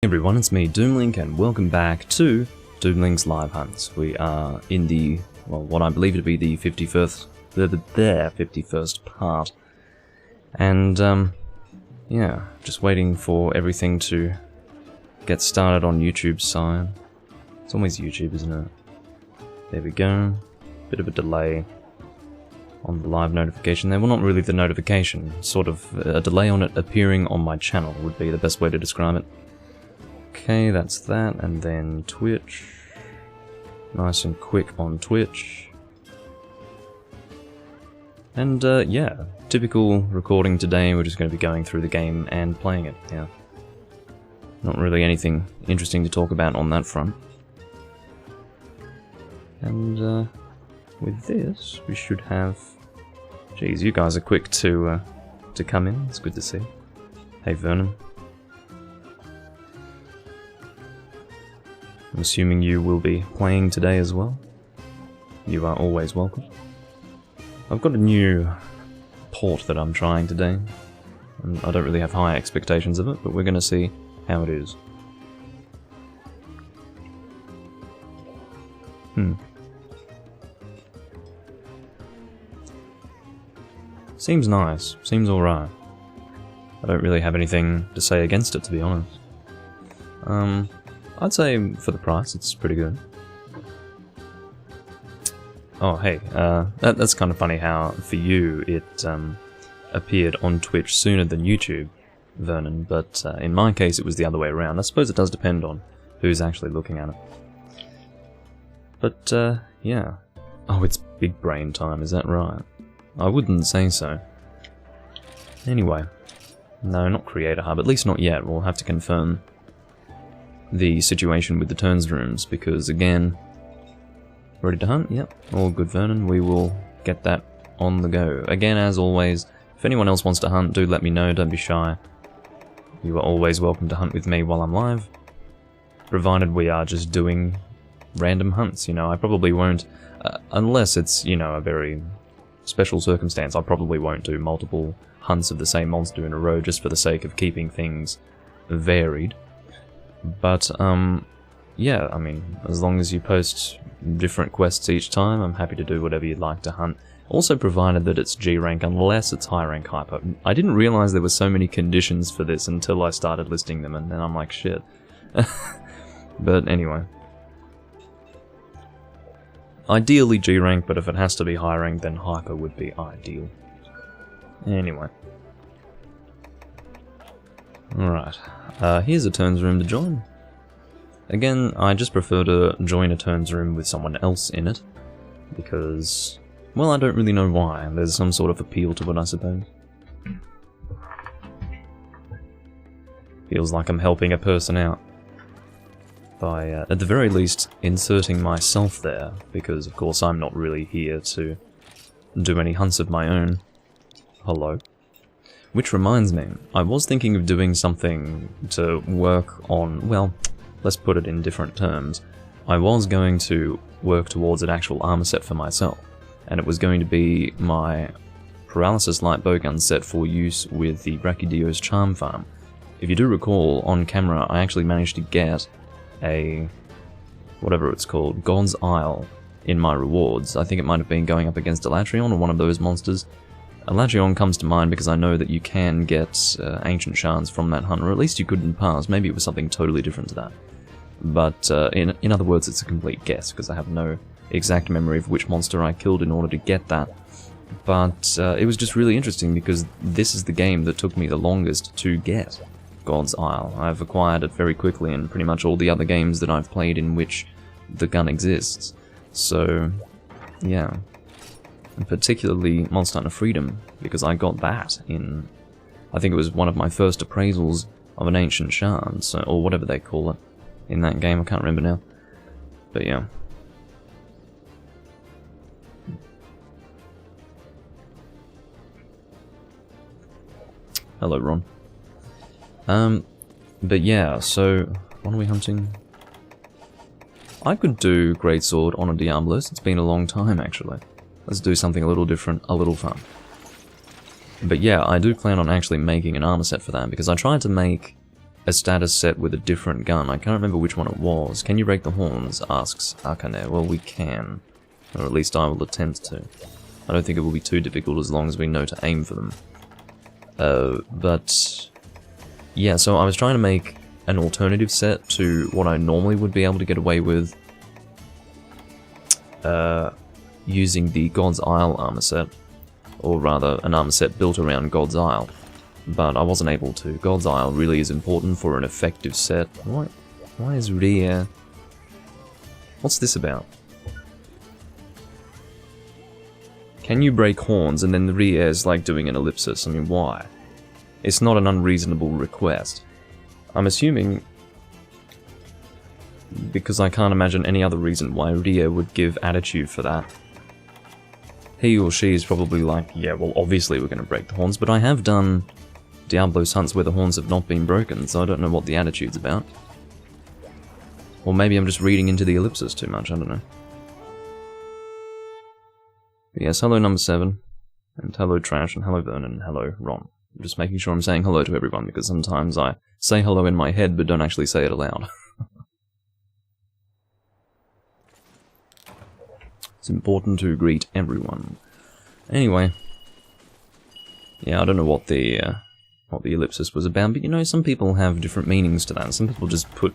Hey everyone, it's me, Doomlink, and welcome back to Doomlink's Live Hunts. We are in the, well, what I believe to be the 51st part. And, yeah, just waiting for everything to get started on YouTube's side. It's always YouTube, isn't it? There we go. Bit of a delay on the live notification there. Well, not really the notification, sort of a delay on it appearing on my channel would be the best way to describe it. Okay, that's that, and then Twitch. Nice and quick on Twitch. And, yeah, typical recording today, we're just going to be going through the game and playing it, yeah. Not really anything interesting to talk about on that front. And, with this, we should have... Geez, you guys are quick to come in, it's good to see. Hey, Vernon. I'm assuming you will be playing today as well. You are always welcome. I've got a new port that I'm trying today. And I don't really have high expectations of it, but we're going to see how it is. Seems nice. Seems alright. I don't really have anything to say against it, to be honest. I'd say for the price, it's pretty good. Oh, hey, that's kind of funny how, for you, it appeared on Twitch sooner than YouTube, Vernon, but in my case it was the other way around. I suppose it does depend on who's actually looking at it. But, yeah. Oh, it's big brain time, is that right? I wouldn't say so. Anyway. No, not Creator Hub, at least not yet. We'll have to confirm the situation with the turns rooms, because again, ready to hunt? Yep, all good, Vernon. We will get that on the go. Again, as always, if anyone else wants to hunt, do let me know, don't be shy. You are always welcome to hunt with me while I'm live, provided we are just doing random hunts, you know. I probably won't, unless it's, you know, a very special circumstance, I probably won't do multiple hunts of the same monster in a row just for the sake of keeping things varied. But, yeah, I mean, as long as you post different quests each time, I'm happy to do whatever you'd like to hunt. Also provided that it's G rank, unless it's high rank hyper. I didn't realize there were so many conditions for this until I started listing them, and then I'm like, shit. But anyway. Ideally G rank, but if it has to be high rank, then hyper would be ideal. Anyway. Alright, here's a turns room to join. Again, I just prefer to join a turns room with someone else in it, because, well, I don't really know why. There's some sort of appeal to it, I suppose. Feels like I'm helping a person out by, at the very least, inserting myself there, because, of course, I'm not really here to do any hunts of my own. Hello. Which reminds me, I was thinking of doing something to work on, well, let's put it in different terms. I was going to work towards an actual armor set for myself, and it was going to be my Paralysis light bowgun set for use with the Brachydio's Charm Farm. If you do recall, on camera I actually managed to get a, whatever it's called, God's Isle in my rewards. I think it might have been going up against Elatrion or one of those monsters. Elatrion comes to mind because I know that you can get ancient shards from that hunt, or at least you could in the past. Maybe it was something totally different to that. But in other words, it's a complete guess, because I have no exact memory of which monster I killed in order to get that. But it was just really interesting, because this is the game that took me the longest to get God's Isle. I've acquired it very quickly in pretty much all the other games that I've played in which the gun exists. So, yeah. And particularly Monster Hunter Freedom, because I got that in, I think it was one of my first appraisals of an ancient shard, so, or whatever they call it in that game, I can't remember now. But yeah. Hello, Ron. But yeah, so, what are we hunting? I could do Greatsword on a Diablos, it's been a long time actually. Let's do something a little different, a little fun. But yeah, I do plan on actually making an armor set for that, because I tried to make a status set with a different gun. I can't remember which one it was. Can you break the horns? Asks Akane. Well, we can. Or at least I will attempt to. I don't think it will be too difficult as long as we know to aim for them. But... yeah, so I was trying to make an alternative set to what I normally would be able to get away with using the God's Isle armor set. Or rather, an armor set built around God's Isle. But I wasn't able to. God's Isle really is important for an effective set. Why is rear... what's this about? Can you break horns and then the rear is like doing an ellipsis? I mean, why? It's not an unreasonable request. I'm assuming... because I can't imagine any other reason why Ria would give attitude for that. He or she is probably like, yeah, well, obviously we're going to break the horns, but I have done Diablo's hunts where the horns have not been broken, so I don't know what the attitude's about. Or maybe I'm just reading into the ellipsis too much, I don't know. But yes, hello number 7, and hello Trash, and hello Vernon, and hello Ron. I'm just making sure I'm saying hello to everyone, because sometimes I say hello in my head, but don't actually say it aloud. It's important to greet everyone. Anyway. Yeah, I don't know what the ellipsis was about, but you know, some people have different meanings to that. Some people just put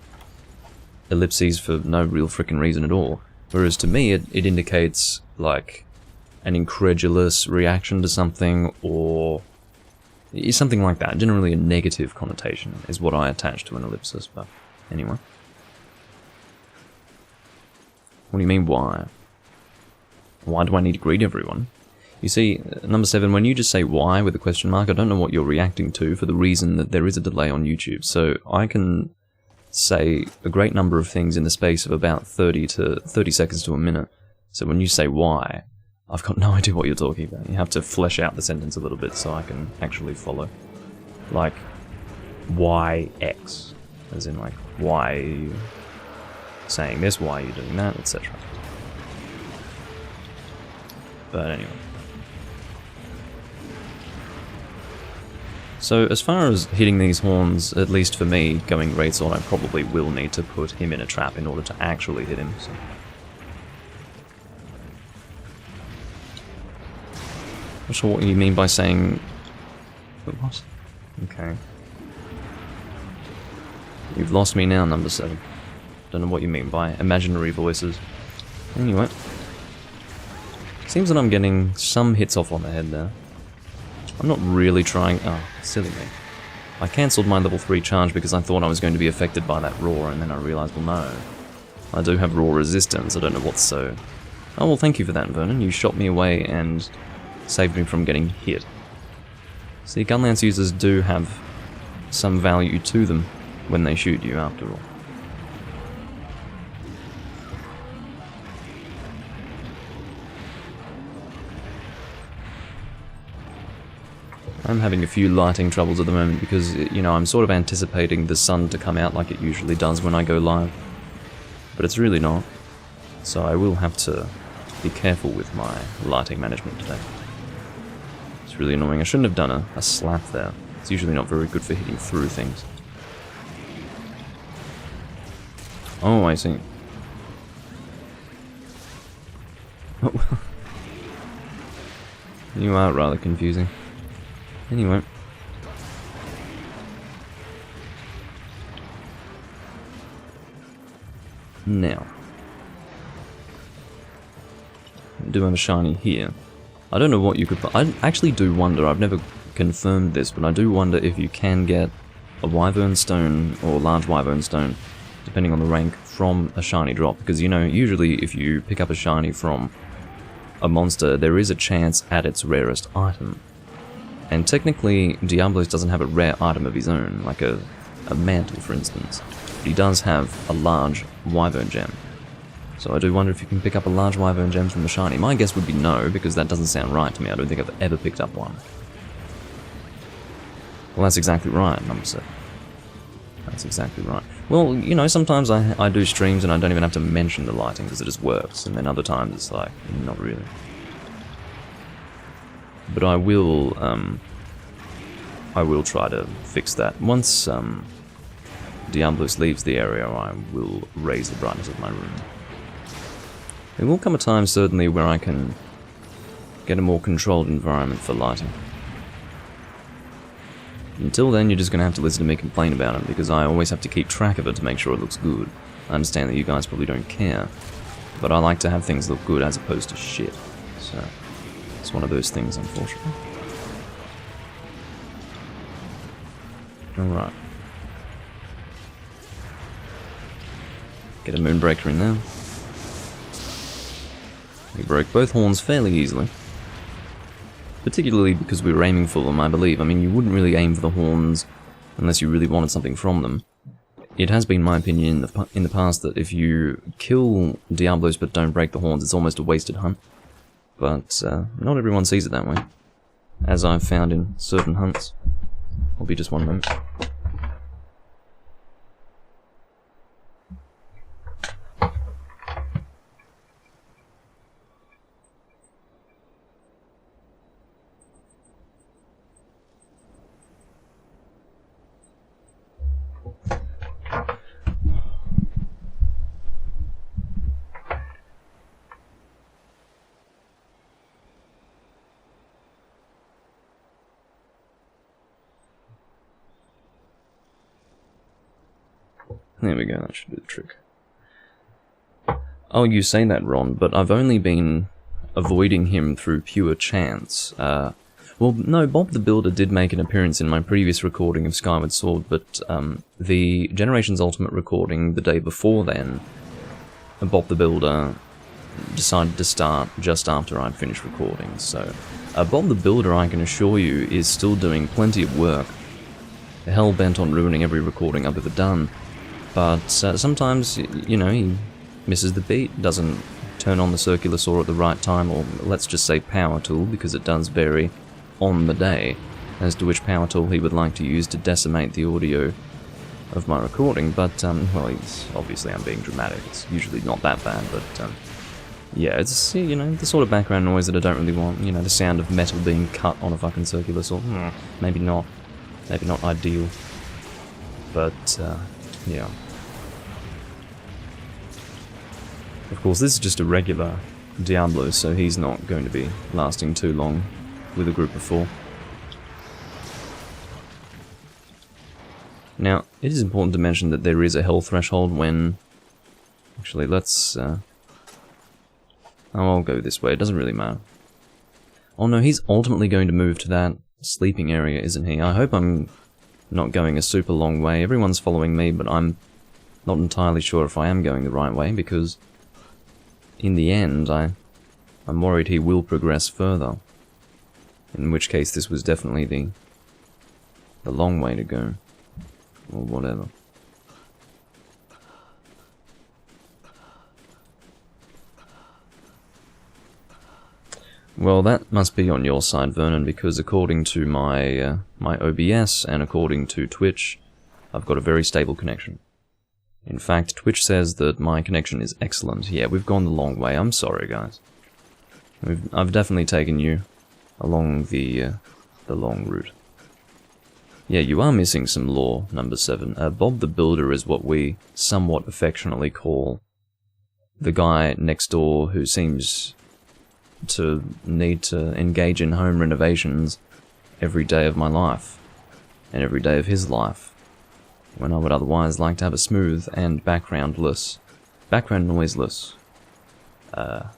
ellipses for no real frickin' reason at all. Whereas to me, it indicates, like, an incredulous reaction to something, or something like that. Generally a negative connotation is what I attach to an ellipsis, but anyway. What do you mean, why? Why do I need to greet everyone? You see, number 7, when you just say why with a question mark, I don't know what you're reacting to for the reason that there is a delay on YouTube. So I can say a great number of things in the space of about 30 seconds to a minute. So when you say why, I've got no idea what you're talking about. You have to flesh out the sentence a little bit so I can actually follow. Like, why X? As in, like, why are you saying this, why are you doing that, etc. But anyway. So as far as hitting these horns, at least for me, going greatsword, I probably will need to put him in a trap in order to actually hit him. So. Not sure what you mean by saying... what? Okay. You've lost me now, number 7. Don't know what you mean by imaginary voices. Anyway. Seems that I'm getting some hits off on the head there. I'm not really trying... oh, silly me. I cancelled my level 3 charge because I thought I was going to be affected by that roar, and then I realised, well, no. I do have raw resistance, I don't know what's so... oh, well, thank you for that, Vernon. You shot me away and saved me from getting hit. See, gunlance users do have some value to them when they shoot you, after all. I'm having a few lighting troubles at the moment because, you know, I'm sort of anticipating the sun to come out like it usually does when I go live. But it's really not. So I will have to be careful with my lighting management today. It's really annoying. I shouldn't have done a slap there. It's usually not very good for hitting through things. Oh, I see. Oh. You are rather confusing. Anyway. Now. I do have a shiny here. I don't know what you could put. I actually do wonder, I've never confirmed this, but I do wonder if you can get a Wyvern Stone or large Wyvern Stone, depending on the rank, from a shiny drop. Because, you know, usually if you pick up a shiny from a monster, there is a chance at its rarest item. And technically, Diablos doesn't have a rare item of his own, like a mantle, for instance. But he does have a large Wyvern Gem. So I do wonder if you can pick up a large Wyvern Gem from the shiny. My guess would be no, because that doesn't sound right to me. I don't think I've ever picked up one. Well, that's exactly right, number 7. That's exactly right. Well, you know, sometimes I do streams and I don't even have to mention the lighting because it just works. And then other times it's like, not really. But I will try to fix that once Diablos leaves the area, I will raise the brightness of my room. There will come a time, certainly, where I can get a more controlled environment for lighting. Until then, you're just going to have to listen to me complain about it, because I always have to keep track of it to make sure it looks good. I understand that you guys probably don't care, but I like to have things look good as opposed to shit. So, it's one of those things, unfortunately. Alright. Get a Moonbreaker in there. We broke both horns fairly easily. Particularly because we were aiming for them, I believe. I mean, you wouldn't really aim for the horns unless you really wanted something from them. It has been my opinion in the past that if you kill Diablos but don't break the horns, it's almost a wasted hunt. But not everyone sees it that way, as I've found in certain hunts. I'll be just one moment. There we go, that should do the trick. Oh, you say that, Ron, but I've only been avoiding him through pure chance. Well, no, Bob the Builder did make an appearance in my previous recording of Skyward Sword, but the Generations Ultimate recording the day before then, Bob the Builder decided to start just after I'd finished recording, so... Bob the Builder, I can assure you, is still doing plenty of work. Hell-bent on ruining every recording I've ever done. But sometimes, you know, he misses the beat, doesn't turn on the circular saw at the right time, or let's just say power tool, because it does vary on the day as to which power tool he would like to use to decimate the audio of my recording. But, well, obviously I'm being dramatic, it's usually not that bad, but, yeah, it's, you know, the sort of background noise that I don't really want, you know, the sound of metal being cut on a fucking circular saw. Maybe not ideal, but, yeah. Of course, this is just a regular Diablo, so he's not going to be lasting too long with a group of 4. Now, it is important to mention that there is a hell threshold when... Actually, let's... Oh, I'll go this way, it doesn't really matter. Oh no, he's ultimately going to move to that sleeping area, isn't he? I hope I'm not going a super long way. Everyone's following me, but I'm not entirely sure if I am going the right way, because... in the end, I'm worried he will progress further. In which case, this was definitely the long way to go. Or whatever. Well, that must be on your side, Vernon, because according to my my OBS and according to Twitch, I've got a very stable connection. In fact, Twitch says that my connection is excellent. Yeah, we've gone the long way. I'm sorry, guys. I've definitely taken you along the long route. Yeah, you are missing some lore, number 7. Bob the Builder is what we somewhat affectionately call the guy next door who seems to need to engage in home renovations every day of my life, and every day of his life, when I would otherwise like to have a smooth and background noiseless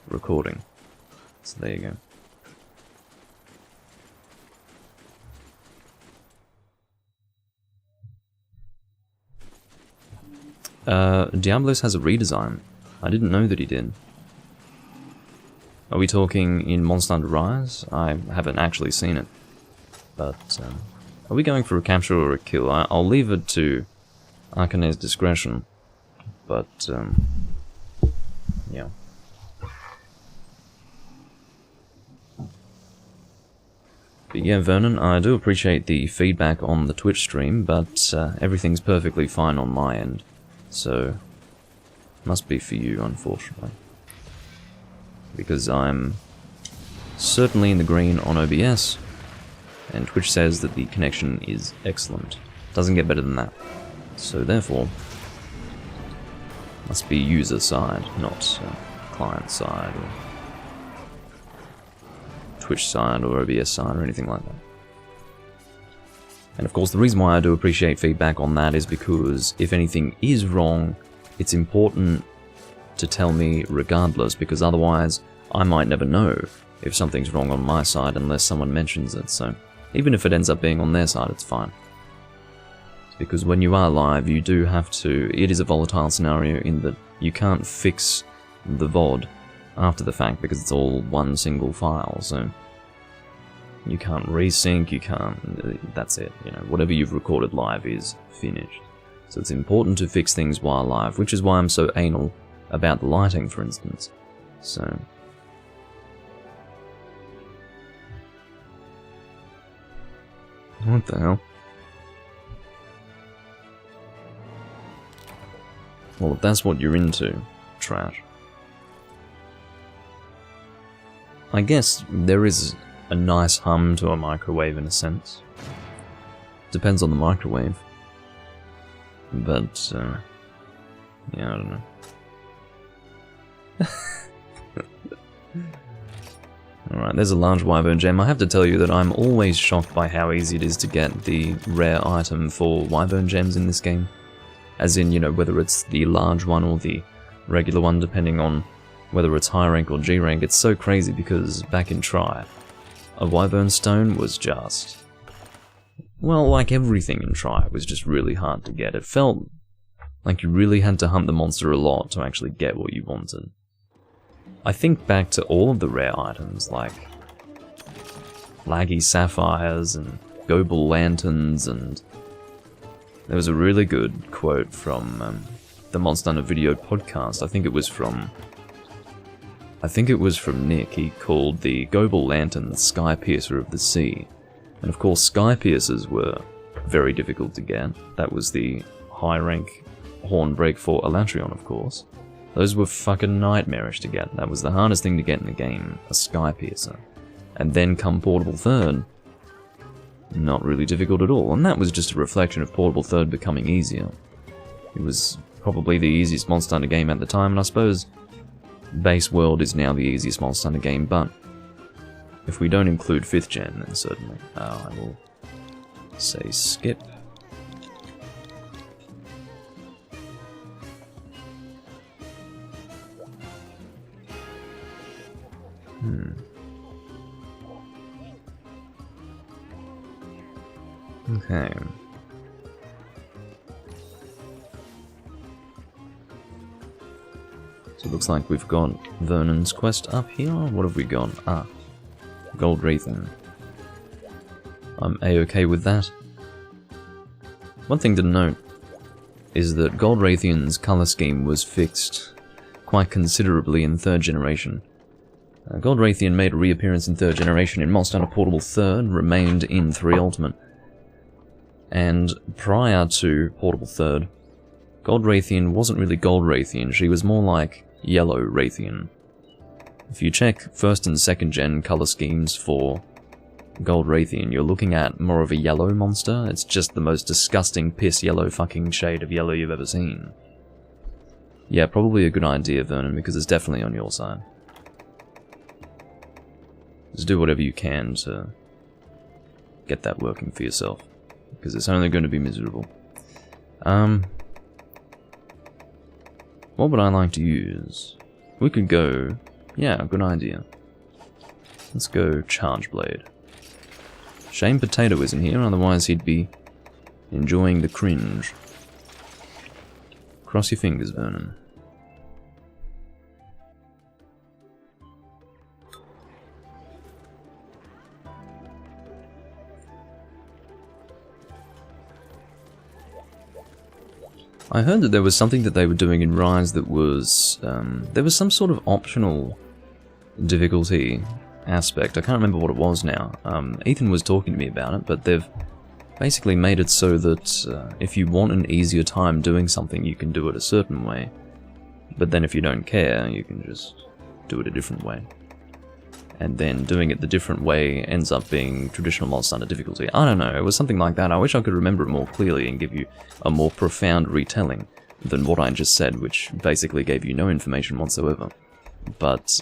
recording. So there you go. Diablos has a redesign. I didn't know that he did. Are we talking in Monster Hunter Rise? I haven't actually seen it. But, are we going for a capture or a kill? I'll leave it to Arcane's discretion. But, yeah. But yeah, Vernon, I do appreciate the feedback on the Twitch stream, but everything's perfectly fine on my end. So, must be for you, unfortunately. Because I'm certainly in the green on OBS, and Twitch says that the connection is excellent. Doesn't get better than that. So therefore, must be user side, not client side, or Twitch side, or OBS side, or anything like that. And of course, the reason why I do appreciate feedback on that is because if anything is wrong, it's important to tell me regardless, because otherwise I might never know if something's wrong on my side unless someone mentions it. So even if it ends up being on their side, it's fine. Because when you are live, you do have to... It is a volatile scenario in that you can't fix the VOD after the fact because it's all one single file, so you can't resync, you can't... That's it, you know, whatever you've recorded live is finished. So it's important to fix things while live, which is why I'm so anal about the lighting, for instance. So... What the hell? Well, if that's what you're into, trash. I guess there is a nice hum to a microwave in a sense. Depends on the microwave. But, yeah, I don't know. Alright, there's a large wyvern gem. I have to tell you that I'm always shocked by how easy it is to get the rare item for wyvern gems in this game. As in, you know, whether it's the large one or the regular one, depending on whether it's high rank or G rank. It's so crazy because back in Tri, a wyvern stone was just... Well, like everything in Tri, it was just really hard to get. It felt like you really had to hunt the monster a lot to actually get what you wanted. I think back to all of the rare items, like laggy sapphires and Gobel lanterns, and there was a really good quote from the Monster Hunter video podcast. I think it was from Nick. He called the Gobel lantern the Sky Piercer of the Sea. And of course, Sky Piercers were very difficult to get. That was the high rank Hornbreak for Elatrion, of course. Those were fucking nightmarish to get. That was the hardest thing to get in the game, a Sky Piercer. And then come Portable Third. Not really difficult at all, and that was just a reflection of Portable Third becoming easier. It was probably the easiest Monster Hunter game at the time, and I suppose Base World is now the easiest Monster Hunter game, but if we don't include 5th gen, then certainly. I will say skip. Okay. So it looks like we've got Vernon's quest up here. What have we got? Ah, Gold Wraithen. I'm a-okay with that. One thing to note is that Gold Wraithen's colour scheme was fixed quite considerably in 3rd generation. Gold Wraithen made a reappearance in 3rd generation in Monster Hunter Portable 3rd, remained in 3 Ultimate. And prior to Portable 3rd, Gold Wraithen wasn't really Gold Wraithen, she was more like Yellow Wraithen. If you check 1st and 2nd gen colour schemes for Gold Wraithen, you're looking at more of a yellow monster. It's just the most disgusting piss yellow fucking shade of yellow you've ever seen. Yeah, probably a good idea, Vernon, because it's definitely on your side. Just do whatever you can to get that working for yourself, because it's only going to be miserable. What would I like to use? We could go... Yeah, good idea. Let's go Charge Blade. Shame Potato isn't here, otherwise he'd be enjoying the cringe. Cross your fingers, Vernon. I heard that there was something that they were doing in Rise that was, there was some sort of optional difficulty aspect. I can't remember what it was now. Ethan was talking to me about it, but they've basically made it so that if you want an easier time doing something, you can do it a certain way. But then if you don't care, you can just do it a different way. and then doing it the different way ends up being traditional Monster Hunter difficulty. I don't know, it was something like that. I wish I could remember it more clearly and give you a more profound retelling than what I just said, which basically gave you no information whatsoever. But,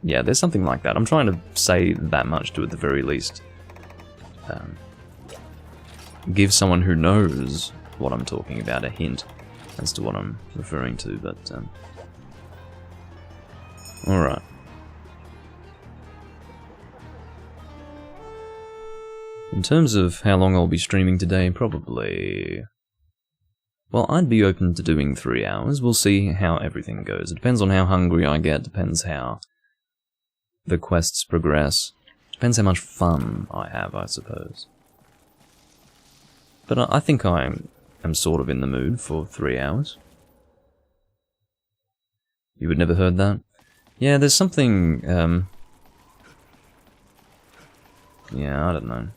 yeah, there's something like that. I'm trying to say that much to, at the very least, give someone who knows what I'm talking about a hint as to what I'm referring to, but, alright. In terms of how long I'll be streaming today, probably... Well, I'd be open to doing 3 hours. We'll see how everything goes. It depends on how hungry I get, depends how the quests progress. Depends how much fun I have, I suppose. But I think I am sort of in the mood for 3 hours. You had never heard that? Yeah, there's something, yeah, I don't know.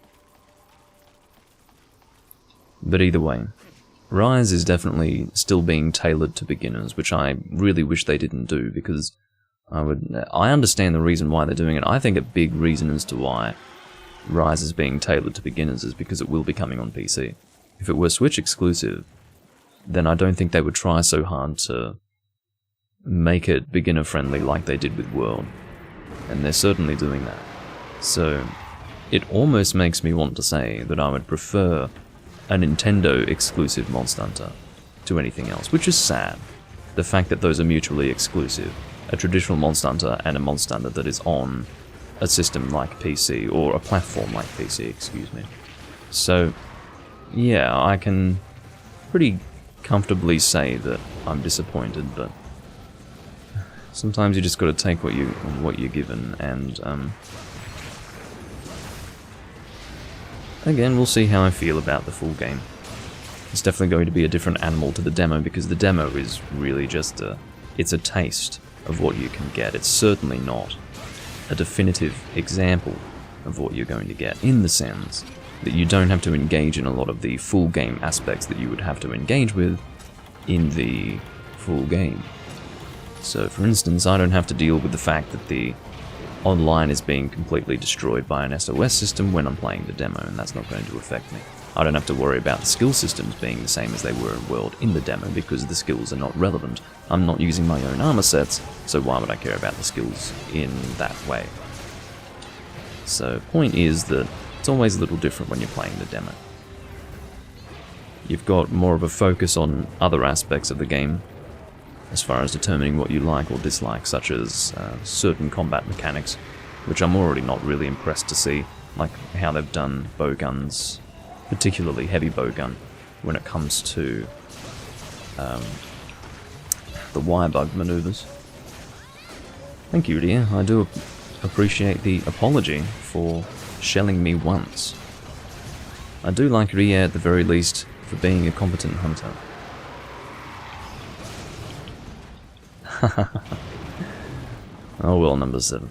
But either way, Rise is definitely still being tailored to beginners, which I really wish they didn't do, because I understand the reason why they're doing it. I think a big reason as to why Rise is being tailored to beginners is because it will be coming on PC. If it were Switch exclusive, then I don't think they would try so hard to make it beginner friendly like they did with World. And they're certainly doing that. So, it almost makes me want to say that I would prefer a Nintendo exclusive Monster Hunter to anything else, which is sad. The fact that those are mutually exclusive. A traditional Monster Hunter and a Monster Hunter that is on a system like PC, or a platform like PC, excuse me. So, yeah, I can pretty comfortably say that I'm disappointed, but sometimes you just gotta take what you're given, and again, we'll see how I feel about the full game. It's definitely going to be a different animal to the demo, because the demo is really just it's a taste of what you can get. It's certainly not a definitive example of what you're going to get, in the sense that you don't have to engage in a lot of the full game aspects that you would have to engage with in the full game. So, for instance, I don't have to deal with the fact that the online is being completely destroyed by an SOS system when I'm playing the demo, and that's not going to affect me. I don't have to worry about the skill systems being the same as they were in World in the demo, because the skills are not relevant. I'm not using my own armor sets, so why would I care about the skills in that way? So, point is that it's always a little different when you're playing the demo. You've got more of a focus on other aspects of the game, as far as determining what you like or dislike, such as certain combat mechanics, which I'm already not really impressed to see, like how they've done bow guns, particularly heavy bow gun, when it comes to the wire bug maneuvers. Thank you, dear. I do appreciate the apology for shelling me once. I do like Ria at the very least for being a competent hunter. Oh well, number 7.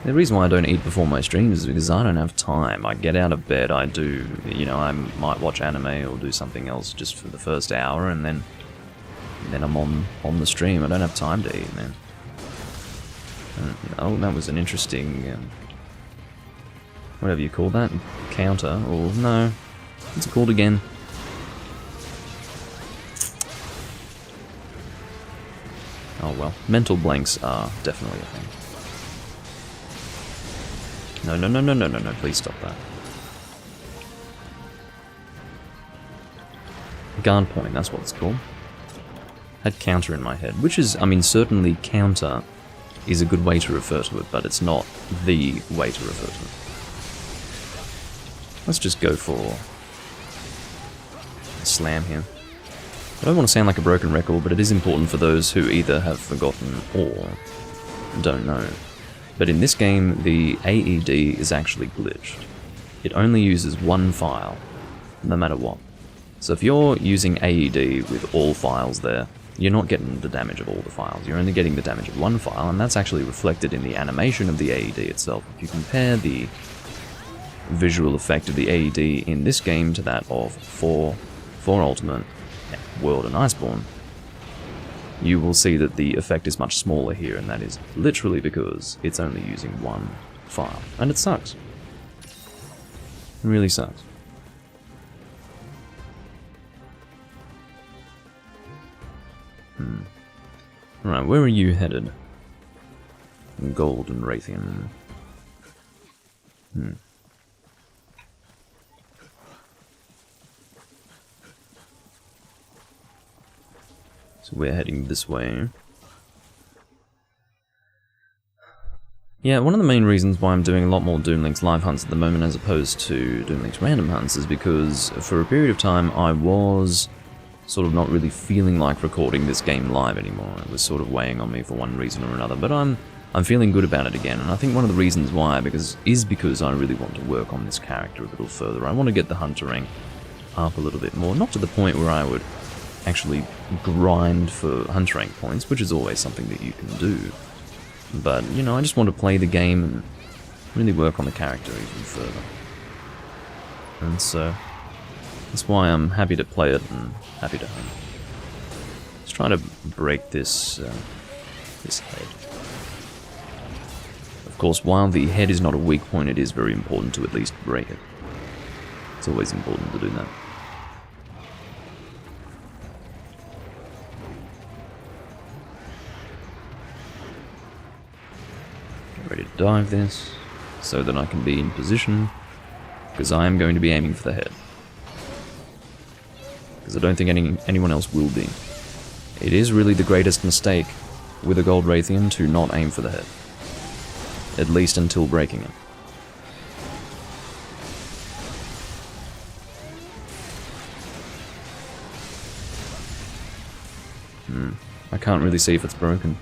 The reason why I don't eat before my streams is because I don't have time. I get out of bed, I do, you know, I might watch anime or do something else just for the first hour, and then I'm on the stream. I don't have time to eat, man. Oh, that was an interesting, whatever you call that, counter, or no, what's it called again? Oh well, mental blanks are definitely a thing. No, please stop that. Guard point, that's what it's called. Had counter in my head, which is, I mean, certainly counter is a good way to refer to it, but it's not the way to refer to it. Let's just go for a slam here. I don't want to sound like a broken record, but it is important for those who either have forgotten or don't know. But in this game, the AED is actually glitched. It only uses one file, no matter what. So if you're using AED with all files there, you're not getting the damage of all the files. You're only getting the damage of one file, and that's actually reflected in the animation of the AED itself. If you compare the visual effect of the AED in this game to that of 4 Ultimate, World and Iceborne, you will see that the effect is much smaller here, and that is literally because it's only using one file. And it sucks. It really sucks. Right, where are you headed? Gold and Raytheon. So we're heading this way. Yeah, one of the main reasons why I'm doing a lot more Doomlink's live hunts at the moment as opposed to Doomlink's random hunts is because for a period of time I was sort of not really feeling like recording this game live anymore. It was sort of weighing on me for one reason or another, but I'm feeling good about it again, and I think one of the reasons why is because I really want to work on this character a little further. I want to get the hunter rank up a little bit more, not to the point where I would actually grind for hunter rank points, which is always something that you can do. But, you know, I just want to play the game and really work on the character even further. And so, that's why I'm happy to play it and happy to hunt. Let's try to break this head. Of course, while the head is not a weak point, it is very important to at least break it. It's always important to do that. Get ready to dive this, so that I can be in position, because I am going to be aiming for the head. Because I don't think anyone else will be. It is really the greatest mistake with a gold Raytheon to not aim for the head. At least until breaking it. I can't really see if it's broken.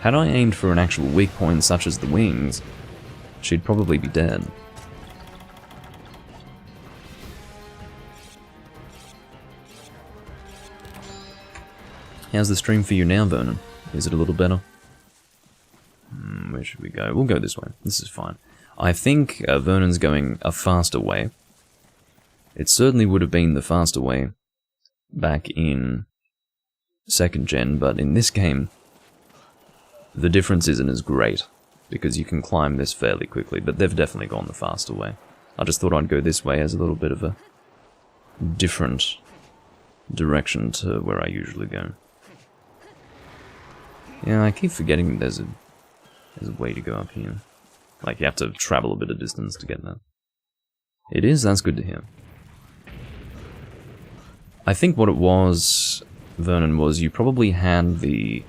Had I aimed for an actual weak point such as the wings, she'd probably be dead. How's the stream for you now, Vernon? Is it a little better? Where should we go? We'll go this way. This is fine. I think Vernon's going a faster way. It certainly would have been the faster way back in 2nd gen, but in this game, the difference isn't as great, because you can climb this fairly quickly, but they've definitely gone the faster way. I just thought I'd go this way as a little bit of a different direction to where I usually go. Yeah, I keep forgetting there's a way to go up here. Like, you have to travel a bit of distance to get there. It is? That's good to hear. I think what it was, Vernon, was you probably had the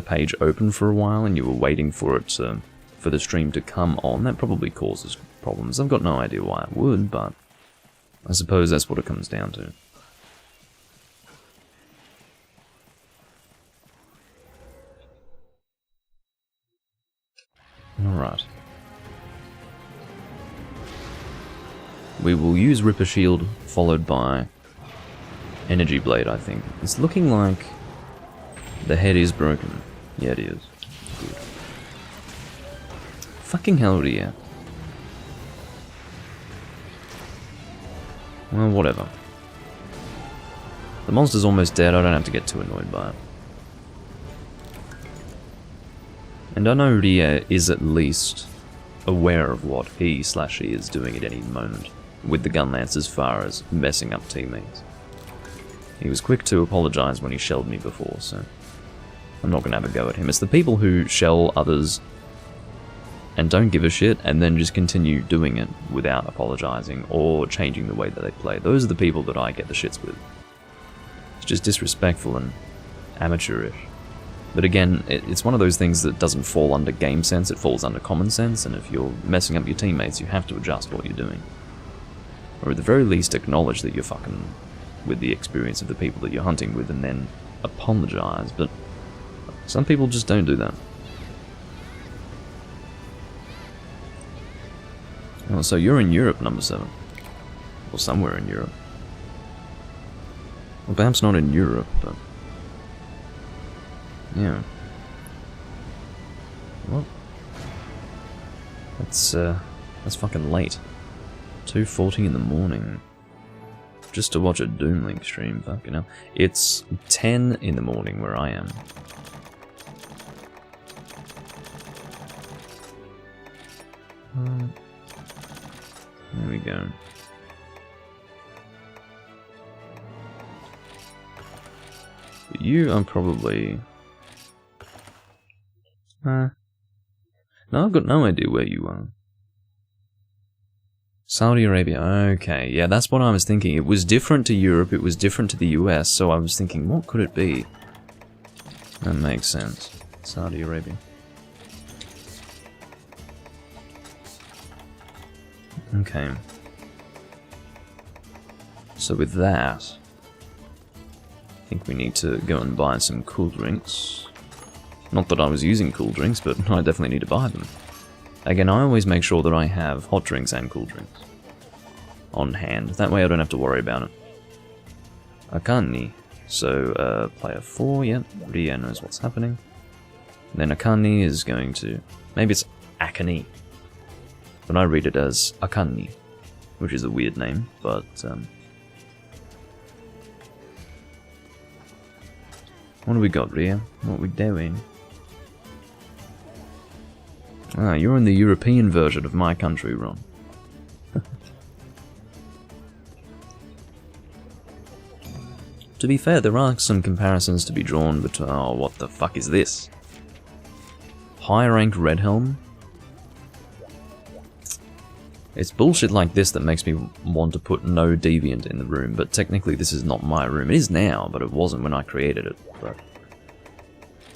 page open for a while and you were waiting for it to, for the stream to come on. That probably causes problems. I've got no idea why it would, but I suppose that's what it comes down to. Alright. We will use Ripper Shield, followed by Energy Blade, I think. It's looking like the head is broken. Yeah, it is. Good. Fucking hell, yeah. Well, whatever. The monster's almost dead, I don't have to get too annoyed by it. And I know Ria is at least aware of what he/she is doing at any moment, with the gun lance as far as messing up teammates. He was quick to apologize when he shelled me before, so I'm not going to have a go at him. It's the people who shell others and don't give a shit and then just continue doing it without apologizing or changing the way that they play. Those are the people that I get the shits with. It's just disrespectful and amateurish. But again, it's one of those things that doesn't fall under game sense, it falls under common sense, and if you're messing up your teammates, you have to adjust what you're doing. Or at the very least acknowledge that you're fucking with the experience of the people that you're hunting with and then apologize, but some people just don't do that. Oh, so you're in Europe, number 7. Or somewhere in Europe. Well, perhaps not in Europe, but yeah. Well, that's fucking late. 2:40 in the morning. just to watch a Doomlink stream, fucking hell. It's 10 in the morning where I am. There we go. You are probably... no, I've got no idea where you are. Saudi Arabia, okay, yeah, that's what I was thinking. It was different to Europe, it was different to the US, so I was thinking, what could it be? That makes sense. Saudi Arabia. Okay. So with that, I think we need to go and buy some cool drinks. Not that I was using cool drinks, but I definitely need to buy them. Again, I always make sure that I have hot drinks and cool drinks on hand. That way I don't have to worry about it. Akani. So, player 4, yep. Ria knows what's happening. Then Akani is going to... Maybe it's Akani. But I read it as Akani, which is a weird name, but... What do we got, Ria? What are we doing? Ah, you're in the European version of my country, Ron. To be fair, there are some comparisons to be drawn between... Oh, what the fuck is this? High rank Red Helm? It's bullshit like this that makes me want to put no deviant in the room, but technically this is not my room. It is now, but it wasn't when I created it. But...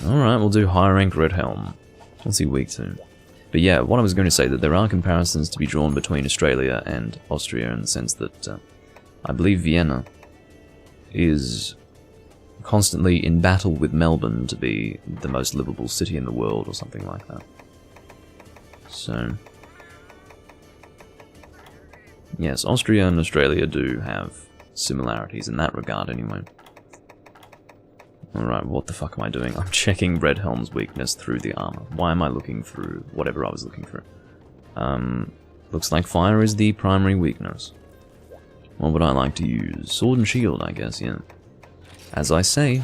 Alright, we'll do high rank Red Helm. Let's see week 2. But yeah, what I was going to say, that there are comparisons to be drawn between Australia and Austria in the sense that I believe Vienna is constantly in battle with Melbourne to be the most livable city in the world or something like that. So... Yes, Austria and Australia do have similarities in that regard anyway. Alright, what the fuck am I doing? I'm checking Red Helm's weakness through the armor. Why am I looking through whatever I was looking through? Looks like fire is the primary weakness. What would I like to use? Sword and shield, I guess, yeah. As I say,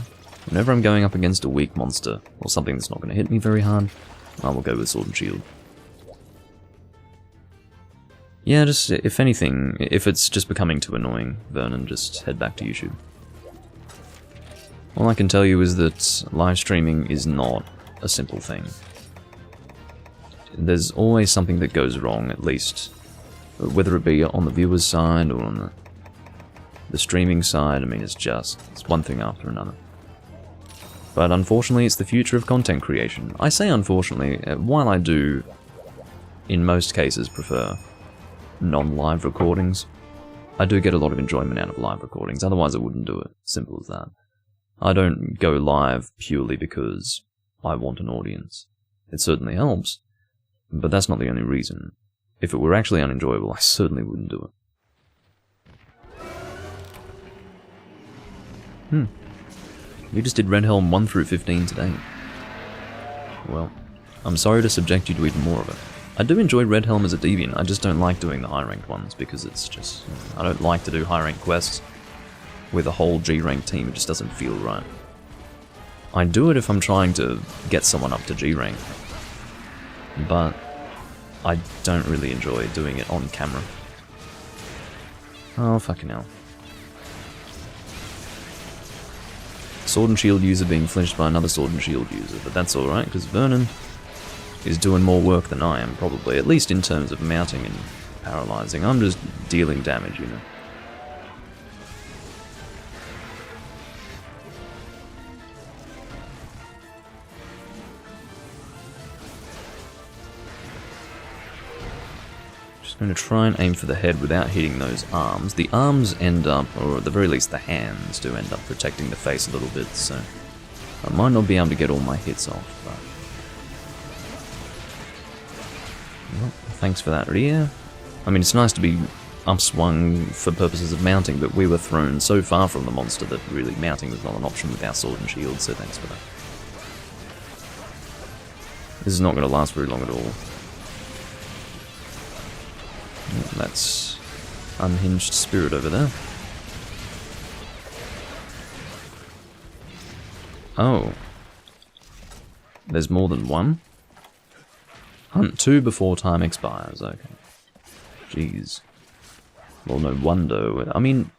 whenever I'm going up against a weak monster, or something that's not going to hit me very hard, I will go with sword and shield. Yeah, just, if anything, if it's just becoming too annoying, Vernon, just head back to YouTube. All I can tell you is that live streaming is not a simple thing. There's always something that goes wrong, at least. Whether it be on the viewer's side or on the streaming side, I mean, it's one thing after another. But unfortunately, it's the future of content creation. I say unfortunately, while I do, in most cases, prefer non-live recordings, I do get a lot of enjoyment out of live recordings, otherwise I wouldn't do it. Simple as that. I don't go live purely because I want an audience. It certainly helps, but that's not the only reason. If it were actually unenjoyable, I certainly wouldn't do it. We just did Red Helm 1 through 15 today. Well, I'm sorry to subject you to even more of it. I do enjoy Red Helm as a deviant, I just don't like doing the high-ranked ones, because it's just... I don't like to do high-ranked quests with a whole G-rank team, it just doesn't feel right. I do it if I'm trying to get someone up to G-rank, but I don't really enjoy doing it on camera. Oh, fucking hell. Sword and shield user being flinched by another sword and shield user, but that's alright, because Vernon is doing more work than I am, probably, at least in terms of mounting and paralyzing. I'm just dealing damage, you know. Just going to try and aim for the head without hitting those arms. The arms end up, or at the very least the hands, do end up protecting the face a little bit, so I might not be able to get all my hits off, but... Well, thanks for that, Ria. I mean, it's nice to be upswung for purposes of mounting, but we were thrown so far from the monster that really mounting was not an option with our sword and shield, so thanks for that. This is not going to last very long at all. That's unhinged spirit over there. Oh. There's more than one? Hunt 2 before time expires, okay. Jeez. Well, no wonder. I mean,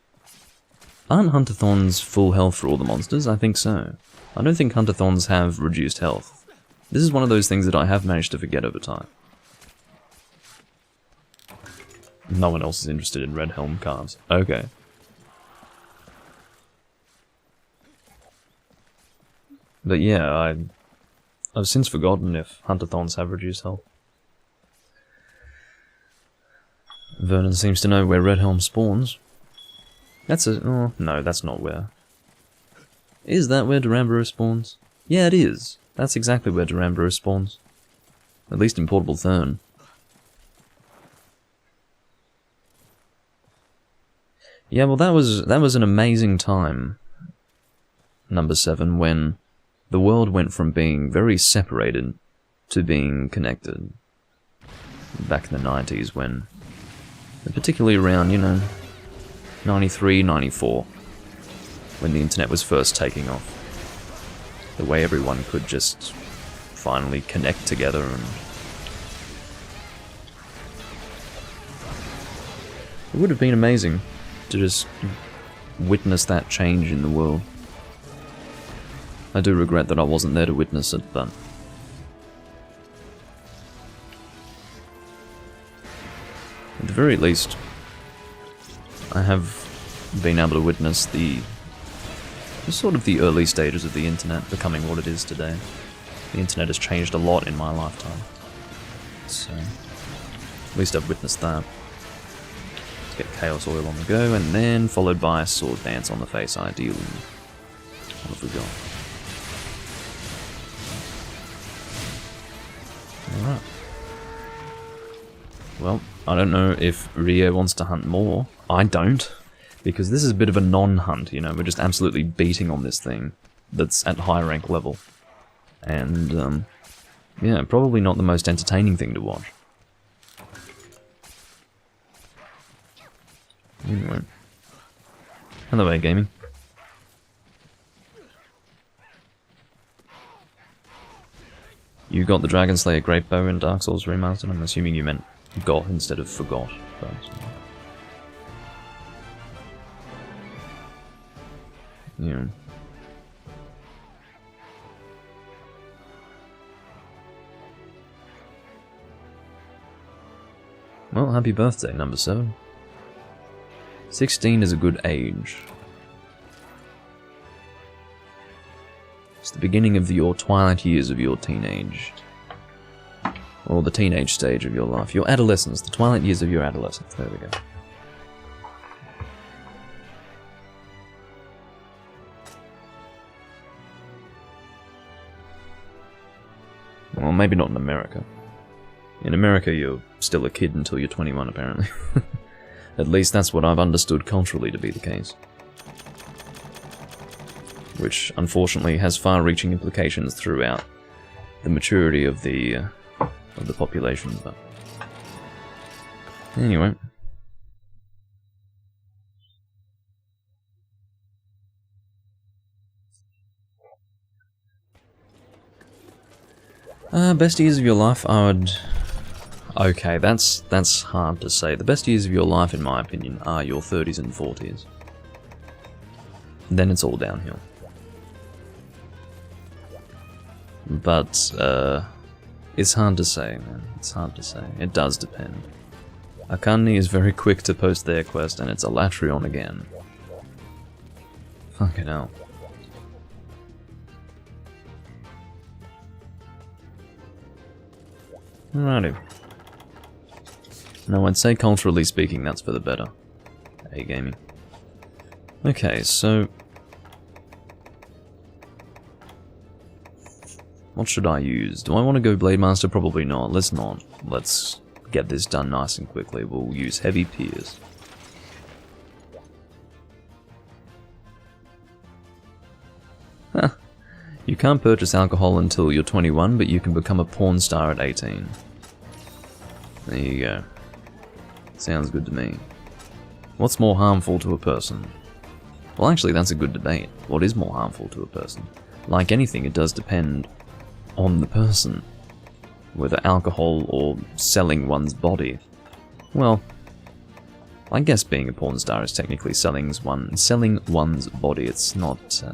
aren't Huntathons full health for all the monsters? I think so. I don't think Huntathons have reduced health. This is one of those things that I have managed to forget over time. No one else is interested in Red Helm cards. Okay. But yeah, I've since forgotten if Huntathons have reduced health. Vernon seems to know where Red Helm spawns. That's a... oh, no, that's not where. Is that where Durambro spawns? Yeah, it is. That's exactly where Durambro spawns. At least in Portable Thurn. Yeah, well that was an amazing time, number 7, when the world went from being very separated to being connected. Back in the 90s when, particularly around, you know, 93, 94, when the internet was first taking off. The way everyone could just finally connect together and... it would have been amazing to just witness that change in the world. I do regret that I wasn't there to witness it, but... at the very least, I have been able to witness the sort of the early stages of the internet becoming what it is today. The internet has changed a lot in my lifetime. So, at least I've witnessed that. Let's get Chaos Oil on the go, and then followed by Sword Dance on the face, ideally. What have we got? Alright. Well, I don't know if Rio wants to hunt more. I don't. Because this is a bit of a non-hunt, you know, we're just absolutely beating on this thing that's at high rank level. And, yeah, probably not the most entertaining thing to watch. Anyway. Hello, A-Gaming. You got the Dragon Slayer Great Bow in Dark Souls Remastered? I'm assuming you meant got instead of forgot. But, yeah. Well, happy birthday, number 7. 16 is a good age. It's the beginning of your twilight years of your teenage. Or the teenage stage of your life. Your adolescence. The twilight years of your adolescence. There we go. Well, maybe not in America. In America, you're still a kid until you're 21, apparently. At least that's what I've understood culturally to be the case. Which, unfortunately, has far-reaching implications throughout the maturity of the population, but... anyway. Best years of your life, I would... okay, that's hard to say. The best years of your life, in my opinion, are your 30s and 40s. Then it's all downhill. But, it's hard to say, man. It's hard to say. It does depend. Akani is very quick to post their quest, and it's Alatreon again. Fucking hell. Alrighty. Now, I'd say culturally speaking, that's for the better. A-gaming. Okay, so... what should I use? Do I want to go Blade Master? Probably not. Let's not. Let's get this done nice and quickly. We'll use Heavy Pierce. Huh. You can't purchase alcohol until you're 21, but you can become a porn star at 18. There you go. Sounds good to me. What's more harmful to a person? Well, actually, that's a good debate. What is more harmful to a person? like anything, it does depend on the person. Whether alcohol or selling one's body. Well, I guess being a porn star is technically selling one's body. It's not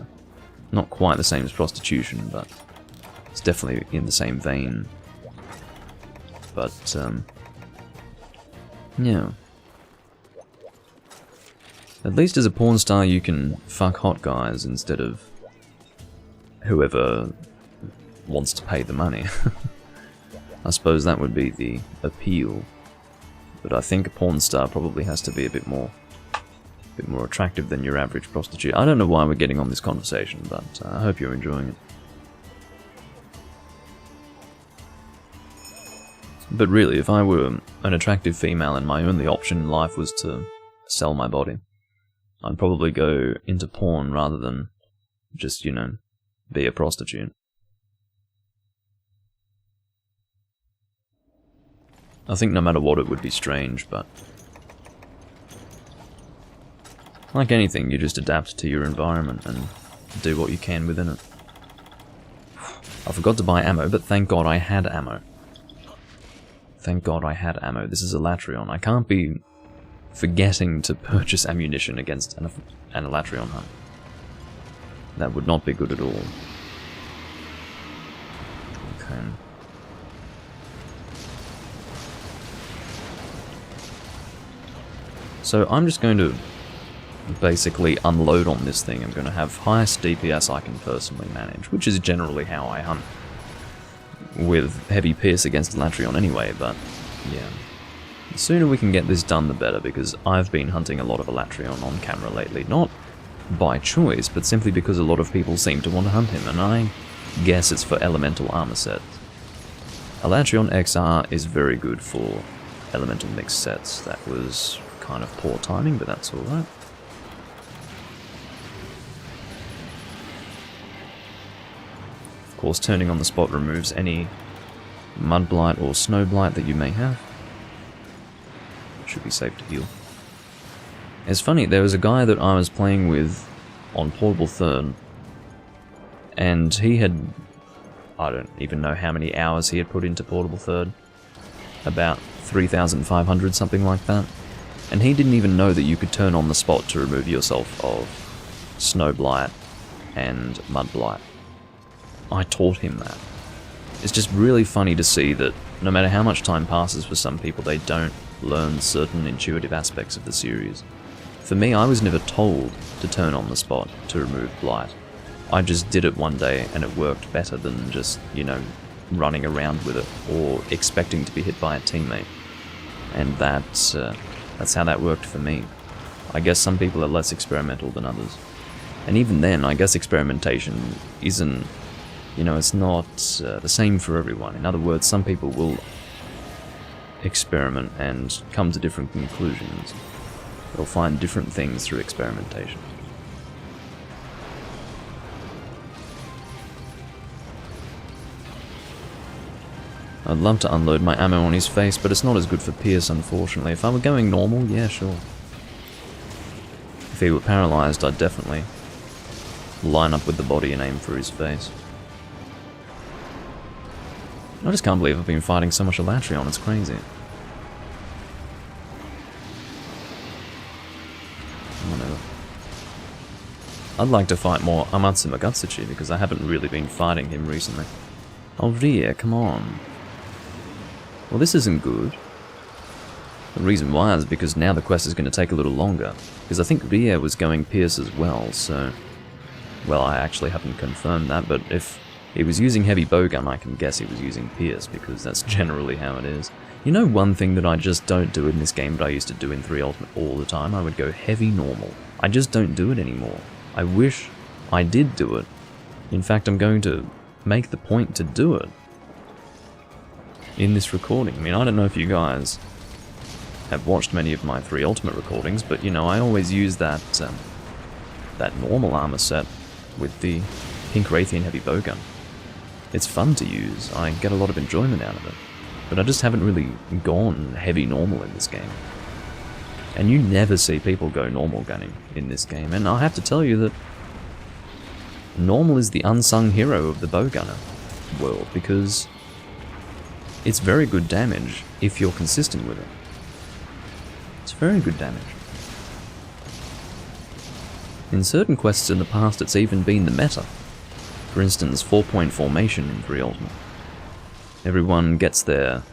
quite the same as prostitution, but it's definitely in the same vein. But, yeah. At least as a porn star you can fuck hot guys instead of whoever wants to pay the money. I suppose that would be the appeal. But I think a porn star probably has to be a bit more attractive than your average prostitute. I don't know why we're getting on this conversation, but I hope you're enjoying it. But really, if I were an attractive female and my only option in life was to sell my body, I'd probably go into porn rather than just, you know, be a prostitute. I think no matter what it would be strange, but like anything, you just adapt to your environment and do what you can within it. I forgot to buy ammo, but thank God I had ammo. Thank God I had ammo. This is a Latreon. I can't be forgetting to purchase ammunition against an Latreon hunt. That would not be good at all. Okay. So I'm just going to basically unload on this thing. I'm going to have highest DPS I can personally manage, which is generally how I hunt with heavy pierce against Latreon anyway, but yeah. The sooner we can get this done the better, because I've been hunting a lot of Latreon on camera lately, not by choice, but simply because a lot of people seem to want to hunt him, and I guess it's for elemental armor sets. Latreon XR is very good for elemental mix sets. That was kind of poor timing, but that's alright. Of course, turning on the spot removes any mud blight or snow blight that you may have. Should be safe to heal. It's funny, there was a guy that I was playing with on Portable Third, and he had, I don't even know how many hours he had put into Portable Third, about 3,500, something like that. And he didn't even know that you could turn on the spot to remove yourself of snow blight and mud blight. I taught him that. It's just really funny to see that no matter how much time passes for some people, they don't learn certain intuitive aspects of the series. For me, I was never told to turn on the spot to remove blight. I just did it one day and it worked better than just, you know, running around with it or expecting to be hit by a teammate. And that's how that worked for me. I guess some people are less experimental than others. And even then, I guess experimentation isn't, you know, it's not the same for everyone. In other words, some people will experiment and come to different conclusions. They'll find different things through experimentation. I'd love to unload my ammo on his face, but it's not as good for Pierce, unfortunately. If I were going normal, yeah, sure. If he were paralyzed, I'd definitely line up with the body and aim for his face. I just can't believe I've been fighting so much Latreon, it's crazy. Whatever. I'd like to fight more Amatsu Magatsuchi, because I haven't really been fighting him recently. Oh, Ria, come on. Well, this isn't good. The reason why is because now the quest is going to take a little longer. Because I think Ria was going Pierce as well, so... Well, I actually haven't confirmed that, but if he was using heavy bowgun, I can guess he was using Pierce, because that's generally how it is. You know one thing that I just don't do in this game, but I used to do in 3 Ultimate all the time? I would go heavy normal. I just don't do it anymore. I wish I did do it. In fact, I'm going to make the point to do it in this recording. I mean, I don't know if you guys have watched many of my 3 Ultimate recordings, but you know, I always use that that normal armor set with the Pink Raytheon heavy bowgun. It's fun to use, I get a lot of enjoyment out of it, but I just haven't really gone heavy normal in this game. And you never see people go normal gunning in this game, and I have to tell you that Normal is the unsung hero of the bowgunner world, because it's very good damage if you're consistent with it. It's very good damage. In certain quests in the past, it's even been the meta. For instance, 4-point formation in 3 Ultimate. Everyone gets their,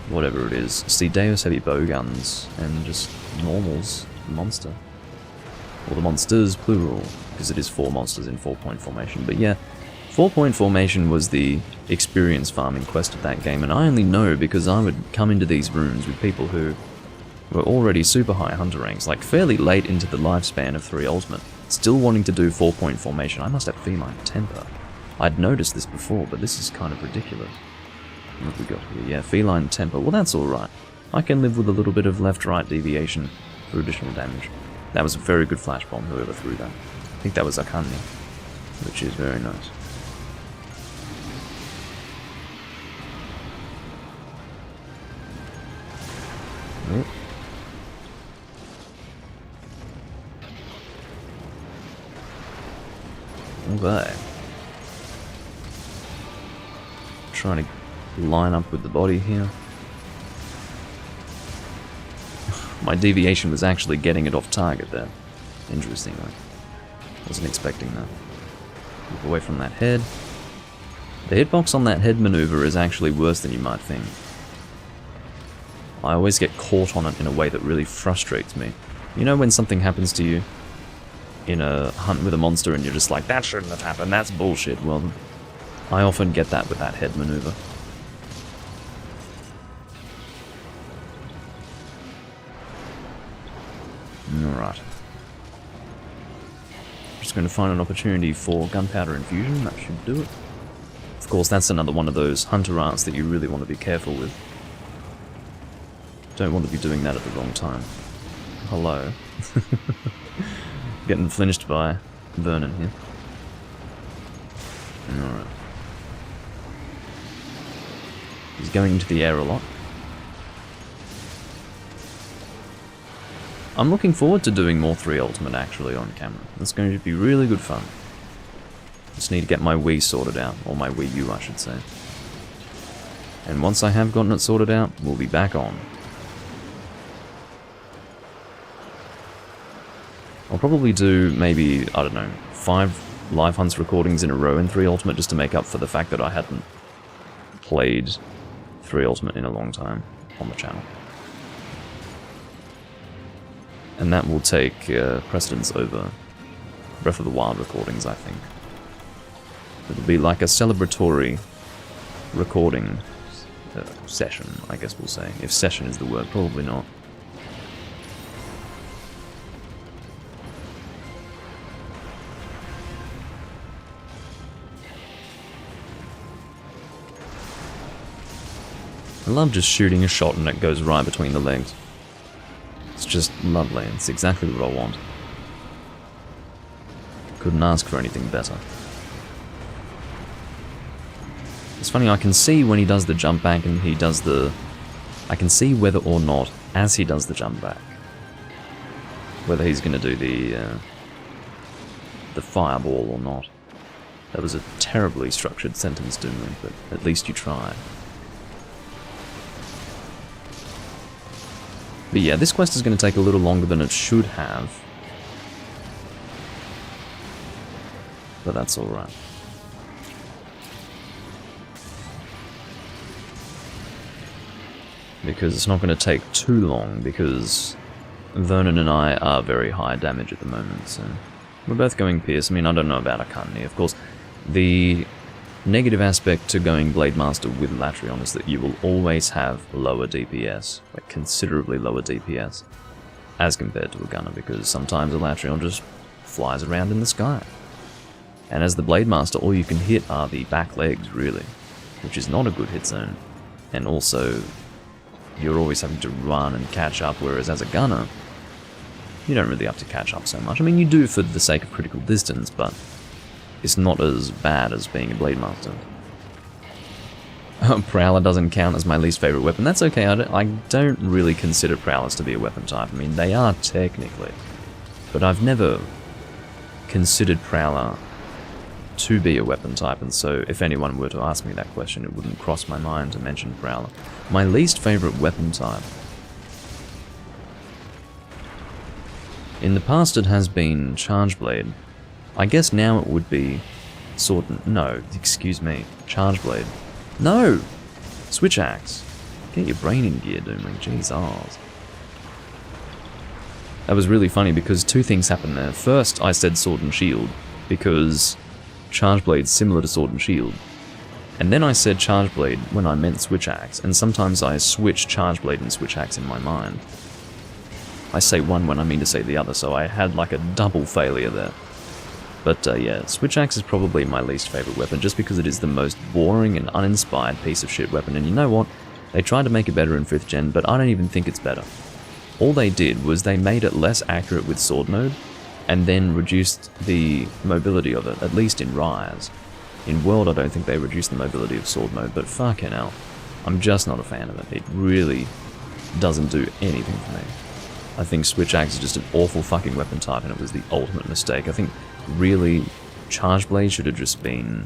whatever it is, Deus heavy bowguns, and just normals, the monster. Or the monsters, plural, because it is 4 monsters in 4-point formation. But yeah, 4-point formation was the experience farming quest of that game, and I only know because I would come into these rooms with people who were already super high hunter ranks, like fairly late into the lifespan of 3 Ultimate, still wanting to do 4-point formation. I must have feline temper. I'd noticed this before, but this is kind of ridiculous. What have we got here? Yeah, feline temper. Well, that's alright. I can live with a little bit of left-right deviation for additional damage. That was a very good flash bomb, whoever threw that. I think that was Akani, which is very nice. Oh. Okay. Trying to line up with the body here. My deviation was actually getting it off target there. Interestingly. Wasn't expecting that. Move away from that head. The hitbox on that head maneuver is actually worse than you might think. I always get caught on it in a way that really frustrates me. You know when something happens to you in a hunt with a monster and you're just like, that shouldn't have happened, that's bullshit. Well, I often get that with that head maneuver. Alright. Just going to find an opportunity for gunpowder infusion, that should do it. Of course, that's another one of those hunter arts that you really want to be careful with. Don't want to be doing that at the wrong time. Hello. Getting flinched by Vernon here. Alright. He's going into the air a lot. I'm looking forward to doing more 3 Ultimate actually on camera. It's going to be really good fun. Just need to get my Wii sorted out, or my Wii U I should say. And once I have gotten it sorted out, we'll be back on. I'll probably do maybe, I don't know, 5 live hunts recordings in a row in 3 Ultimate just to make up for the fact that I hadn't played 3 Ultimate in a long time on the channel. And that will take precedence over Breath of the Wild recordings, I think. It'll be like a celebratory recording session, I guess we'll say. If session is the word, probably not. I love just shooting a shot and it goes right between the legs. It's just lovely, it's exactly what I want. Couldn't ask for anything better. It's funny, I can see when he does the jump back and he does the... I can see whether or not, as he does the jump back, whether he's going to do the fireball or not. That was a terribly structured sentence, Doomlink, but at least you tried. But yeah, this quest is going to take a little longer than it should have. But that's alright. Because it's not going to take too long, because Vernon and I are very high damage at the moment, so... We're both going Pierce. I mean, I don't know about Akani. Of course, the negative aspect to going Blade Master with Latrion is that you will always have lower DPS, like considerably lower DPS, as compared to a gunner, because sometimes a Latrion just flies around in the sky. And as the Blade Master, all you can hit are the back legs, really, which is not a good hit zone. And also, you're always having to run and catch up, whereas as a gunner, you don't really have to catch up so much. I mean, you do for the sake of critical distance, but it's not as bad as being a Blade Master. Prowler doesn't count as my least favorite weapon. That's okay, I don't really consider Prowlers to be a weapon type. I mean, they are technically, but I've never considered Prowler to be a weapon type, and so if anyone were to ask me that question, it wouldn't cross my mind to mention Prowler. My least favourite weapon type. In the past it has been Charge Blade. I guess now it would be Sword... No, excuse me. Charge Blade. No! Switch Axe. Get your brain in gear, Doomlink. Jeez, ours. That was really funny because two things happened there. First, I said Sword and Shield because Charge Blade's similar to Sword and Shield. And then I said Charge Blade when I meant Switch Axe, and sometimes I switch Charge Blade and Switch Axe in my mind. I say one when I mean to say the other, so I had like a double failure there. But yeah, Switch Axe is probably my least favourite weapon, just because it is the most boring and uninspired piece of shit weapon, and you know what? They tried to make it better in 5th gen, but I don't even think it's better. All they did was they made it less accurate with sword mode, and then reduced the mobility of it, at least in Rise. In World I don't think they reduced the mobility of sword mode, but fucking hell, I'm just not a fan of it. It really doesn't do anything for me. I think Switch Axe is just an awful fucking weapon type, and it was the ultimate mistake. I think, really, Charge Blade should have just been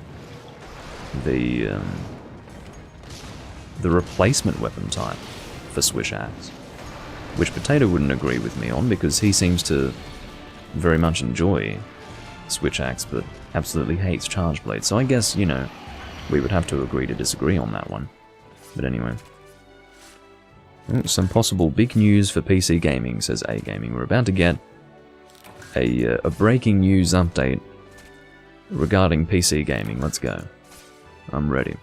the replacement weapon type for Switch Axe. Which Potato wouldn't agree with me on, because he seems to very much enjoy Switch Axe, but absolutely hates Charge Blade. So I guess, you know, we would have to agree to disagree on that one. But anyway. Some possible big news for PC gaming, says A Gaming. We're about to get a breaking news update regarding PC gaming. Let's go. I'm ready.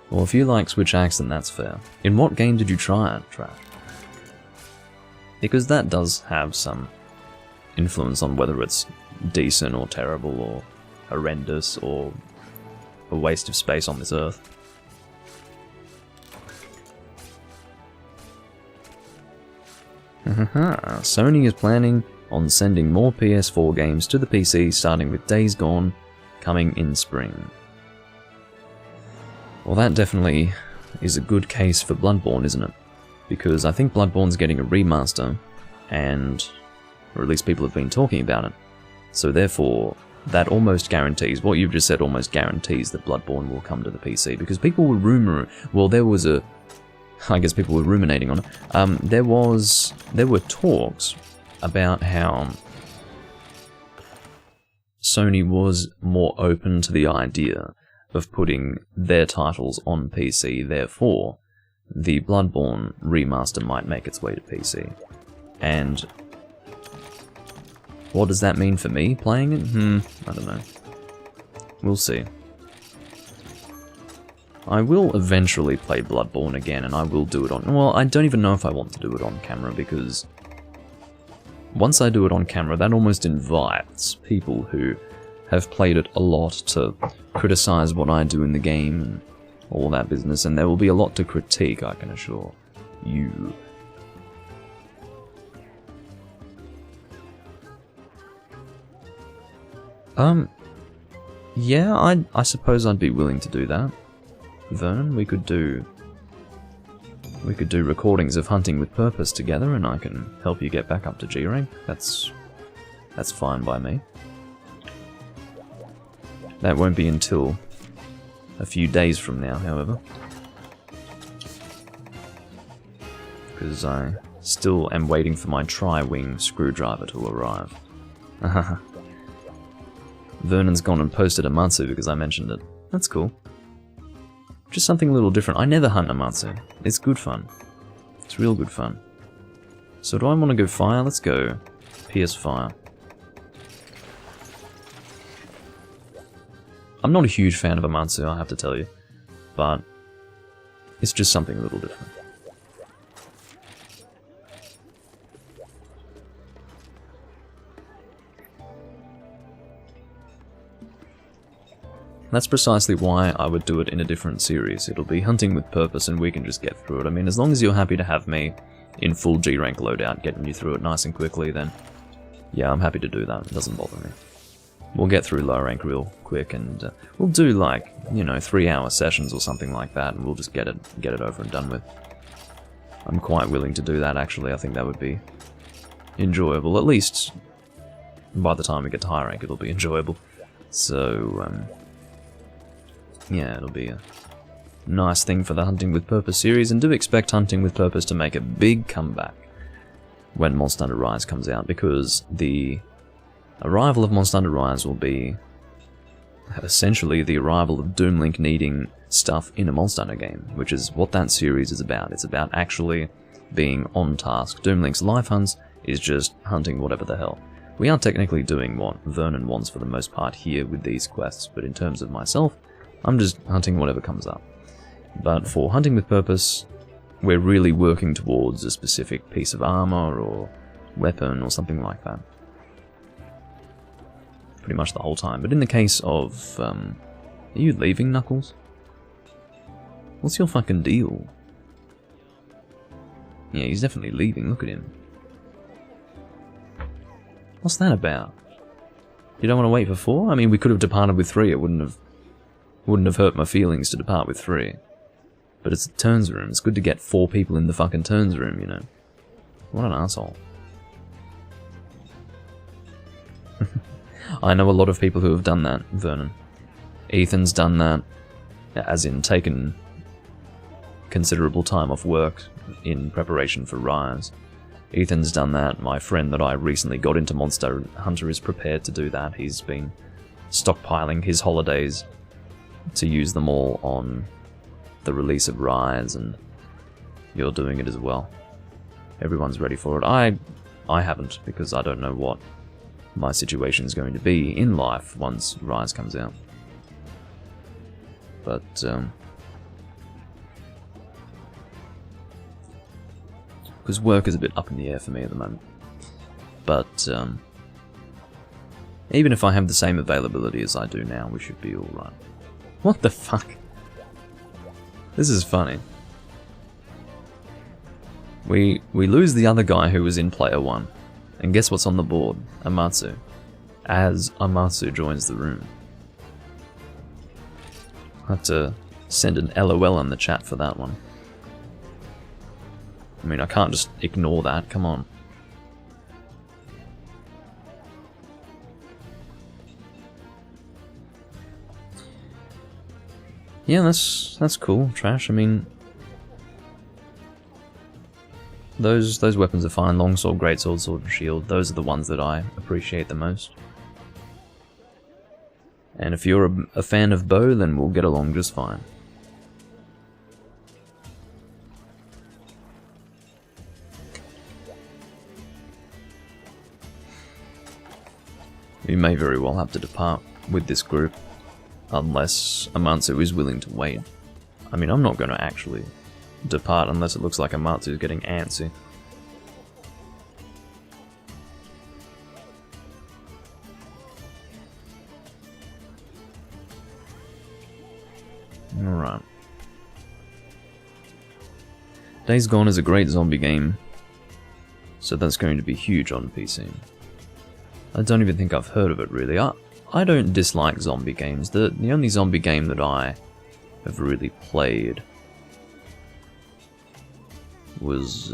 Well, if you like Switch Axe, then that's fair. In what game did you try it, Trash? Because that does have some influence on whether it's decent or terrible or horrendous or a waste of space on this earth. Sony is planning on sending more PS4 games to the PC, starting with Days Gone, coming in spring. Well, that definitely is a good case for Bloodborne, isn't it? Because I think Bloodborne's getting a remaster, and... or at least people have been talking about it. So therefore, that almost guarantees, what you've just said almost guarantees that Bloodborne will come to the PC, because people were well, there was a... I guess people were ruminating on it. There were talks about how Sony was more open to the idea of putting their titles on PC, therefore the Bloodborne remaster might make its way to PC. And what does that mean for me playing it? I don't know. We'll see. I will eventually play Bloodborne again, and I will do it on... well, I don't even know if I want to do it on camera, because once I do it on camera, that almost invites people who have played it a lot to criticize what I do in the game and all that business, and there will be a lot to critique, I can assure you. Yeah, I suppose I'd be willing to do that. Vernon, we could do recordings of Hunting with Purpose together, and I can help you get back up to G rank. That's fine by me. That won't be until a few days from now, however, because I still am waiting for my tri-wing screwdriver to arrive. Vernon's gone and posted Amatsu because I mentioned it. That's cool. Just something a little different. I never hunt Amatsu. It's good fun. It's real good fun. So do I want to go fire? Let's go PS Fire. I'm not a huge fan of Amatsu, I have to tell you, but it's just something a little different. That's precisely why I would do it in a different series. It'll be Hunting with Purpose, and we can just get through it. I mean, as long as you're happy to have me in full G rank loadout, getting you through it nice and quickly, then yeah, I'm happy to do that. It doesn't bother me. We'll get through low rank real quick, and we'll do like, you know, 3-hour sessions or something like that, and we'll just get it over and done with. I'm quite willing to do that, actually. I think that would be enjoyable. At least by the time we get to high rank, it'll be enjoyable. So, yeah, it'll be a nice thing for the Hunting with Purpose series, and do expect Hunting with Purpose to make a big comeback when Monster Hunter Rise comes out, because the arrival of Monster Hunter Rise will be essentially the arrival of Doomlink needing stuff in a Monster Hunter game, which is what that series is about. It's about actually being on task. Doomlink's Life Hunts is just hunting whatever the hell. We are technically doing what Vernon wants for the most part here with these quests, but in terms of myself, I'm just hunting whatever comes up. But for Hunting with Purpose, we're really working towards a specific piece of armor or weapon or something like that. Pretty much the whole time. But in the case of... are you leaving, Knuckles? What's your fucking deal? Yeah, he's definitely leaving. Look at him. What's that about? You don't want to wait for 4? I mean, we could have departed with 3. It wouldn't have hurt my feelings to depart with 3. But it's a turns room. It's good to get 4 people in the fucking turns room, you know. What an asshole. I know a lot of people who have done that, Vernon. Ethan's done that, as in taken considerable time off work in preparation for Rise. Ethan's done that. My friend that I recently got into Monster Hunter is prepared to do that. He's been stockpiling his holidays to use them all on the release of Rise, and you're doing it as well. Everyone's ready for it. I haven't, because I don't know what my situation is going to be in life once Rise comes out. But, because work is a bit up in the air for me at the moment. But, even if I have the same availability as I do now, we should be alright. What the fuck? This is funny. We lose the other guy who was in Player 1. And guess what's on the board? Amatsu. As Amatsu joins the room. I have to send an LOL in the chat for that one. I mean, I can't just ignore that, come on. Yeah, that's cool, Trash. I mean, those weapons are fine. Longsword, greatsword, sword and shield. Those are the ones that I appreciate the most. And if you're a fan of bow, then we'll get along just fine. We may very well have to depart with this group, unless Amatsu is willing to wait. I mean, I'm not going to actually depart unless it looks like Amatsu is getting antsy. Alright. Days Gone is a great zombie game, so that's going to be huge on PC. I don't even think I've heard of it, really. I don't dislike zombie games. The only zombie game that I have really played was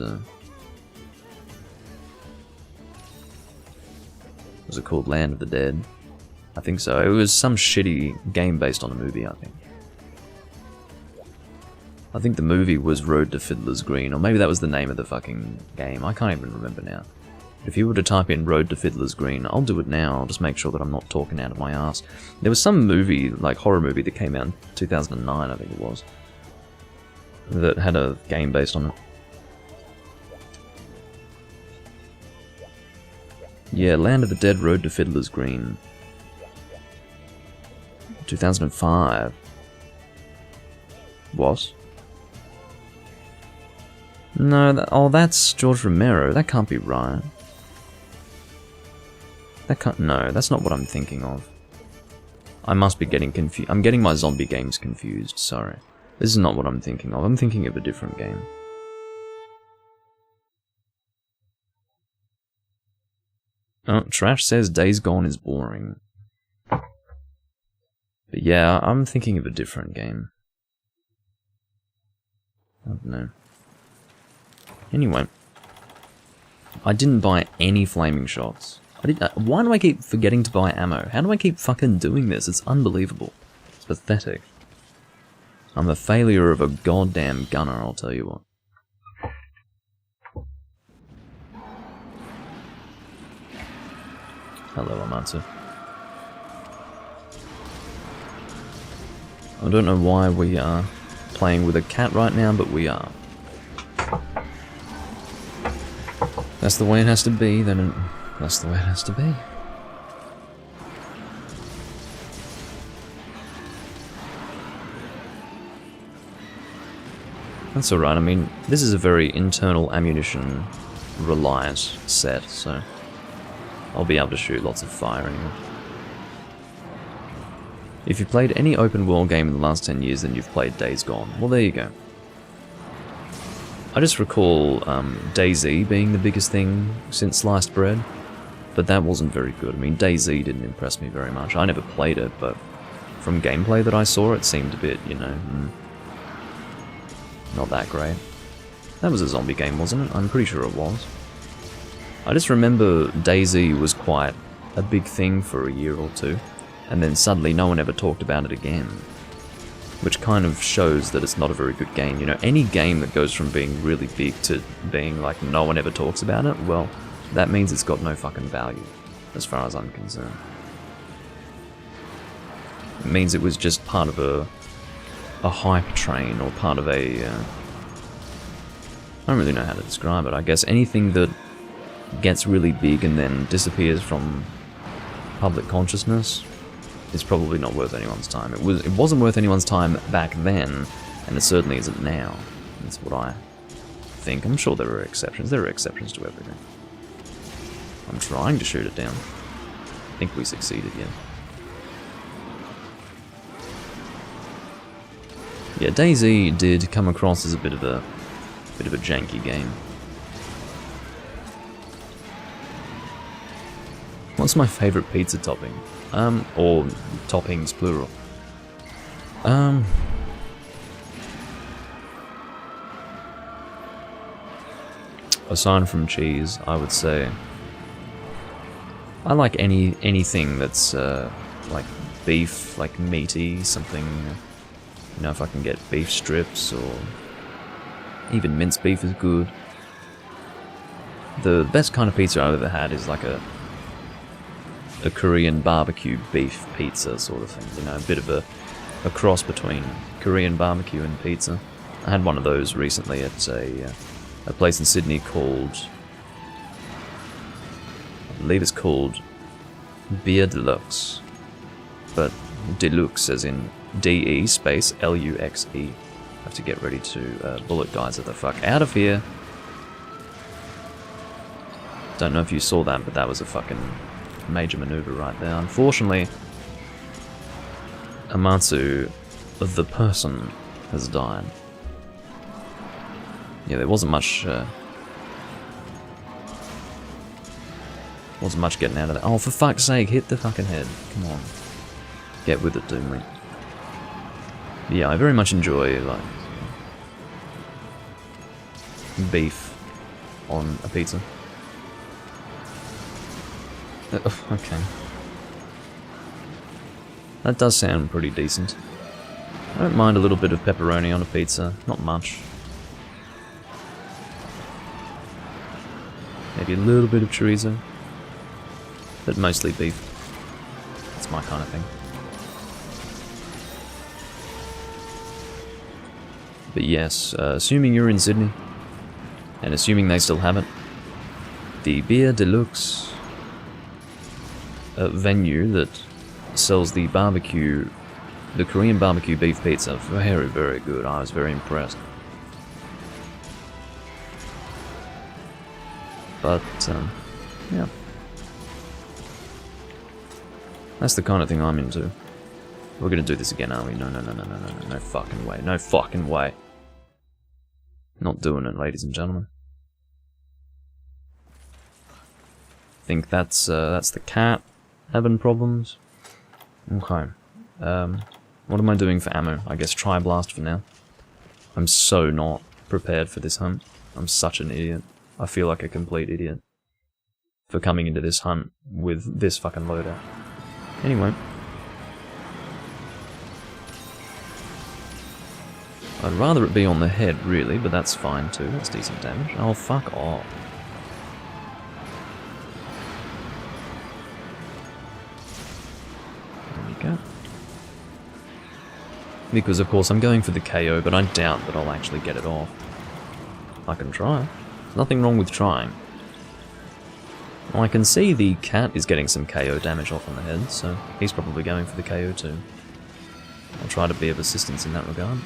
it called Land of the Dead? I think so. It was some shitty game based on a movie, I think. I think the movie was Road to Fiddler's Green, or maybe that was the name of the fucking game. I can't even remember now. If you were to type in Road to Fiddler's Green, I'll do it now. I'll just make sure that I'm not talking out of my ass. There was some movie, like horror movie, that came out in 2009, I think it was, that had a game based on it. Yeah, Land of the Dead, Road to Fiddler's Green. 2005. What? No, oh, that's George Romero. That can't be right. That can't... No, that's not what I'm thinking of. I must be getting confused. I'm getting my zombie games confused, sorry. This is not what I'm thinking of. I'm thinking of a different game. Oh, Trash says Days Gone is boring. But yeah, I'm thinking of a different game. I don't know. Anyway, I didn't buy any flaming shots. Why do I keep forgetting to buy ammo? How do I keep fucking doing this? It's unbelievable. It's pathetic. I'm a failure of a goddamn gunner, I'll tell you what. Hello, Amatsu. I don't know why we are playing with a cat right now, but we are. That's the way it has to be, then that's the way it has to be. That's alright, I mean, this is a very internal ammunition reliant set, so I'll be able to shoot lots of fire anyway. If you've played any open world game in the last 10 years, then you've played Days Gone. Well, there you go. I just recall DayZ being the biggest thing since Sliced Bread, but that wasn't very good. I mean, DayZ didn't impress me very much. I never played it, but from gameplay that I saw, it seemed a bit, you know, not that great. That was a zombie game, wasn't it? I'm pretty sure it was. I just remember DayZ was quite a big thing for a year or two, and then suddenly no one ever talked about it again. Which kind of shows that it's not a very good game. You know, any game that goes from being really big to being like no one ever talks about it, well, that means it's got no fucking value, as far as I'm concerned. It means it was just part of a hype train, or part of a... I don't really know how to describe it. I guess anything that gets really big and then disappears from public consciousness is probably not worth anyone's time. It wasn't worth anyone's time back then, and it certainly isn't now. That's what I think. I'm sure there are exceptions. There are exceptions to everything. I'm trying to shoot it down. I think we succeeded, yeah. Yeah, DayZ did come across as a bit of a janky game. What's my favourite pizza topping? Or toppings, plural. Aside from cheese, I would say I like anything that's like beef, like meaty, something. You know, if I can get beef strips, or even minced beef is good. The best kind of pizza I've ever had is like a Korean barbecue beef pizza sort of thing, you know, a bit of a cross between Korean barbecue and pizza. I had one of those recently at a place in Sydney called, I believe it's called Beer Deluxe, but Deluxe as in D-E space L-U-X-E. Have to get ready to bullet geyser the fuck out of here. Don't know if you saw that, but that was a fucking major maneuver right there. Unfortunately, Amatsu, the person, has died. Yeah, there wasn't much getting out of that. Oh, for fuck's sake, hit the fucking head. Come on. Get with it, Doomlink. Yeah, I very much enjoy, like, beef on a pizza. Okay. That does sound pretty decent. I don't mind a little bit of pepperoni on a pizza, not much. Maybe a little bit of chorizo, but mostly beef. That's my kind of thing. But yes, assuming you're in Sydney, and assuming they still have it, the Beer Deluxe venue that sells the barbecue, the Korean barbecue beef pizza, very, very good. I was very impressed. But, yeah. That's the kind of thing I'm into. We're gonna do this again, aren't we? No, no, no, no, no, no, no, no fucking way. No fucking way. Not doing it, ladies and gentlemen. I think that's the cat having problems. Okay. What am I doing for ammo? I guess Tri-Blast for now. I'm so not prepared for this hunt. I'm such an idiot. I feel like a complete idiot for coming into this hunt with this fucking loadout. Anyway. I'd rather it be on the head, really, but that's fine too. That's decent damage. Oh, fuck off. There we go. Because, of course, I'm going for the KO, but I doubt that I'll actually get it off. I can try. Nothing wrong with trying. Well, I can see the cat is getting some KO damage off on the head, so he's probably going for the KO too. I'll try to be of assistance in that regard.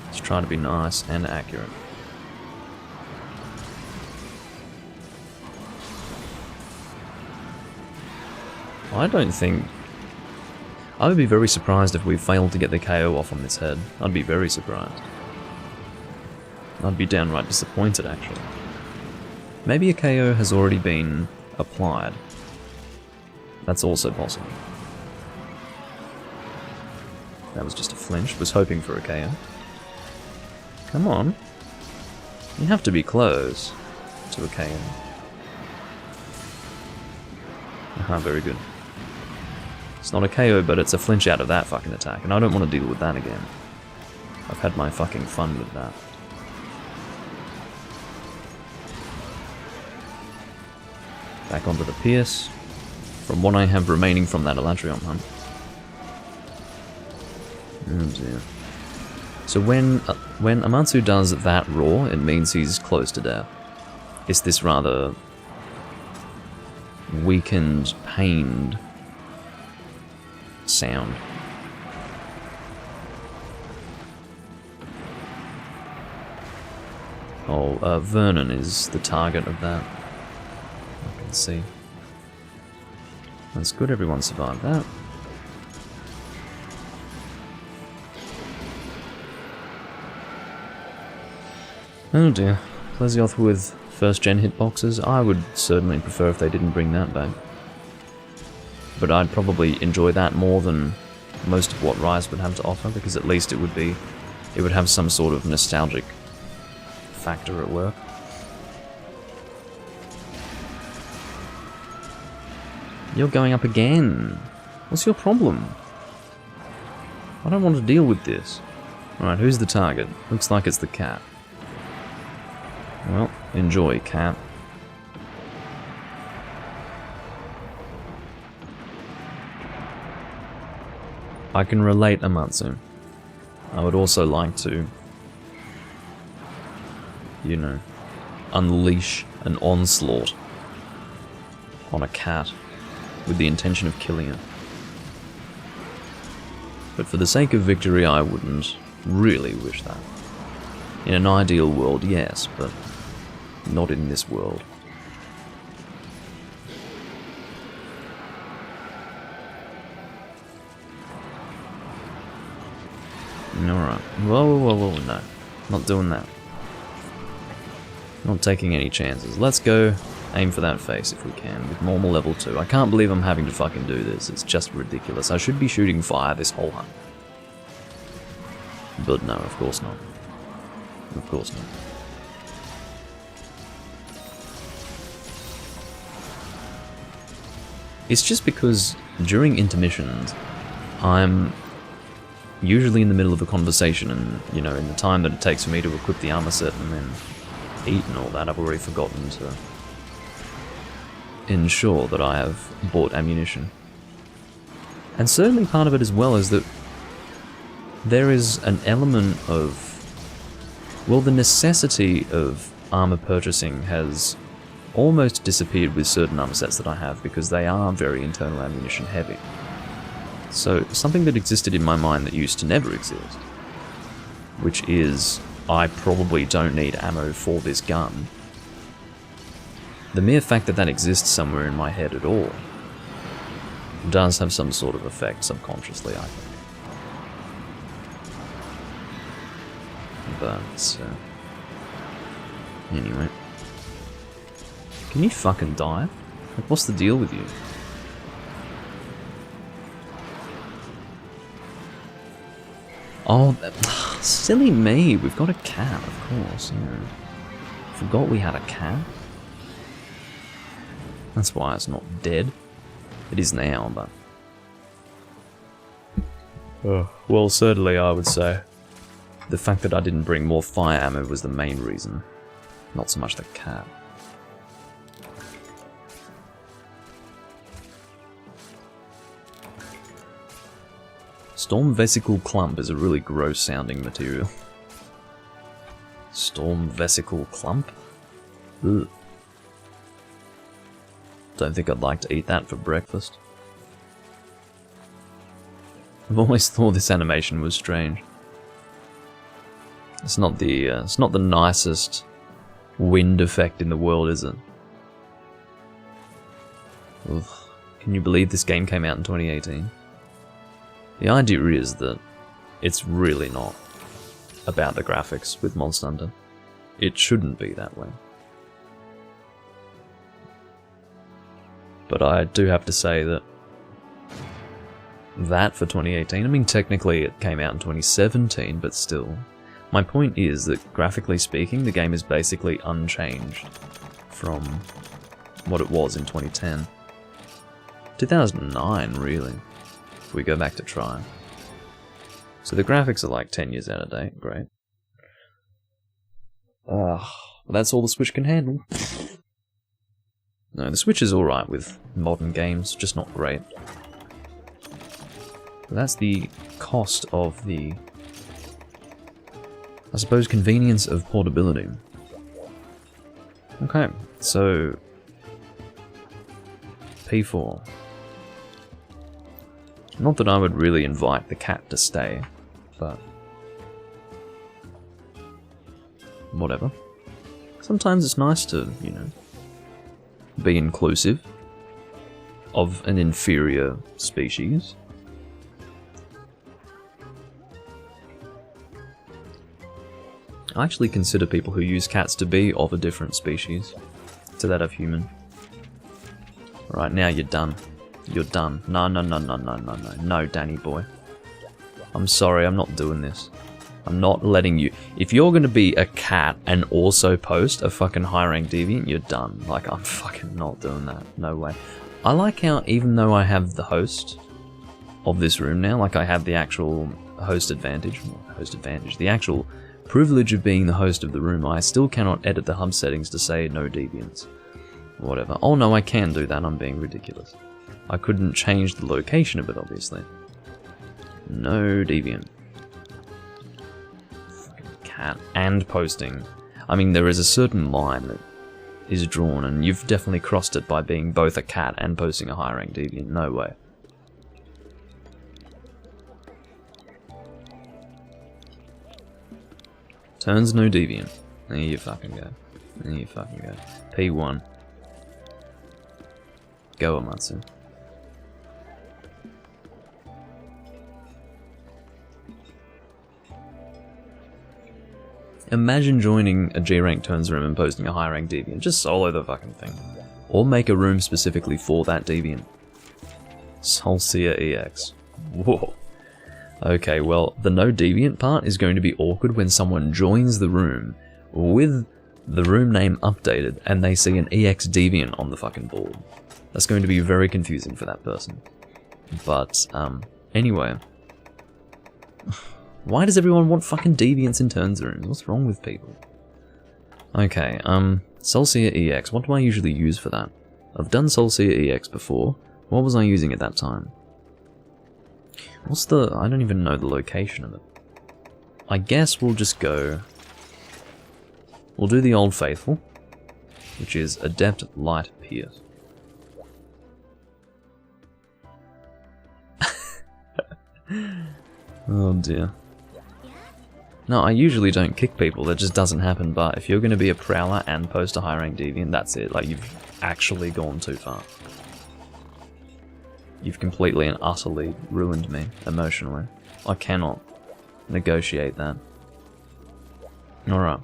Let's try to be nice and accurate. I don't think... I would be very surprised if we failed to get the KO off on this head. I'd be very surprised. I'd be downright disappointed, actually. Maybe a KO has already been applied. That's also possible. That was just a flinch. Was hoping for a KO. Come on. You have to be close to a KO. Aha, very good. It's not a KO, but it's a flinch out of that fucking attack, and I don't want to deal with that again. I've had my fucking fun with that. Back onto the Pierce, from what I have remaining from that Elatrion hunt. Oh dear. So when Amatsu does that roar, it means he's close to death. It's this rather weakened, pained sound. Oh, Vernon is the target of that. I can see. That's good, everyone survived that. Oh dear. Plesioth with first gen hitboxes. I would certainly prefer if they didn't bring that back. But I'd probably enjoy that more than most of what Rise would have to offer, because at least it would have some sort of nostalgic factor at work. You're going up again. What's your problem? I don't want to deal with this. Alright, who's the target? Looks like it's the cat. Well, enjoy, cat. I can relate, Amatsu. I would also like to, you know, unleash an onslaught on a cat with the intention of killing it. But for the sake of victory, I wouldn't really wish that. In an ideal world, yes, but not in this world. Alright. Whoa, no. Not doing that. Not taking any chances. Let's go aim for that face if we can, with normal level 2. I can't believe I'm having to fucking do this. It's just ridiculous. I should be shooting fire this whole hunt. But no, of course not. Of course not. It's just because during intermissions, I'm usually in the middle of a conversation and, you know, in the time that it takes for me to equip the armor set and then eat and all that, I've already forgotten to ensure that I have bought ammunition. And certainly part of it as well is that there is an element of, well, the necessity of armor purchasing has almost disappeared with certain armor sets that I have because they are very internal ammunition heavy. So something that existed in my mind that used to never exist, which is I probably don't need ammo for this gun. The mere fact that that exists somewhere in my head at all does have some sort of effect subconsciously, I think. But, anyway. Can you fucking die? Like, what's the deal with you? Oh, silly me. We've got a cat, of course. Yeah. Forgot we had a cat. That's why it's not dead. It is now, but... well, certainly I would say the fact that I didn't bring more fire ammo was the main reason. Not so much the cat. Storm Vesicle Clump is a really gross sounding material. Storm Vesicle Clump? Ugh. Don't think I'd like to eat that for breakfast. I've always thought this animation was strange. It's not the nicest wind effect in the world, is it? Ugh. Can you believe this game came out in 2018? The idea is that it's really not about the graphics with Monster Hunter. It shouldn't be that way. But I do have to say that for 2018, I mean technically it came out in 2017, but still. My point is that graphically speaking, the game is basically unchanged from what it was in 2010. 2009, really. If we go back to try. So the graphics are like 10 years out of date, great. That's all the Switch can handle. No, the Switch is alright with modern games, just not great. But that's the cost of the, I suppose, convenience of portability. Okay, so P4. Not that I would really invite the cat to stay, but whatever. Sometimes it's nice to, you know, be inclusive of an inferior species. I actually consider people who use cats to be of a different species to that of human. Right, now you're done. You're done. No, no, no, no, no, no, no. No, Danny boy. I'm sorry, I'm not doing this. I'm not letting you... If you're gonna be a cat and also post a fucking high rank deviant, you're done. Like, I'm fucking not doing that. No way. I like how, even though I have the host of this room now, like I have the actual host advantage, the actual privilege of being the host of the room, I still cannot edit the hub settings to say no deviants. Whatever. Oh no, I can do that, I'm being ridiculous. I couldn't change the location of it, obviously. No deviant. Fucking cat. And posting. I mean, there is a certain line that is drawn, and you've definitely crossed it by being both a cat and posting a high rank deviant. No way. Turns no deviant. There you fucking go. There you fucking go. P1. Go, Amatsu. Imagine joining a G-rank turns room and posting a high rank deviant. Just solo the fucking thing. Or make a room specifically for that deviant. Solcia EX. Whoa. Okay, well, the no deviant part is going to be awkward when someone joins the room with the room name updated and they see an EX deviant on the fucking board. That's going to be very confusing for that person. But, anyway. Why does everyone want fucking deviants in turns rooms? What's wrong with people? Okay, Solcia EX. What do I usually use for that? I've done Solcia EX before. What was I using at that time? What's the... I don't even know the location of it. I guess we'll just go... We'll do the Old Faithful, which is Adept Light Pierce. Oh dear. No, I usually don't kick people, that just doesn't happen, but if you're going to be a Prowler and post a high rank deviant, that's it. Like, you've actually gone too far. You've completely and utterly ruined me, emotionally. I cannot negotiate that. Alright.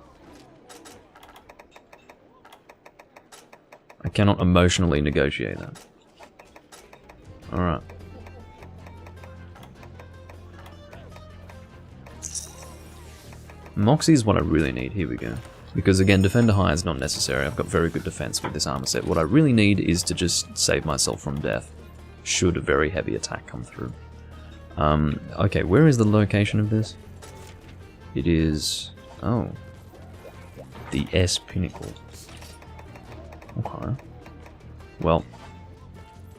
I cannot emotionally negotiate that. Alright. Moxie is what I really need. Here we go. Because again, Defender High is not necessary. I've got very good defense with this armor set. What I really need is to just save myself from death, should a very heavy attack come through. Okay, where is the location of this? It is... oh. The S Pinnacle. Okay. Well,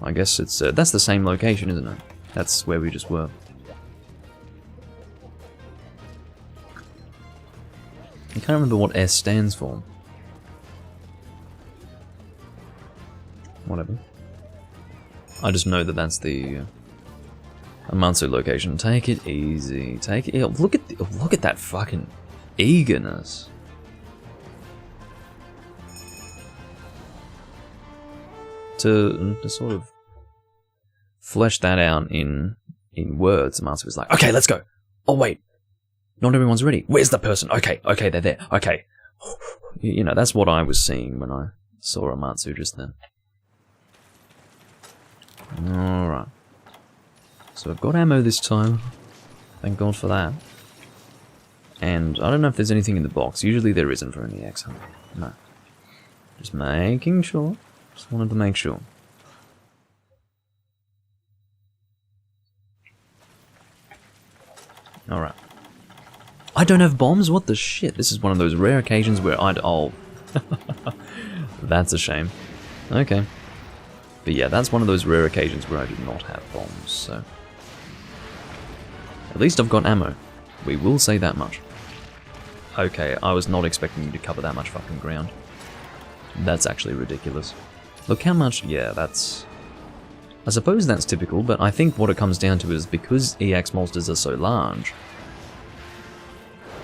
I guess it's... that's the same location, isn't it? That's where we just were. I can't remember what S stands for. Whatever. I just know that that's the Amatsu location. Take it easy. Take it. Look at that fucking eagerness. To sort of flesh that out in words, Amatsu was like, "Okay, let's go. Oh wait. Not everyone's ready. Where's the person? Okay, they're there. Okay." You know, that's what I was seeing when I saw Amatsu just then. Alright. So I've got ammo this time. Thank God for that. And I don't know if there's anything in the box. Usually there isn't for an EX hunt. No. Just making sure. Just wanted to make sure. Alright. I don't have bombs? What the shit? This is one of those rare occasions where I'd... oh. That's a shame. Okay. But yeah, that's one of those rare occasions where I do not have bombs, so... at least I've got ammo. We will say that much. Okay, I was not expecting you to cover that much fucking ground. That's actually ridiculous. Look how much... yeah, that's... I suppose that's typical, but I think what it comes down to is because EX monsters are so large,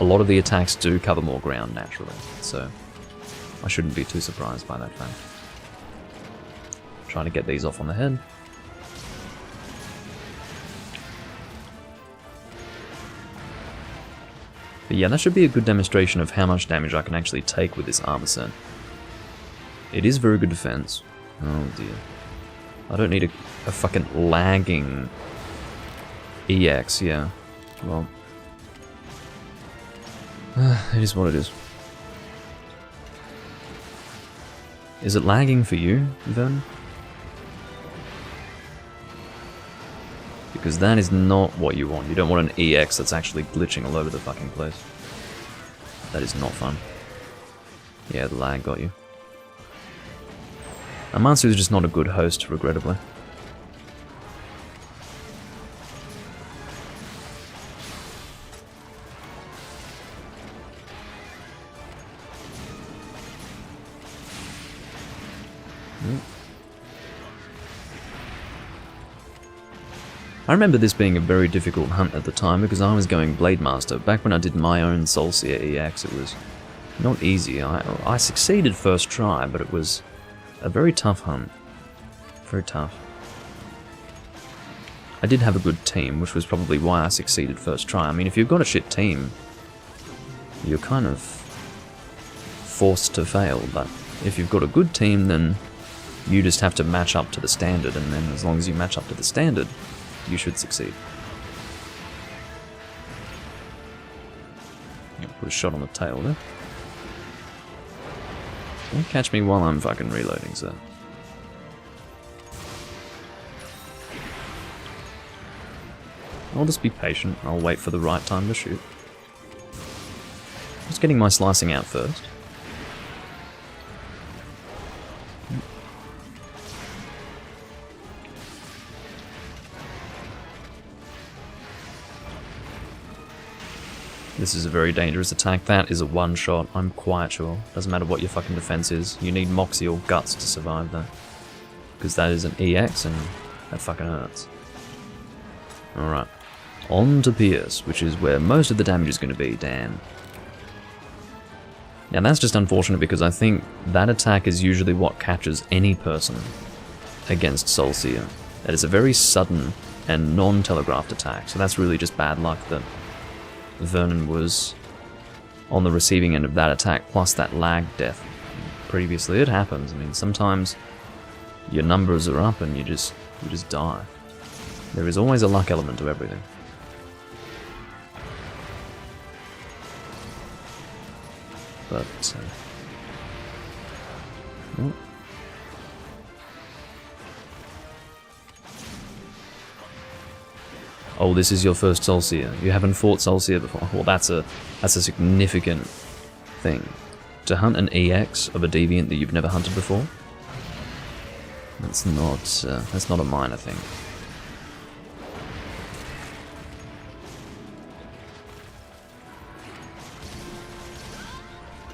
a lot of the attacks do cover more ground naturally, so I shouldn't be too surprised by that fact. Trying to get these off on the head. But yeah, that should be a good demonstration of how much damage I can actually take with this armor set. It is very good defense. Oh dear. I don't need a fucking lagging EX, yeah. Well... it is what it is. Is it lagging for you, then? Because that is not what you want. You don't want an EX that's actually glitching all over the fucking place. That is not fun. Yeah, the lag got you. Amatsu is just not a good host, regrettably. I remember this being a very difficult hunt at the time because I was going Blade Master. Back when I did my own Soulseer EX, it was not easy. I succeeded first try, but it was a very tough hunt. Very tough. I did have a good team, which was probably why I succeeded first try. I mean, if you've got a shit team, you're kind of forced to fail, but if you've got a good team, then you just have to match up to the standard, and then as long as you match up to the standard, you should succeed. Put a shot on the tail there. Don't catch me while I'm fucking reloading, sir. I'll just be patient. I'll wait for the right time to shoot. Just getting my slicing out first. This is a very dangerous attack. That is a one-shot, I'm quite sure. Doesn't matter what your fucking defense is. You need Moxie or Guts to survive that. Because that is an EX and that fucking hurts. Alright. On to Pierce, which is where most of the damage is going to be, damn. Now that's just unfortunate because I think that attack is usually what catches any person against Soulseer. That is a very sudden and non-telegraphed attack, so that's really just bad luck that Vernon was on the receiving end of that attack, plus that lag death. Previously, it happens. I mean, sometimes your numbers are up and you just die. There is always a luck element to everything. but... oh. Oh, this is your first Solseer. You haven't fought Solseer before. Well, that's a significant thing. To hunt an EX of a deviant that you've never hunted before, that's not a minor thing.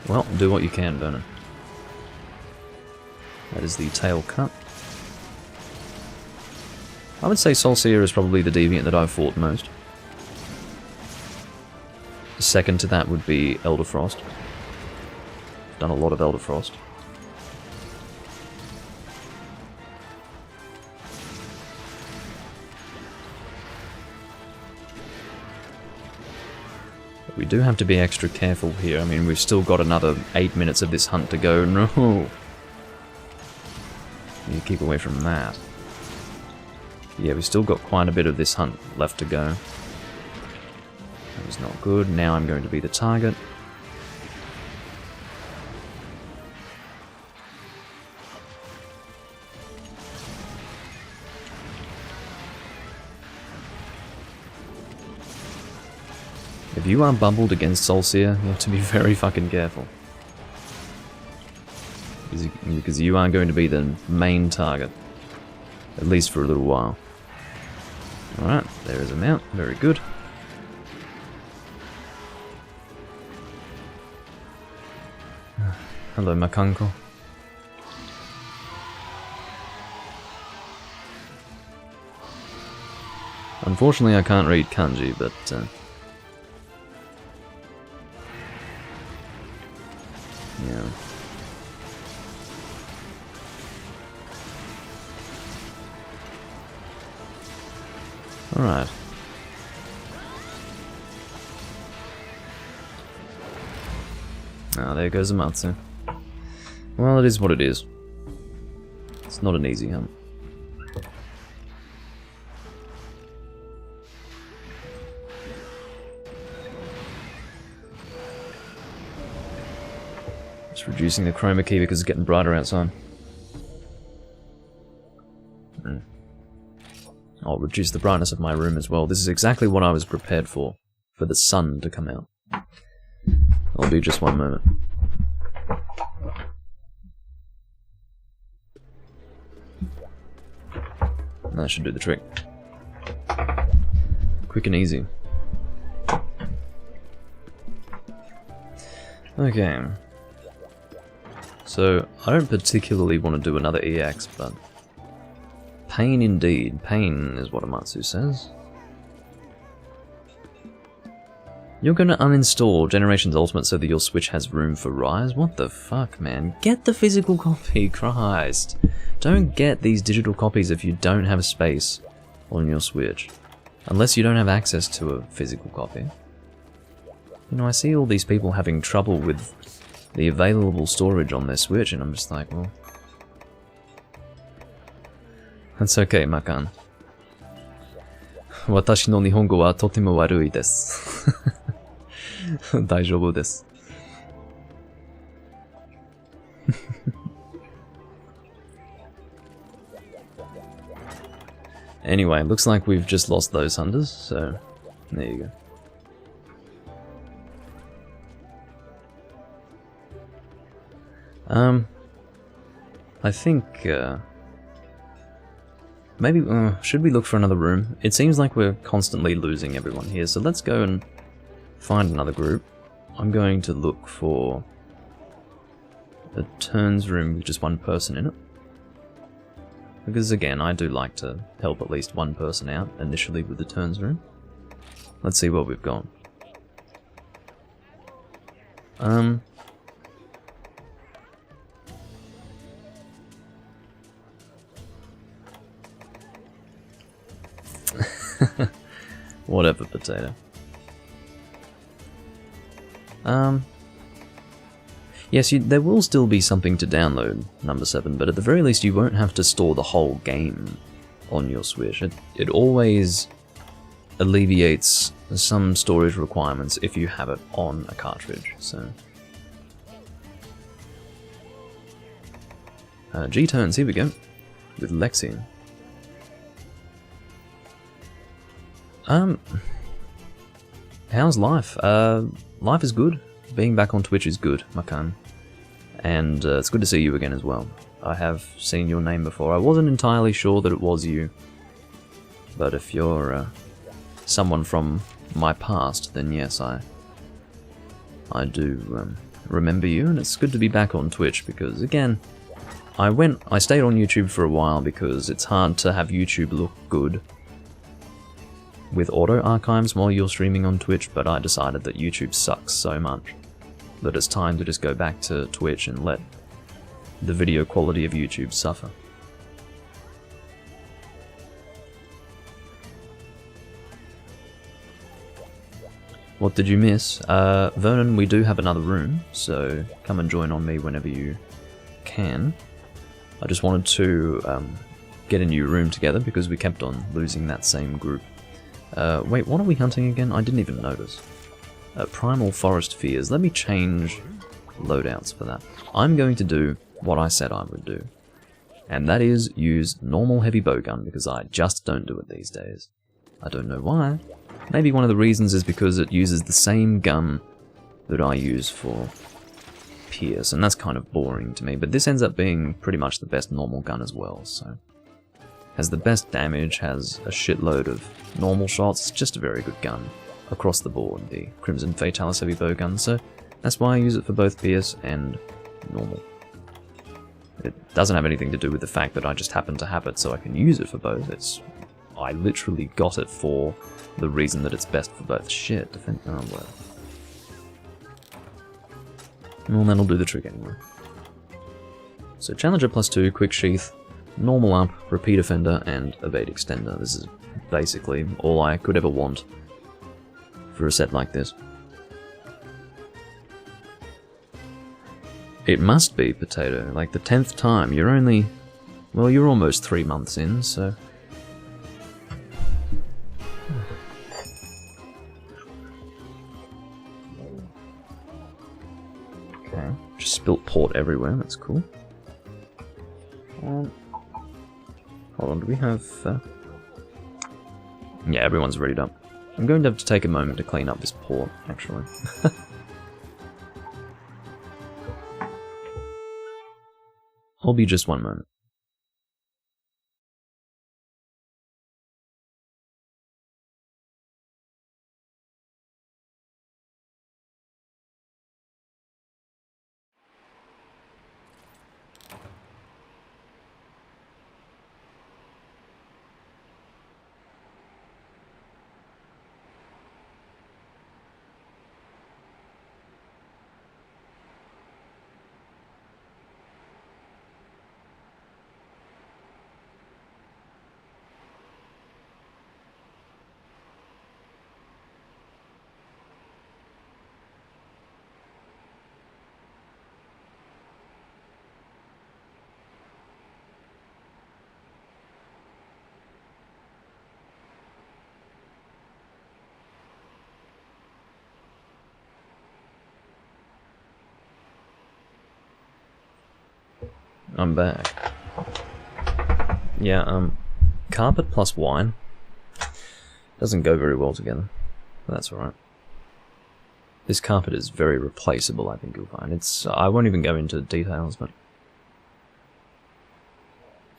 Well, do what you can, Vernon. That is the tail cut. I would say Solseer is probably the deviant that I've fought most. The second to that would be Elder Frost. I've done a lot of Elder Frost. But we do have to be extra careful here. I mean, we've still got another 8 minutes of this hunt to go. No! You keep away from that. Yeah, we've still got quite a bit of this hunt left to go. That was not good. Now I'm going to be the target. If you are bubbled against Solseer, you have to be very fucking careful. Because you are going to be the main target. At least for a little while. Alright, there is a mount. Very good. Hello, Makanko. Unfortunately, I can't read kanji, but... yeah. Alright. Ah, there goes Amatsu. Well, it is what it is. It's not an easy hunt. Just reducing the chroma key because it's getting brighter outside. I'll reduce the brightness of my room as well. This is exactly what I was prepared for the sun to come out. I'll be just one moment. That should do the trick. Quick and easy. Okay. So, I don't particularly want to do another EX, but... pain indeed. Pain is what Amatsu says. You're gonna uninstall Generations Ultimate so that your Switch has room for Rise? What the fuck, man? Get the physical copy, Christ. Don't get these digital copies if you don't have space on your Switch. Unless you don't have access to a physical copy. You know, I see all these people having trouble with the available storage on their Switch, and I'm just like, well... That's okay, Makan. Watashi no nihongo wa totemo warui desu. Daijoubu desu. Anyway, looks like we've just lost those hunters, so there you go. I think, maybe, should we look for another room? It seems like we're constantly losing everyone here, so let's go and find another group. I'm going to look for a turns room with just one person in it. Because again, I do like to help at least one person out initially with the turns room. Let's see what we've got. Whatever, potato. Yes, there will still be something to download, number 7, but at the very least you won't have to store the whole game on your Switch. It always alleviates some storage requirements if you have it on a cartridge, so G-turns, here we go. With Lexi. How's life? Life is good. Being back on Twitch is good, Makan. And it's good to see you again as well. I have seen your name before. I wasn't entirely sure that it was you. But if you're someone from my past, then yes, I do remember you, and it's good to be back on Twitch because, again, I stayed on YouTube for a while because it's hard to have YouTube look good with auto archives while you're streaming on Twitch, but I decided that YouTube sucks so much that it's time to just go back to Twitch and let the video quality of YouTube suffer. What did you miss? Vernon, we do have another room, so come and join on me whenever you can. I just wanted to get a new room together because we kept on losing that same group. Wait, what are we hunting again? I didn't even notice. Primal Forest Fears. Let me change loadouts for that. I'm going to do what I said I would do. And that is use normal heavy bowgun because I just don't do it these days. I don't know why. Maybe one of the reasons is because it uses the same gun that I use for Pierce, and that's kind of boring to me, but this ends up being pretty much the best normal gun as well, so... Has the best damage, has a shitload of normal shots, it's just a very good gun across the board, the Crimson Fatalis heavy bowgun, so that's why I use it for both Pierce and normal. It doesn't have anything to do with the fact that I just happen to have it so I can use it for both, I literally got it for the reason that it's best for both. Shit, defend. Oh, well, that'll do the trick anyway. So, Challenger +2, Quick Sheath, Normal Up, Repeat Offender, and Evade Extender. This is basically all I could ever want for a set like this. It must be, Potato. Like the 10th time. You're only... Well, you're almost 3 months in, so... Okay, just spilt port everywhere, that's cool. Hold on, do we have... Yeah, everyone's readied up. I'm going to have to take a moment to clean up this port, actually. I'll be just one moment. I'm back. Yeah, carpet plus wine doesn't go very well together, but that's alright. This carpet is very replaceable, I think you'll find. I won't even go into details, but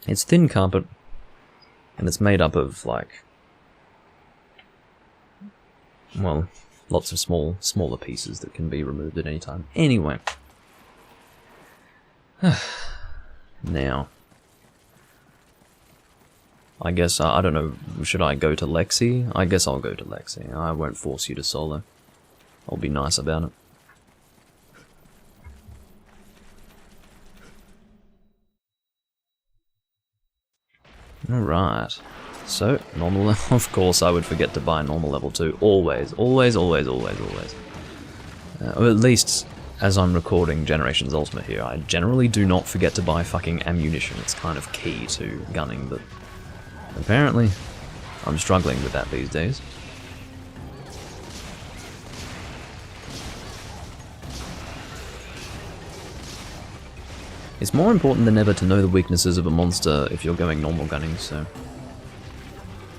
it's thin carpet, and it's made up of, like, well, lots of smaller pieces that can be removed at any time. Anyway. Now, I guess, I don't know, should I go to Lexi? I guess I'll go to Lexi. I won't force you to solo. I'll be nice about it. Alright. So, normal level, of course I would forget to buy normal level 2. Always, always, always, always, always. Or at least... As I'm recording Generations Ultimate here, I generally do not forget to buy fucking ammunition. It's kind of key to gunning, but apparently I'm struggling with that these days. It's more important than ever to know the weaknesses of a monster if you're going normal gunning, so...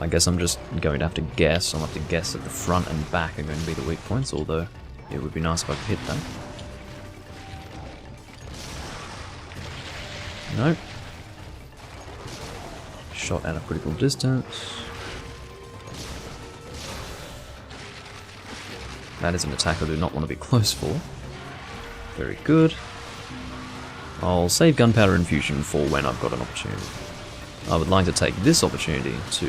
I guess I'm just going to have to guess. I'll have to guess that the front and back are going to be the weak points, although it would be nice if I could hit that. Nope. Shot at a critical distance. That is an attack I do not want to be close for. Very good. I'll save gunpowder infusion for when I've got an opportunity. I would like to take this opportunity to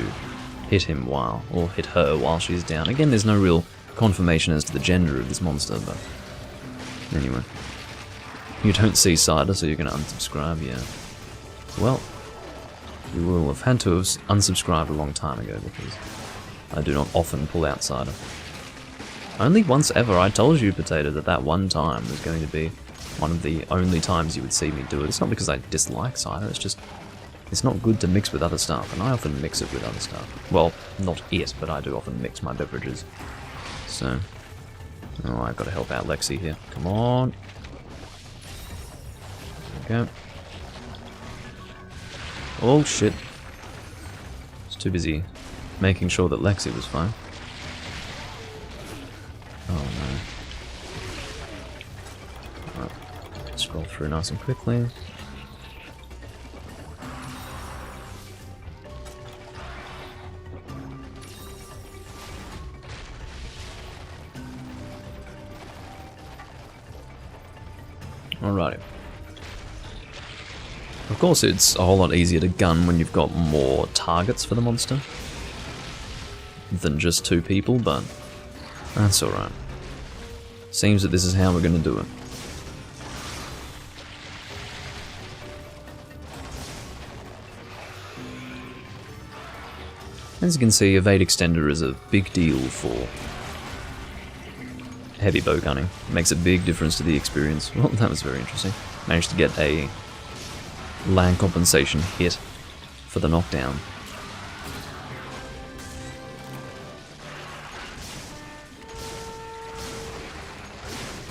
hit him while, or hit her while she's down. Again, there's no real confirmation as to the gender of this monster, but anyway. You don't see Cider, so you're going to unsubscribe, yeah. Well, you will have had to have unsubscribed a long time ago, because I do not often pull out Cider. Only once ever I told you, Potato, that that one time was going to be one of the only times you would see me do it. It's not because I dislike cider, it's just... it's not good to mix with other stuff, and I often mix it with other stuff. Well, not it, but I do often mix my beverages. So... oh, I've got to help out Lexi here. Come on! There we go. Oh, shit. I was too busy making sure that Lexi was fine. Oh, no. Scroll through nice and quickly. Alrighty. Of course, it's a whole lot easier to gun when you've got more targets for the monster than just 2 people, but that's alright. Seems that this is how we're going to do it. As you can see, evade extender is a big deal for heavy bow gunning. It makes a big difference to the experience. Well, that was very interesting. Managed to get a land compensation hit for the knockdown.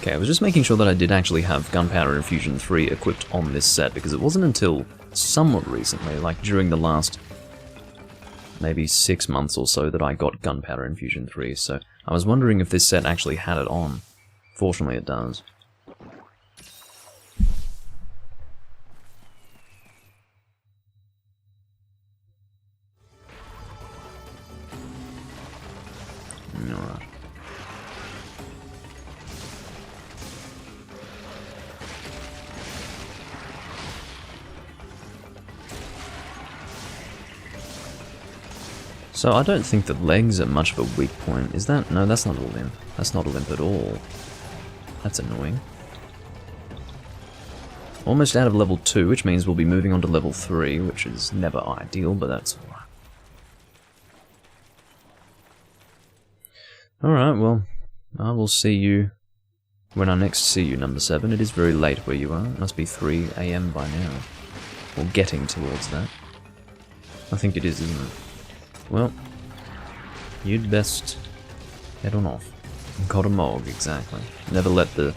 Okay, I was just making sure that I did actually have Gunpowder Infusion 3 equipped on this set, because it wasn't until somewhat recently, like during the last maybe 6 months or so, that I got Gunpowder Infusion 3, so I was wondering if this set actually had it on. Fortunately it does. Alright. So I don't think that legs are much of a weak point. Is that? No, that's not a limp. That's not a limp at all. That's annoying. Almost out of level 2, which means we'll be moving on to level 3, which is never ideal, but that's alright. Alright, well, I will see you when I next see you, number 7. It is very late where you are. It must be 3 AM by now. Or getting towards that. I think it is, isn't it? Well, you'd best head on off. Got a mog, exactly. Never let the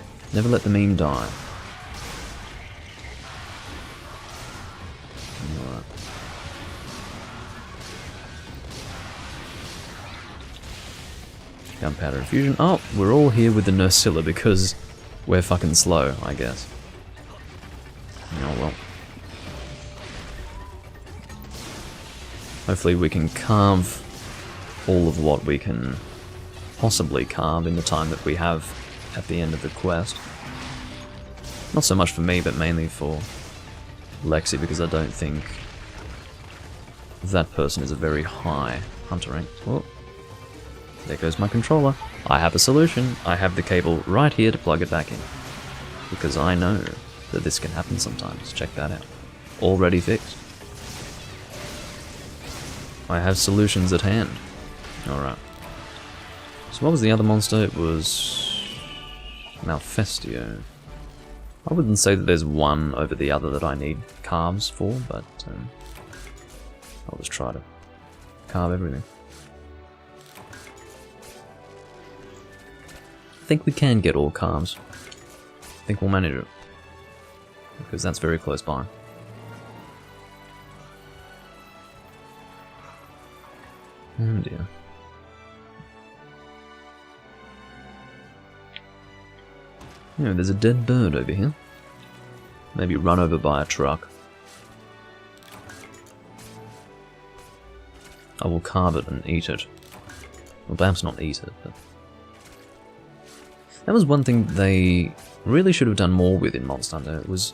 meme die. Alright. Gunpowder infusion. Oh, we're all here with the Nursilla because we're fucking slow, I guess. Oh well. Hopefully we can carve all of what we can possibly carve in the time that we have at the end of the quest. Not so much for me, but mainly for Lexi, because I don't think that person is a very high hunter rank. Oh, there goes my controller. I have a solution. I have the cable right here to plug it back in. Because I know that this can happen sometimes. Check that out. Already fixed. I have solutions at hand. Alright. So what was the other monster? It was Malfestio. I wouldn't say that there's one over the other that I need carves for, but I'll just try to carve everything. I think we can get all carves. I think we'll manage it. because that's very close by. Oh dear. Yeah, there's a dead bird over here. Maybe run over by a truck. I will carve it and eat it. Well, perhaps not eat it, but... That was one thing they really should have done more with in Monster Hunter. It was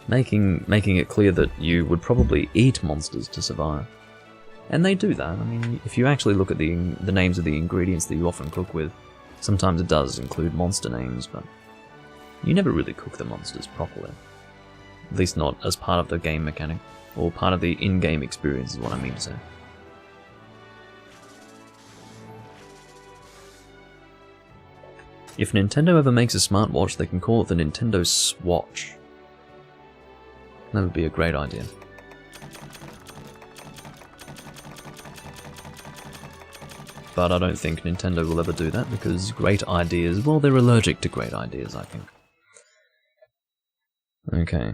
making it clear that you would probably eat monsters to survive. And they do that. I mean, if you actually look at the names of the ingredients that you often cook with, sometimes it does include monster names, but you never really cook the monsters properly. At least not as part of the game mechanic, or part of the in-game experience is what I mean to say. If Nintendo ever makes a smartwatch, they can call it the Nintendo Swatch. That would be a great idea. But I don't think Nintendo will ever do that, because great ideas, well, they're allergic to great ideas, I think. Okay,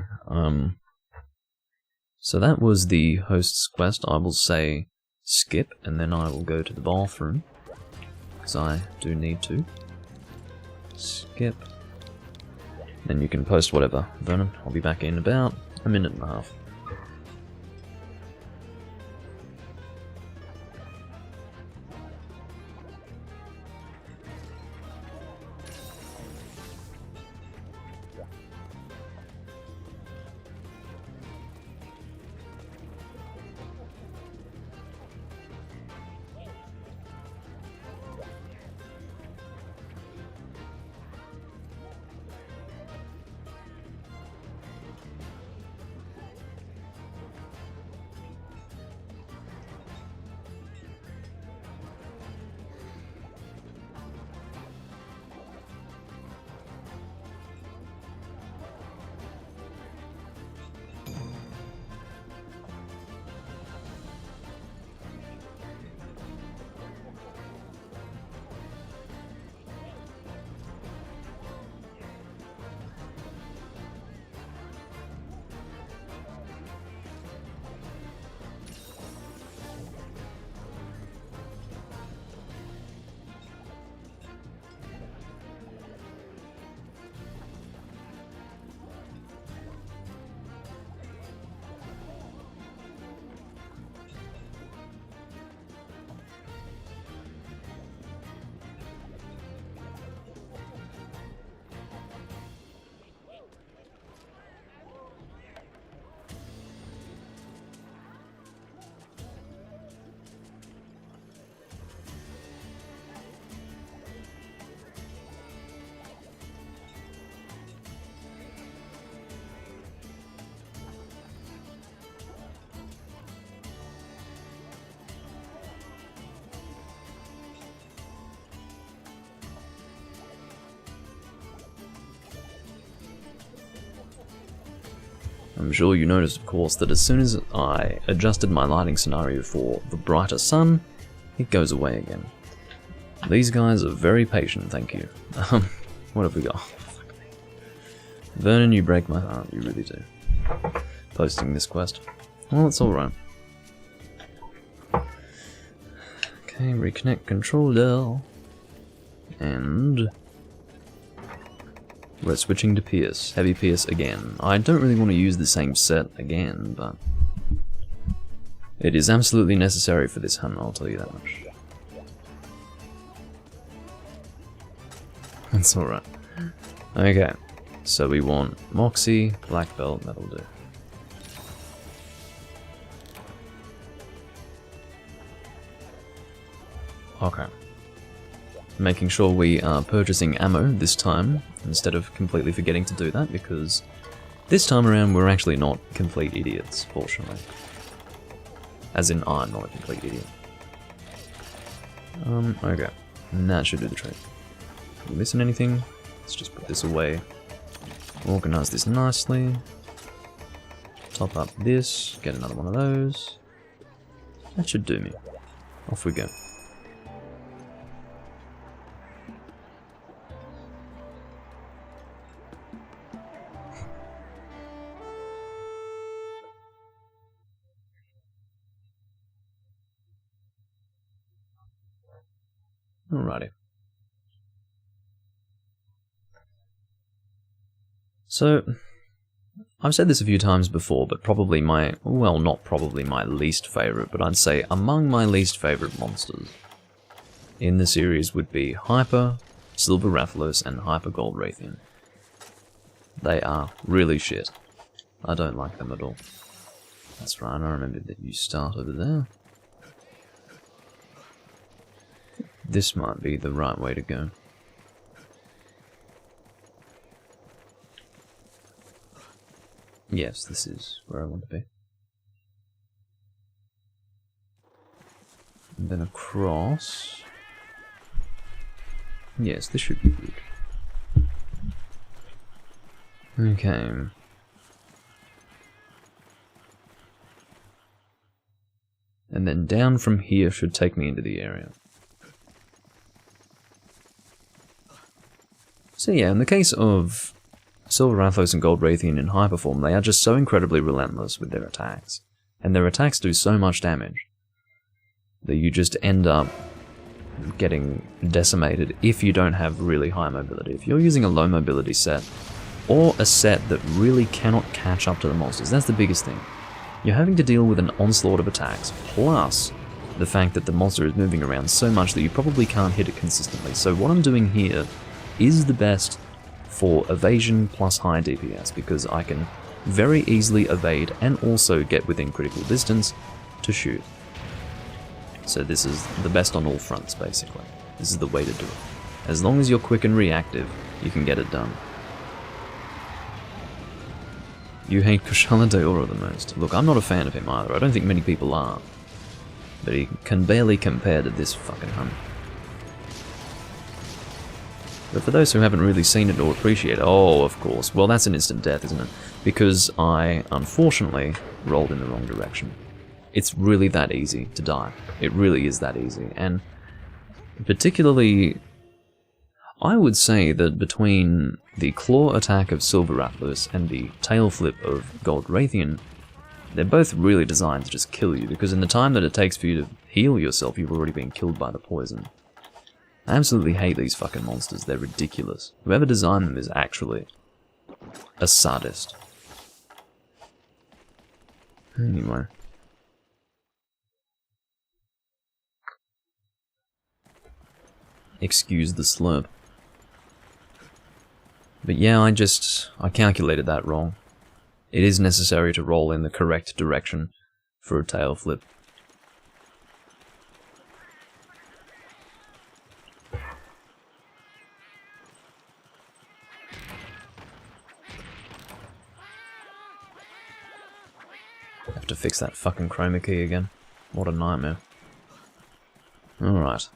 so that was the host's quest. I will say skip, and then I will go to the bathroom, because I do need to. Skip. Then you can post whatever, Vernon. I'll be back in about a minute and a half. I'm sure you noticed, of course, that as soon as I adjusted my lighting scenario for the brighter sun, it goes away again. These guys are very patient, thank you. What have we got? Fuck me. Vernon, you break my heart, you really do. Posting this quest. Well, it's alright. Okay, reconnect controller. And we're switching to Pierce. Heavy Pierce again. I don't really want to use the same set again, but it is absolutely necessary for this hunt, I'll tell you that much. That's alright. Okay, so we want Moxie, Black Belt, that'll do. Okay. Making sure we are purchasing ammo this time, instead of completely forgetting to do that, because this time around we're actually not complete idiots, fortunately. As in, I'm not a complete idiot. Okay. And that should do the trick. Are we missing anything? Let's just put this away. Organize this nicely. Top up this, get another one of those. That should do me. Off we go. Alrighty. So, I've said this a few times before, but probably well, not probably my least favourite, but I'd say among my least favourite monsters in the series would be Hyper, Silver Rathalos, and Hyper Gold Raytheon. They are really shit. I don't like them at all. That's right, I remember that you start over there. This might be the right way to go. Yes, this is where I want to be. And then across. Yes, this should be good. Okay. And then down from here should take me into the area. So yeah, in the case of Silver Rathalos and Gold Raytheon in Hyper form, they are just so incredibly relentless with their attacks. And their attacks do so much damage that you just end up getting decimated if you don't have really high mobility. If you're using a low mobility set, or a set that really cannot catch up to the monsters, that's the biggest thing. You're having to deal with an onslaught of attacks, plus the fact that the monster is moving around so much that you probably can't hit it consistently. So what I'm doing here is the best for evasion plus high DPS, because I can very easily evade and also get within critical distance to shoot. So this is the best on all fronts, basically. This is the way to do it. As long as you're quick and reactive, you can get it done. You hate Kushala Daora the most. Look, I'm not a fan of him either. I don't think many people are. But he can barely compare to this fucking hunt. But for those who haven't really seen it or appreciate it, oh, of course. Well, that's an instant death, isn't it? Because I, unfortunately, rolled in the wrong direction. It's really that easy to die. It really is that easy. And particularly, I would say that between the claw attack of Silver Rathalos and the tail flip of Gold Raytheon, they're both really designed to just kill you, because in the time that it takes for you to heal yourself, you've already been killed by the poison. I absolutely hate these fucking monsters, they're ridiculous. Whoever designed them is actually a sadist. Anyway. Excuse the slurp. But yeah, I calculated that wrong. It is necessary to roll in the correct direction for a tail flip. Have to fix that fucking chroma key again. What a nightmare. Alright.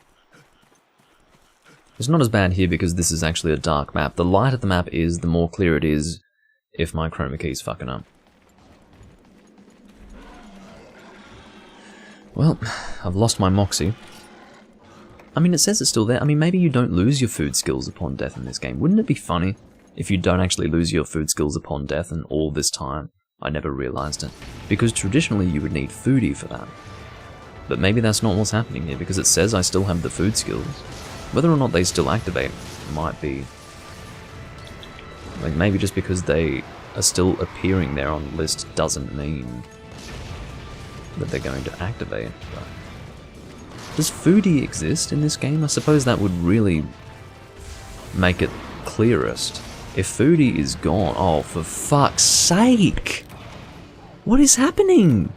It's not as bad here because this is actually a dark map. The lighter the map is, the more clear it is if my chroma key's fucking up. Well, I've lost my Moxie. I mean, it says it's still there. I mean, maybe you don't lose your food skills upon death in this game. Wouldn't it be funny if you don't actually lose your food skills upon death, and all this time I never realized it? Because traditionally you would need foodie for that. But maybe that's not what's happening here, because it says I still have the food skills. Whether or not they still activate might be... like, maybe just because they are still appearing there on the list doesn't mean that they're going to activate. But does foodie exist in this game? I suppose that would really make it clearest. If foodie is gone... oh, for fuck's sake! What is happening?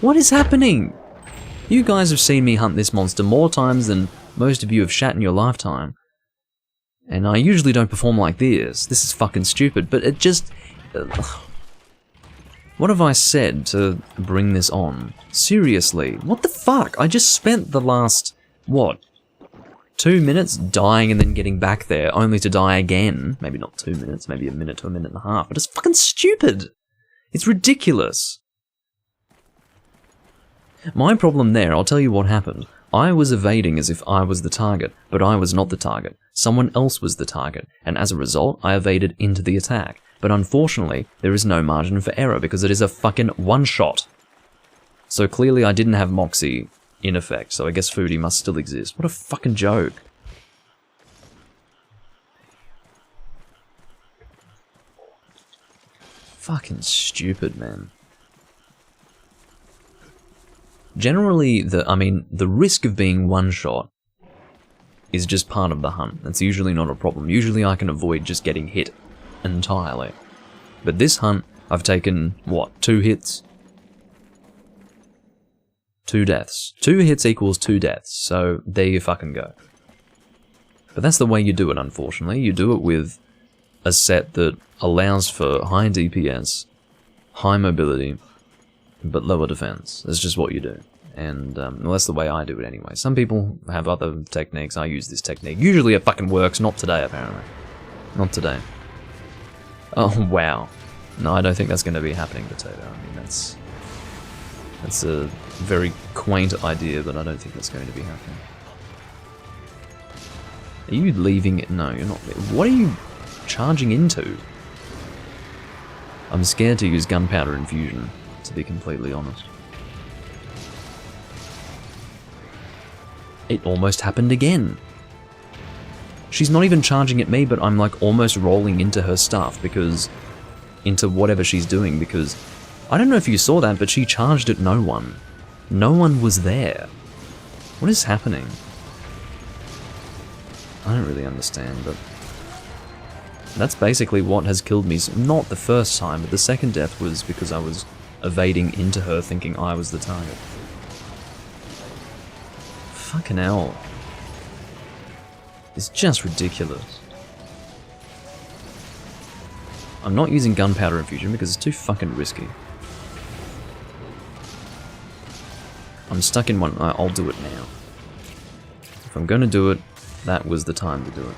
What is happening? You guys have seen me hunt this monster more times than most of you have shat in your lifetime. And I usually don't perform like this. This is fucking stupid, but it just... what have I said to bring this on? Seriously, what the fuck? I just spent the last, what, 2 minutes dying and then getting back there, only to die again. Maybe not 2 minutes, maybe a minute to a minute and a half, but it's fucking stupid! It's ridiculous! My problem there, I'll tell you what happened. I was evading as if I was the target, but I was not the target. Someone else was the target, and as a result, I evaded into the attack. But unfortunately, there is no margin for error because it is a fucking one-shot. So clearly I didn't have Moxie in effect, so I guess Foodie must still exist. What a fucking joke. Fucking stupid, man. Generally, the risk of being one-shot is just part of the hunt. That's usually not a problem. Usually I can avoid just getting hit entirely. But this hunt, I've taken, what, 2 hits? 2 deaths. 2 hits equals 2 deaths, so there you fucking go. But that's the way you do it, unfortunately. You do it with a set that allows for high DPS, high mobility, but lower defense. That's just what you do. And, well, that's the way I do it anyway. Some people have other techniques. I use this technique. Usually it fucking works. Not today, apparently. Not today. Oh, wow. No, I don't think that's going to be happening, Potato. I mean, that's a very quaint idea, but I don't think that's going to be happening. Are you leaving it? No, you're not. What are you charging into? I'm scared to use gunpowder infusion, to be completely honest. It almost happened again. She's not even charging at me, but I'm like almost rolling into her stuff because... into whatever she's doing, because... I don't know if you saw that, but she charged at no one. No one was there. What is happening? I don't really understand, but... that's basically what has killed me. Not the first time, but the second death was because I was evading into her thinking I was the target. Fucking hell. It's just ridiculous. I'm not using gunpowder infusion because it's too fucking risky. I'm stuck in one. I'll do it now. If I'm gonna do it, that was the time to do it.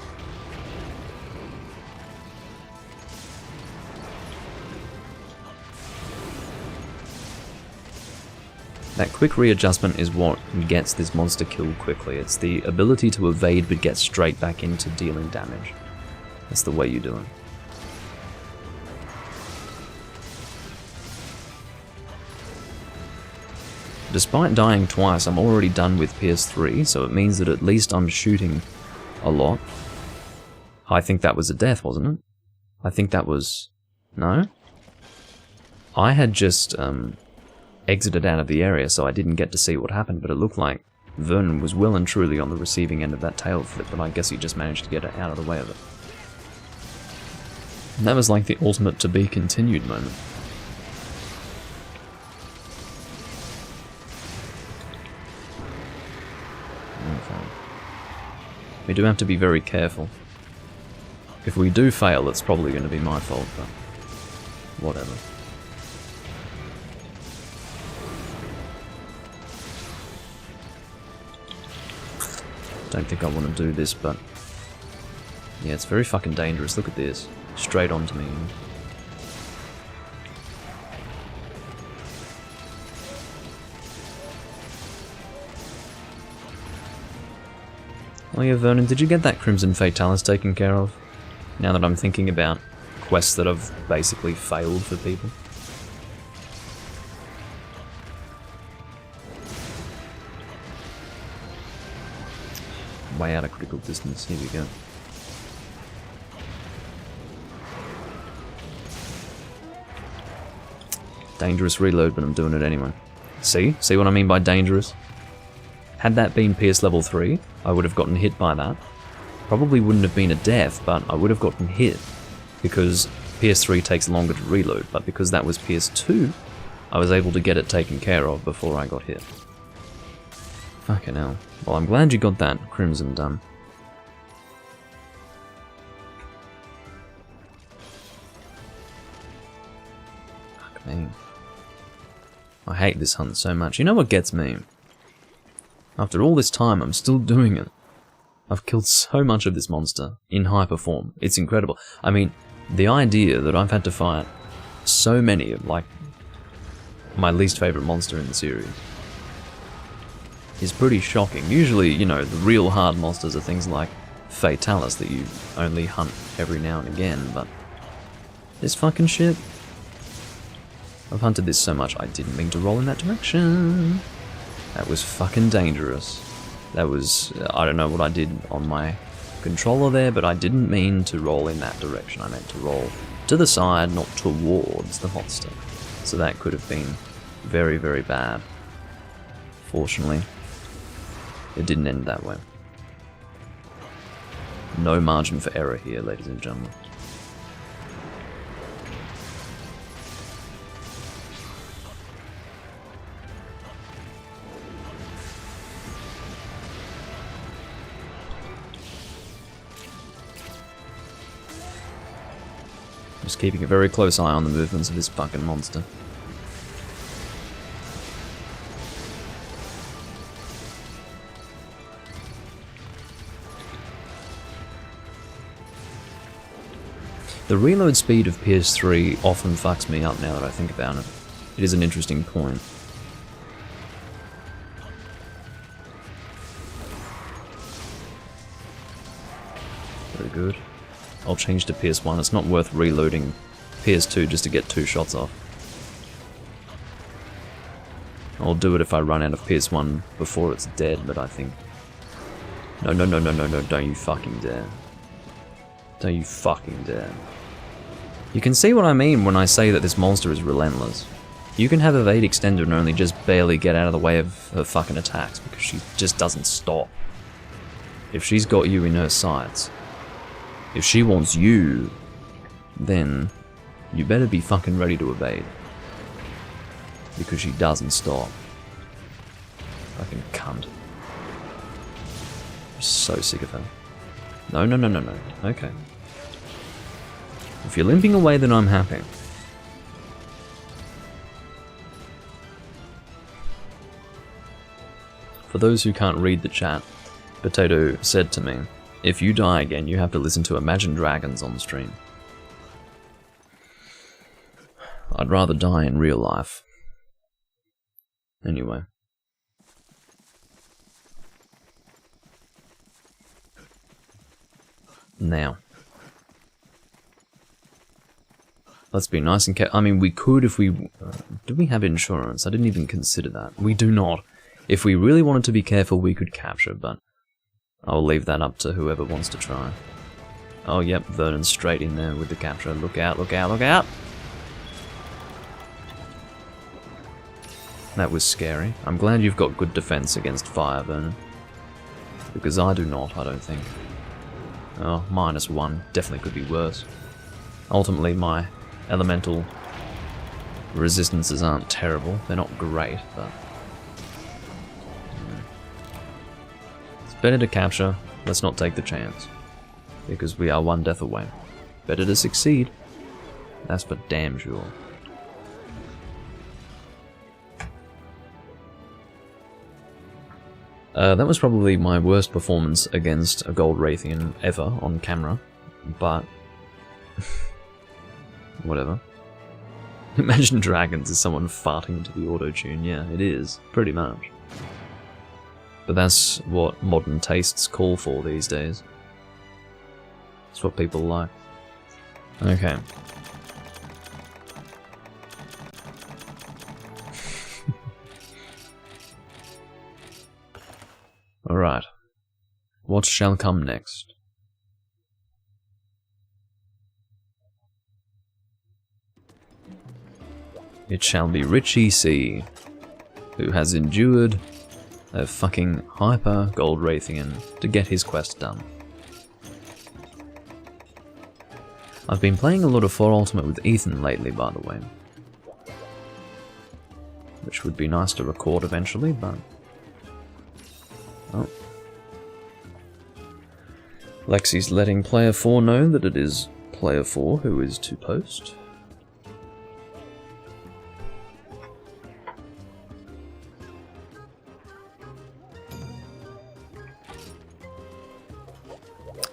That quick readjustment is what gets this monster killed quickly. It's the ability to evade but get straight back into dealing damage. That's the way you do it. Despite dying twice, I'm already done with PS3, so it means that at least I'm shooting a lot. I think that was a death, wasn't it? I think that was... no? I had just, exited out of the area, so I didn't get to see what happened, but it looked like Vernon was well and truly on the receiving end of that tail flip, but I guess he just managed to get out of the way of it. And that was like the ultimate to be continued moment. Okay. We do have to be very careful. If we do fail, it's probably going to be my fault, but whatever. Don't think I want to do this, but yeah, it's very fucking dangerous. Look at this. Straight onto me. Oh yeah, Vernon, did you get that Crimson Fatalis taken care of? Now that I'm thinking about quests that have basically failed for people. Way out of critical distance. Here we go. Dangerous reload, but I'm doing it anyway. See? See what I mean by dangerous? Had that been PS level 3, I would have gotten hit by that. Probably wouldn't have been a death, but I would have gotten hit. Because PS3 takes longer to reload, but because that was PS2, I was able to get it taken care of before I got hit. Fucking hell. Well, I'm glad you got that Crimson done. Fuck me. I hate this hunt so much. You know what gets me? After all this time, I'm still doing it. I've killed so much of this monster in hyper form. It's incredible. I mean, the idea that I've had to fight so many of, like, my least favorite monster in the series is pretty shocking. Usually, you know, the real hard monsters are things like Fatalis that you only hunt every now and again, but this fucking shit, I've hunted this so much I didn't mean to roll in that direction. That was fucking dangerous. That was... I don't know what I did on my controller there, but I didn't mean to roll in that direction. I meant to roll to the side, not towards the monster. So that could have been very, very bad. Fortunately, it didn't end that way. No margin for error here, ladies and gentlemen. Just keeping a very close eye on the movements of this fucking monster. The reload speed of PS3 often fucks me up now that I think about it. It is an interesting point. Very good. I'll change to PS1. It's not worth reloading PS2 just to get 2 shots off. I'll do it if I run out of PS1 before it's dead, but I think... No, don't you fucking dare. Don't you fucking dare. You can see what I mean when I say that this monster is relentless. You can have evade extended and only just barely get out of the way of her fucking attacks because she just doesn't stop. If she's got you in her sights, if she wants you, then you better be fucking ready to evade. Because she doesn't stop. Fucking cunt. I'm so sick of her. No. Okay. If you're limping away, then I'm happy. For those who can't read the chat, Potato said to me, if you die again, you have to listen to Imagine Dragons on stream. I'd rather die in real life. Anyway. Now. Let's be nice and careful. I mean, we could if we... do we have insurance? I didn't even consider that. We do not. If we really wanted to be careful, we could capture, but... I'll leave that up to whoever wants to try. Oh, yep, Vernon's straight in there with the capture. Look out, look out, look out! That was scary. I'm glad you've got good defense against fire, Vernon. Because I do not, I don't think. Oh, -1. Definitely could be worse. Ultimately, my elemental resistances aren't terrible. They're not great, but... It's better to capture. Let's not take the chance. Because we are one death away. Better to succeed. That's for damn sure. That was probably my worst performance against a Gold Raytheon ever on camera, but... whatever. Imagine Dragons is someone farting into the auto-tune. Yeah, it is, pretty much. But that's what modern tastes call for these days. It's what people like. Okay. Alright. What shall come next? It shall be Richie C, who has endured a fucking hyper Gold Raytheon to get his quest done. I've been playing a lot of 4 Ultimate with Ethan lately, by the way. Which would be nice to record eventually, but... oh. Lexi's letting player 4 know that it is player 4 who is to post.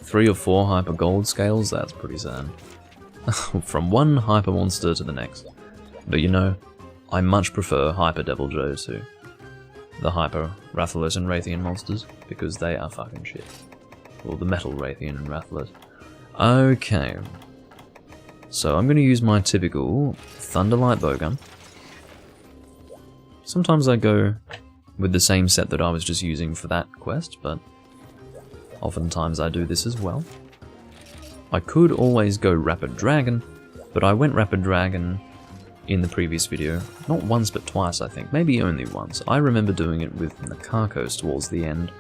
Three or 4 hyper gold scales, that's pretty sad. From one hyper monster to the next. But you know, I much prefer hyper Devil Joe to the hyper Rathalos and Raytheon monsters, because they are fucking shit. Or the metal Raytheon and Rathalos. Okay. So I'm going to use my typical Thunderlight Bowgun. Sometimes I go with the same set that I was just using for that quest, but oftentimes I do this as well. I could always go Rapid Dragon, but I went Rapid Dragon in the previous video. Not once, but twice, I think. Maybe only once. I remember doing it with Nakakos towards the end,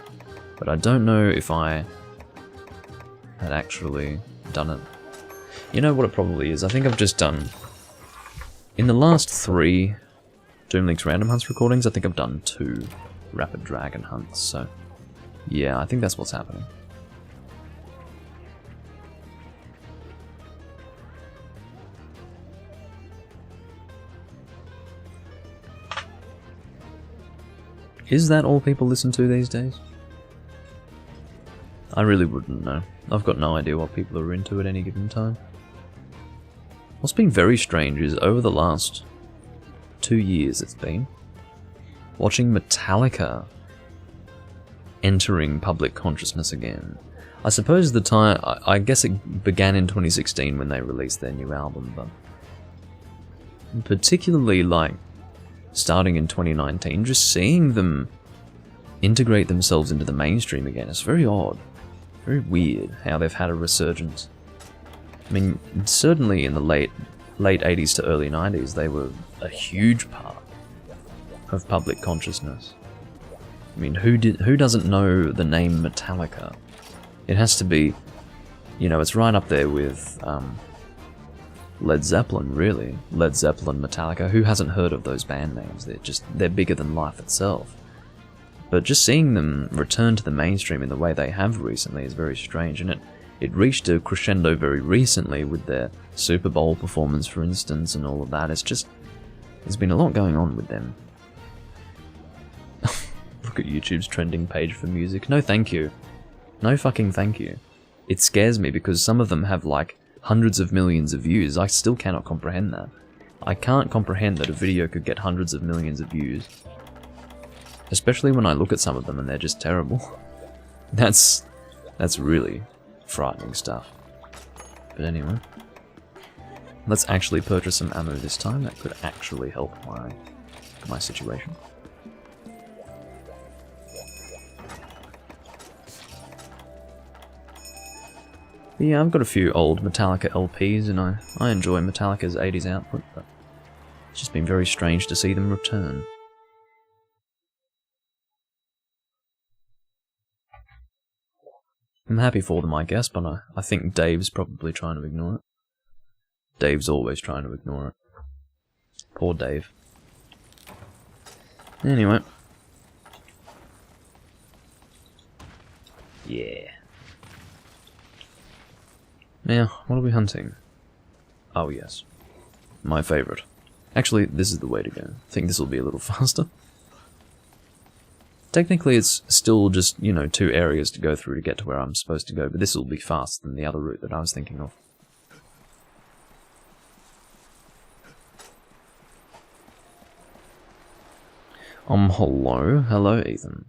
but I don't know if I had actually done it. You know what it probably is? I think I've just done... In the last 3 Doomlink's Random Hunts recordings, I think I've done 2 Rapid Dragon hunts, so... Yeah, I think that's what's happening. Is that all people listen to these days? I really wouldn't know. I've got no idea what people are into at any given time. What's been very strange is over the last 2 years it's been, watching Metallica entering public consciousness again. I suppose the time, I guess it began in 2016 when they released their new album, but particularly like starting in 2019, just seeing them integrate themselves into the mainstream again, it's very odd. Very weird how they've had a resurgence. I mean, certainly in the late 80s to early 90s, they were a huge part of public consciousness. I mean, who doesn't know the name Metallica? It has to be, you know, it's right up there with Led Zeppelin, really. Led Zeppelin, Metallica. Who hasn't heard of those band names? They're bigger than life itself. But just seeing them return to the mainstream in the way they have recently is very strange, and it reached a crescendo very recently with their Super Bowl performance, for instance, and all of that. It's just, there's been a lot going on with them. Look at YouTube's trending page for music. No thank you. No fucking thank you. It scares me because some of them have like hundreds of millions of views. I still cannot comprehend that. I can't comprehend that a video could get hundreds of millions of views. Especially when I look at some of them and they're just terrible. That's really frightening stuff. But anyway, let's actually purchase some ammo this time. That could actually help my situation. But yeah, I've got a few old Metallica LPs, and I enjoy Metallica's 80s output, but it's just been very strange to see them return. I'm happy for them, I guess, but I think Dave's probably trying to ignore it. Dave's always trying to ignore it. Poor Dave. Anyway. Yeah. Now, what are we hunting? Oh yes. My favourite. Actually, this is the way to go. I think this will be a little faster. Technically it's still just, you know, 2 areas to go through to get to where I'm supposed to go, but this will be faster than the other route that I was thinking of. Hello? Hello, Ethan.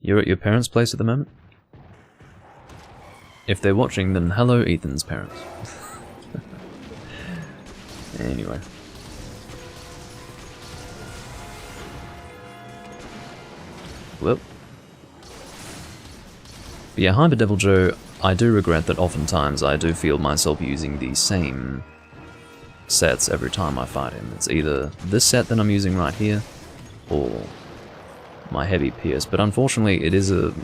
You're at your parents' place at the moment? If they're watching, then hello, Ethan's parents. Anyway. Well. But yeah, Hyper Devil Joe, I do regret that oftentimes I do feel myself using the same sets every time I fight him. It's either this set that I'm using right here, or my Heavy Pierce, but unfortunately it is a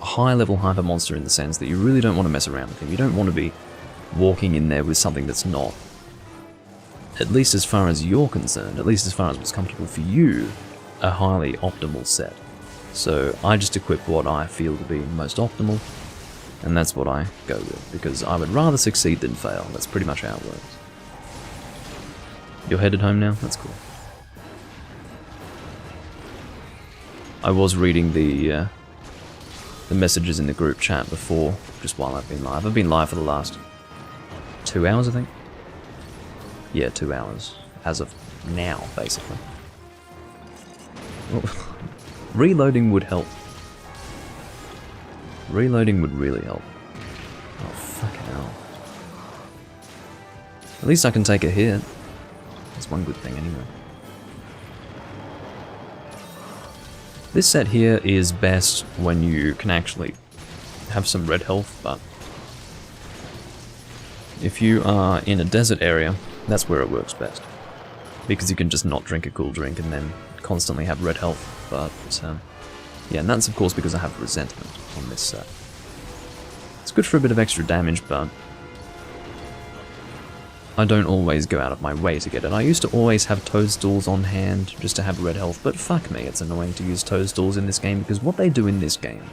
high-level hyper monster in the sense that you really don't want to mess around with him. You don't want to be walking in there with something that's not, at least as far as you're concerned, at least as far as what's comfortable for you, a highly optimal set. So I just equip what I feel to be most optimal, and that's what I go with, because I would rather succeed than fail. That's pretty much how it works. You're headed home now? That's cool. I was reading the messages in the group chat before, just while I've been live. I've been live for the last 2 hours, I think. Yeah, 2 hours. As of now, basically. Well, reloading would help. Reloading would really help. Oh, fucking hell. At least I can take a hit. That's one good thing, anyway. This set here is best when you can actually have some red health, but if you are in a desert area, that's where it works best. Because you can just not drink a cool drink and then constantly have red health, but yeah, and that's of course because I have resentment on this set. It's good for a bit of extra damage, but I don't always go out of my way to get it. I used to always have toadstools on hand just to have red health, but fuck me, it's annoying to use toadstools in this game because what they do in this game,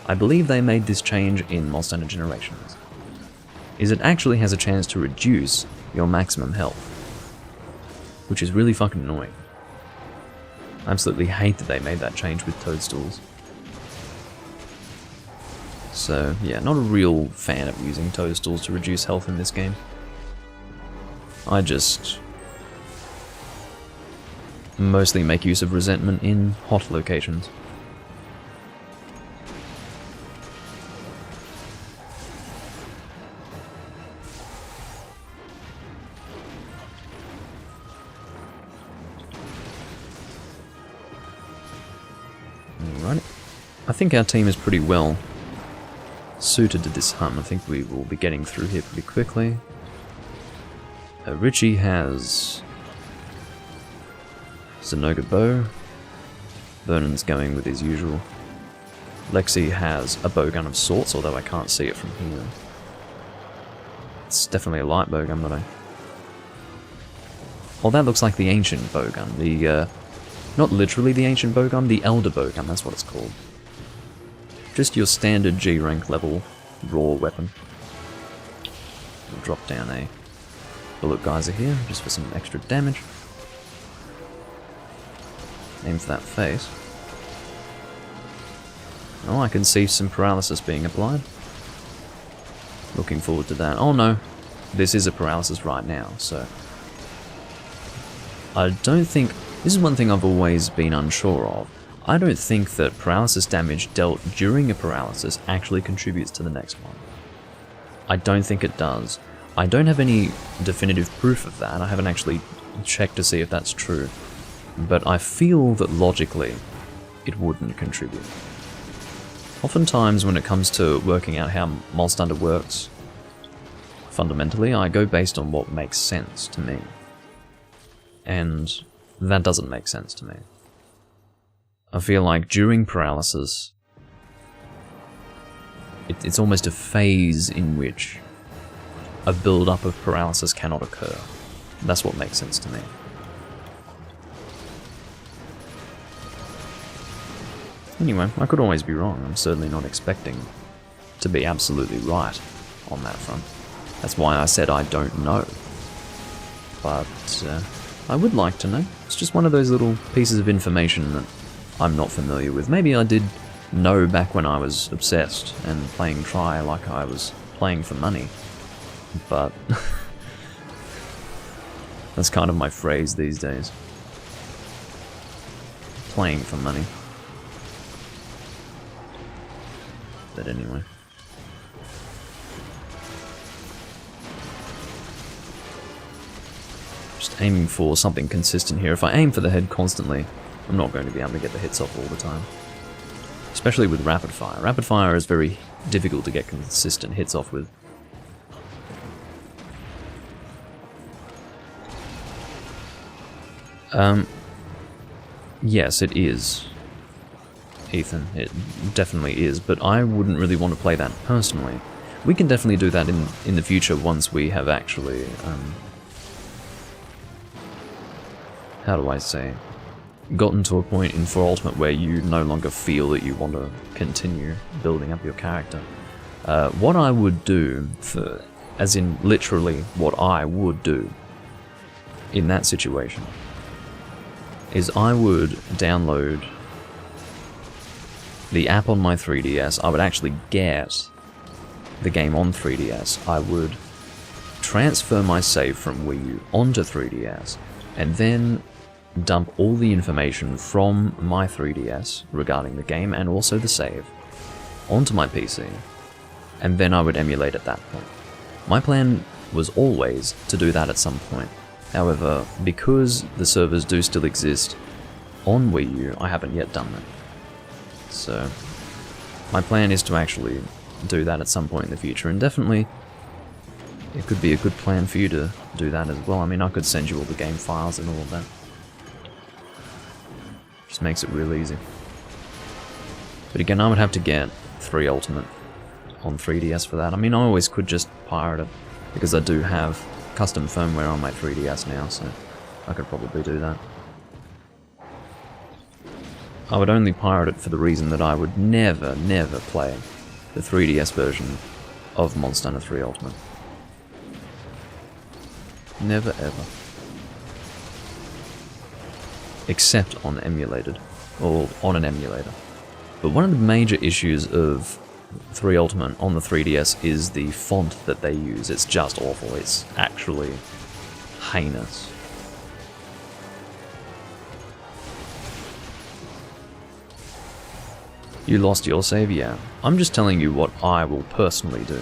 I believe they made this change in Monster Hunter Generations, is it actually has a chance to reduce your maximum health, which is really fucking annoying. I absolutely hate that they made that change with toadstools. So yeah, not a real fan of using toadstools to reduce health in this game. I just mostly make use of resentment in hot locations. Alright. I think our team is pretty well suited to this hunt. I think we will be getting through here pretty quickly. Richie has Zenoga bow. Vernon's going with his usual. Lexi has a bowgun of sorts, although I can't see it from here. It's definitely a light bowgun, but oh, that looks like the ancient bowgun. The, not literally the ancient bowgun, the elder bowgun, that's what it's called. Just your standard G rank level raw weapon. We'll drop down a bullet geyser here, just for some extra damage. Aim for that face. Oh, I can see some paralysis being applied. Looking forward to that. Oh no, this is a paralysis right now, so I don't think... This is one thing I've always been unsure of. I don't think that paralysis damage dealt during a paralysis actually contributes to the next one. I don't think it does. I don't have any definitive proof of that. I haven't actually checked to see if that's true. But I feel that logically, it wouldn't contribute. Oftentimes when it comes to working out how Monster Hunter works, fundamentally, I go based on what makes sense to me. And that doesn't make sense to me. I feel like during paralysis, it's almost a phase in which a build-up of paralysis cannot occur. That's what makes sense to me. Anyway, I could always be wrong. I'm certainly not expecting to be absolutely right on that front. That's why I said I don't know. But I would like to know. It's just one of those little pieces of information that I'm not familiar with. Maybe I did know back when I was obsessed and playing Try like I was playing for money. But that's kind of my phrase these days. Playing for money. But anyway. Just aiming for something consistent here. If I aim for the head constantly, I'm not going to be able to get the hits off all the time. Especially with rapid fire. Rapid fire is very difficult to get consistent hits off with. Yes, it is, Ethan. It definitely is, but I wouldn't really want to play that personally. We can definitely do that in the future once we have actually, how do I say, gotten to a point in For Ultimate where you no longer feel that you want to continue building up your character. What I would do, as in literally what I would do in that situation, is I would download the app on my 3DS. I would actually get the game on 3DS. I would transfer my save from Wii U onto 3DS, and then dump all the information from my 3DS regarding the game and also the save onto my PC, and then I would emulate at that point. My plan was always to do that at some point. However, because the servers do still exist on Wii U, I haven't yet done that. So, my plan is to actually do that at some point in the future, and definitely it could be a good plan for you to do that as well. I mean, I could send you all the game files and all of that. Just makes it real easy. But again, I would have to get 3 Ultimate on 3DS for that. I mean, I always could just pirate it, because I do have custom firmware on my 3DS now, so I could probably do that. I would only pirate it for the reason that I would never play the 3DS version of Monster Hunter 3 Ultimate. Never ever. Except on emulated, or on an emulator. But one of the major issues of 3 Ultimate on the 3DS is the font that they use. It's just awful. It's actually heinous. You lost your save? Yeah. I'm just telling you what I will personally do.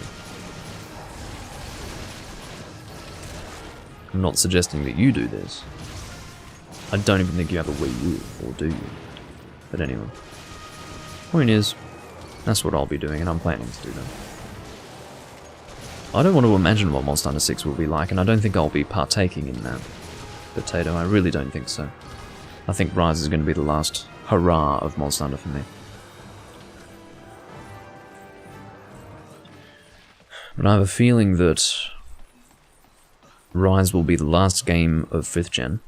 I'm not suggesting that you do this. I don't even think you have a Wii U, or do you? But anyway. Point is, that's what I'll be doing, and I'm planning to do that. I don't want to imagine what Monster Hunter 6 will be like, and I don't think I'll be partaking in that potato. I really don't think so. I think Rise is going to be the last hurrah of Monster Hunter for me. But I have a feeling that Rise will be the last game of 5th gen,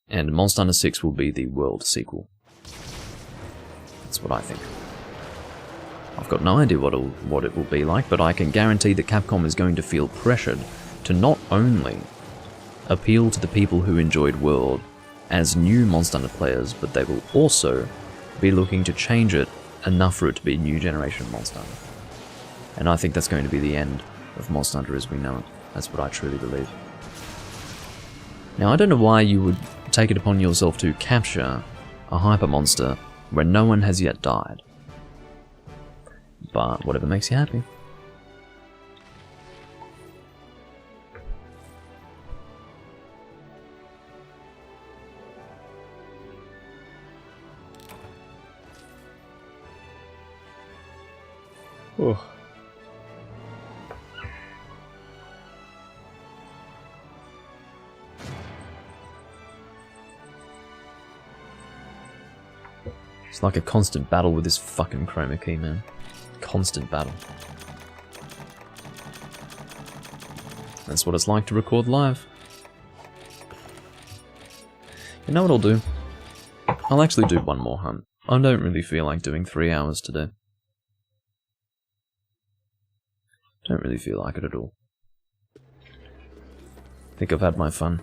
and Monster Hunter 6 will be the world sequel. That's what I think. I've got no idea what it will be like, but I can guarantee that Capcom is going to feel pressured to not only appeal to the people who enjoyed World as new Monster Hunter players, but they will also be looking to change it enough for it to be new generation Monster Hunter. And I think that's going to be the end of Monster Hunter as we know it. That's what I truly believe. Now, I don't know why you would take it upon yourself to capture a hyper monster when no one has yet died. But whatever makes you happy. Oh. It's like a constant battle with this fucking chroma key, man. Constant battle. That's what it's like to record live. You know what I'll do? I'll actually do one more hunt. I don't really feel like doing 3 hours today. Don't really feel like it at all. I think I've had my fun.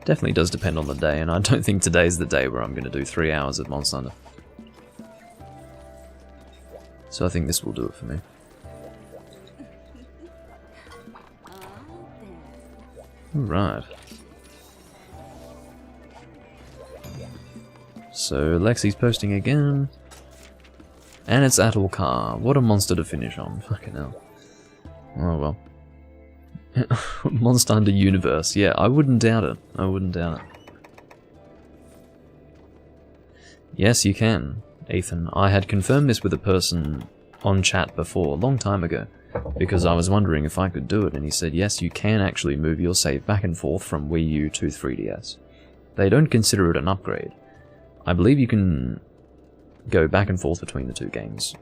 Definitely does depend on the day, and I don't think today's the day where I'm going to do 3 hours of Monster Hunter. So I think this will do it for me. Alright. So Lexi's posting again. And it's Atul Kar. What a monster to finish on. Fucking hell. Oh well. Monster Hunter Universe. Yeah, I wouldn't doubt it. I wouldn't doubt it. Yes, you can, Ethan. I had confirmed this with a person on chat before, a long time ago, because I was wondering if I could do it, and he said, yes, you can actually move your save back and forth from Wii U to 3DS. They don't consider it an upgrade. I believe you can go back and forth between the two games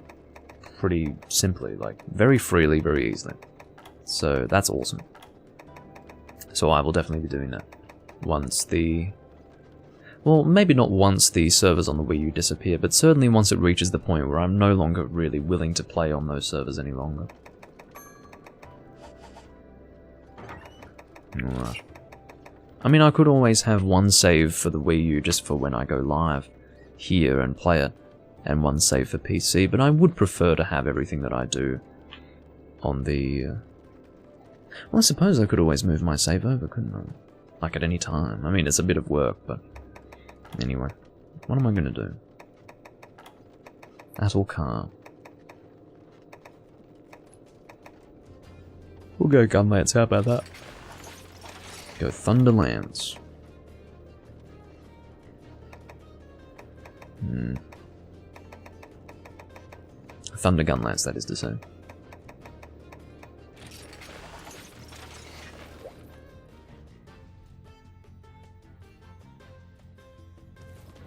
pretty simply, like, very freely, very easily. So that's awesome. So I will definitely be doing that once the... Well, maybe not once the servers on the Wii U disappear, but certainly once it reaches the point where I'm no longer really willing to play on those servers any longer. Alright. I mean, I could always have one save for the Wii U just for when I go live here and play it, and one save for PC, but I would prefer to have everything that I do on the... Well, I suppose I could always move my save over, couldn't I? Like at any time. I mean, it's a bit of work, but... Anyway, what am I going to do? Atul Kar. We'll go Gunmates, how about that? Go Thunderlands. Thunder gun lance, that is to say.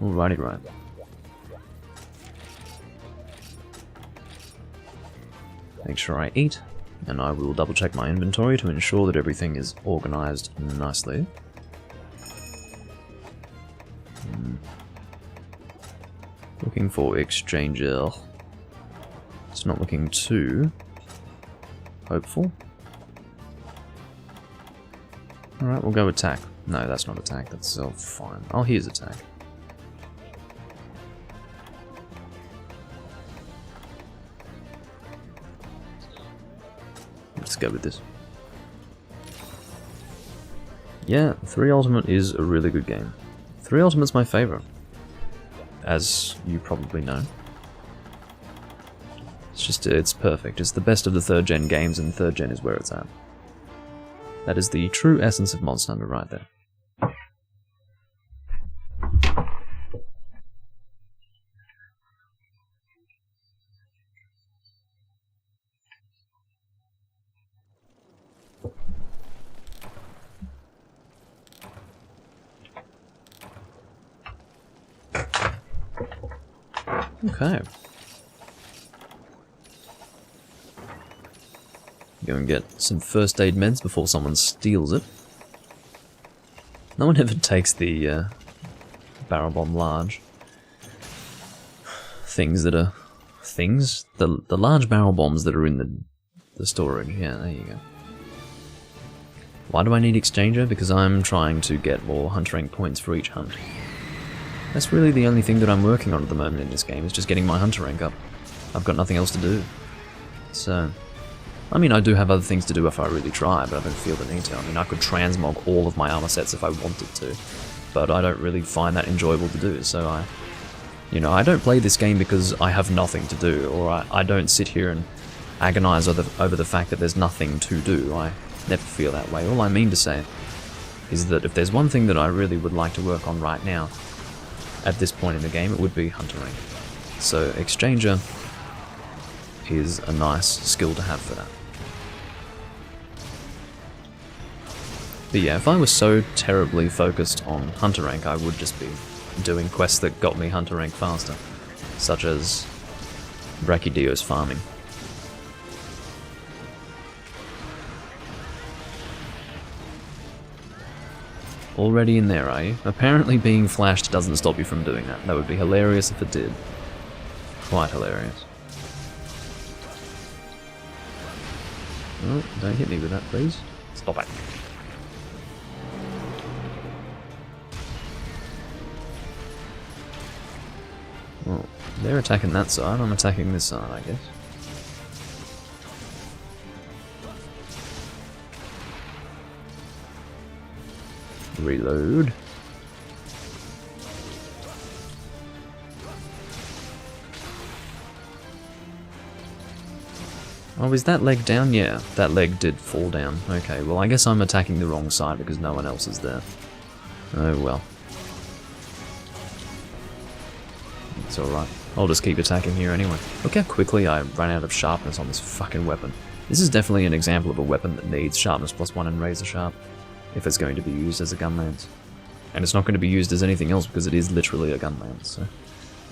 Alrighty, right. Make sure I eat, and I will double check my inventory to ensure that everything is organized nicely. Looking for exchanger. It's not looking too hopeful. Alright, we'll go attack. No, that's not attack, that's fine. Oh, here's attack. Let's go with this. Yeah, 3 Ultimate is a really good game. 3 Ultimate's my favourite, as you probably know. It's perfect. It's the best of the 3rd gen games, and 3rd gen is where it's at. That is the true essence of Monster Hunter right there. Okay. Go and get some first aid meds before someone steals it. No one ever takes the barrel bomb large. Things that are... Things? The large barrel bombs that are in the storage. Yeah, there you go. Why do I need exchanger? Because I'm trying to get more hunter rank points for each hunt. That's really the only thing that I'm working on at the moment in this game, is just getting my hunter rank up. I've got nothing else to do. So... I mean, I do have other things to do if I really try, but I don't feel the need to. I mean, I could transmog all of my armor sets if I wanted to, but I don't really find that enjoyable to do, so I don't play this game because I have nothing to do, or I don't sit here and agonize over the fact that there's nothing to do. I never feel that way. All I mean to say is that if there's one thing that I really would like to work on right now, at this point in the game, it would be hunter rank. So, exchanger is a nice skill to have for that. But yeah, if I was so terribly focused on hunter rank, I would just be doing quests that got me hunter rank faster, such as Brachydios farming. Already in there, are you? Apparently being flashed doesn't stop you from doing that. That would be hilarious if it did. Quite hilarious. Oh, don't hit me with that, please. Stop it. Well, they're attacking that side, I'm attacking this side, I guess. Reload. Oh, is that leg down? Yeah, that leg did fall down. Okay, well I guess I'm attacking the wrong side because no one else is there. Oh well. It's alright. I'll just keep attacking here anyway. Look how quickly I ran out of sharpness on this fucking weapon. This is definitely an example of a weapon that needs sharpness +1 and razor sharp, if it's going to be used as a gun lance. And it's not going to be used as anything else because it is literally a gun lance, so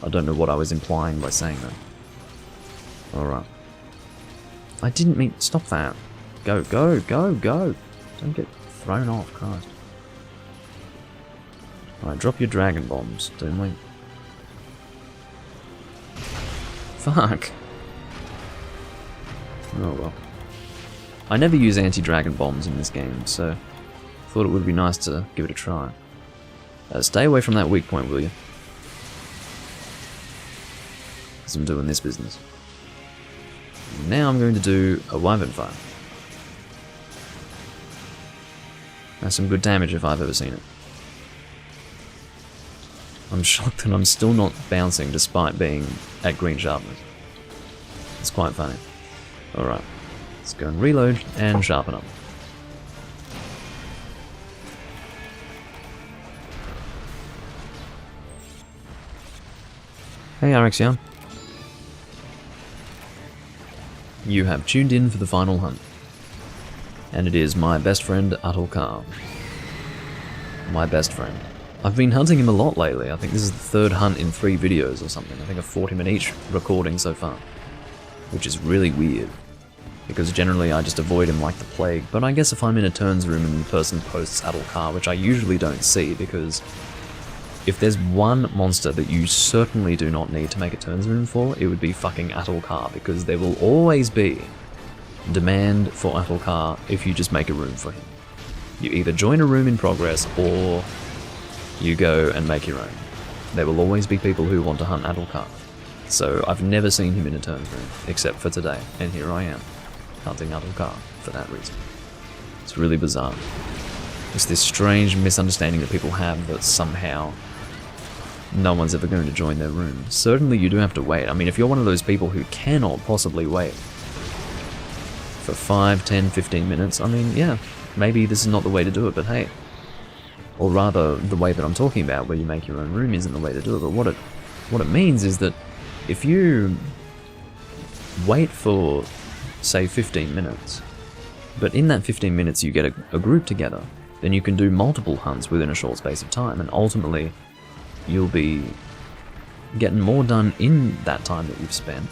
I don't know what I was implying by saying that. Alright. I didn't mean... Stop that. Go, go, go, go! Don't get thrown off, Christ. Alright, drop your dragon bombs, Doomlink. Fuck. Oh well. I never use anti-dragon bombs in this game, so thought it would be nice to give it a try. Stay away from that weak point, will you? Because I'm doing this business. Now I'm going to do a wyvern fire. That's some good damage if I've ever seen it. I'm shocked that I'm still not bouncing despite being at green sharpness. It's quite funny. Alright, let's go and reload and sharpen up. Hey Arexion. You have tuned in for the final hunt. And it is my best friend Atulkar. My best friend. I've been hunting him a lot lately. I think this is the third hunt in 3 videos or something. I think I've fought him in each recording so far. Which is really weird. Because generally I just avoid him like the plague. But I guess if I'm in a turns room and the person posts Atulkar, which I usually don't see, because if there's one monster that you certainly do not need to make a turns room for, it would be fucking Atulkar, because there will always be demand for Atulkar if you just make a room for him. You either join a room in progress, or you go and make your own. There will always be people who want to hunt Atulkar. So I've never seen him in a turns room, except for today, and here I am, hunting Atulkar for that reason. It's really bizarre. It's this strange misunderstanding that people have that somehow no one's ever going to join their room. Certainly you do have to wait. I mean, if you're one of those people who cannot possibly wait for 5, 10, 15 minutes, I mean, yeah, maybe this is not the way to do it, but hey. Or rather, the way that I'm talking about, where you make your own room, isn't the way to do it, but what it means is that if you wait for, say, 15 minutes, but in that 15 minutes you get a group together, then you can do multiple hunts within a short space of time, and ultimately you'll be getting more done in that time that you've spent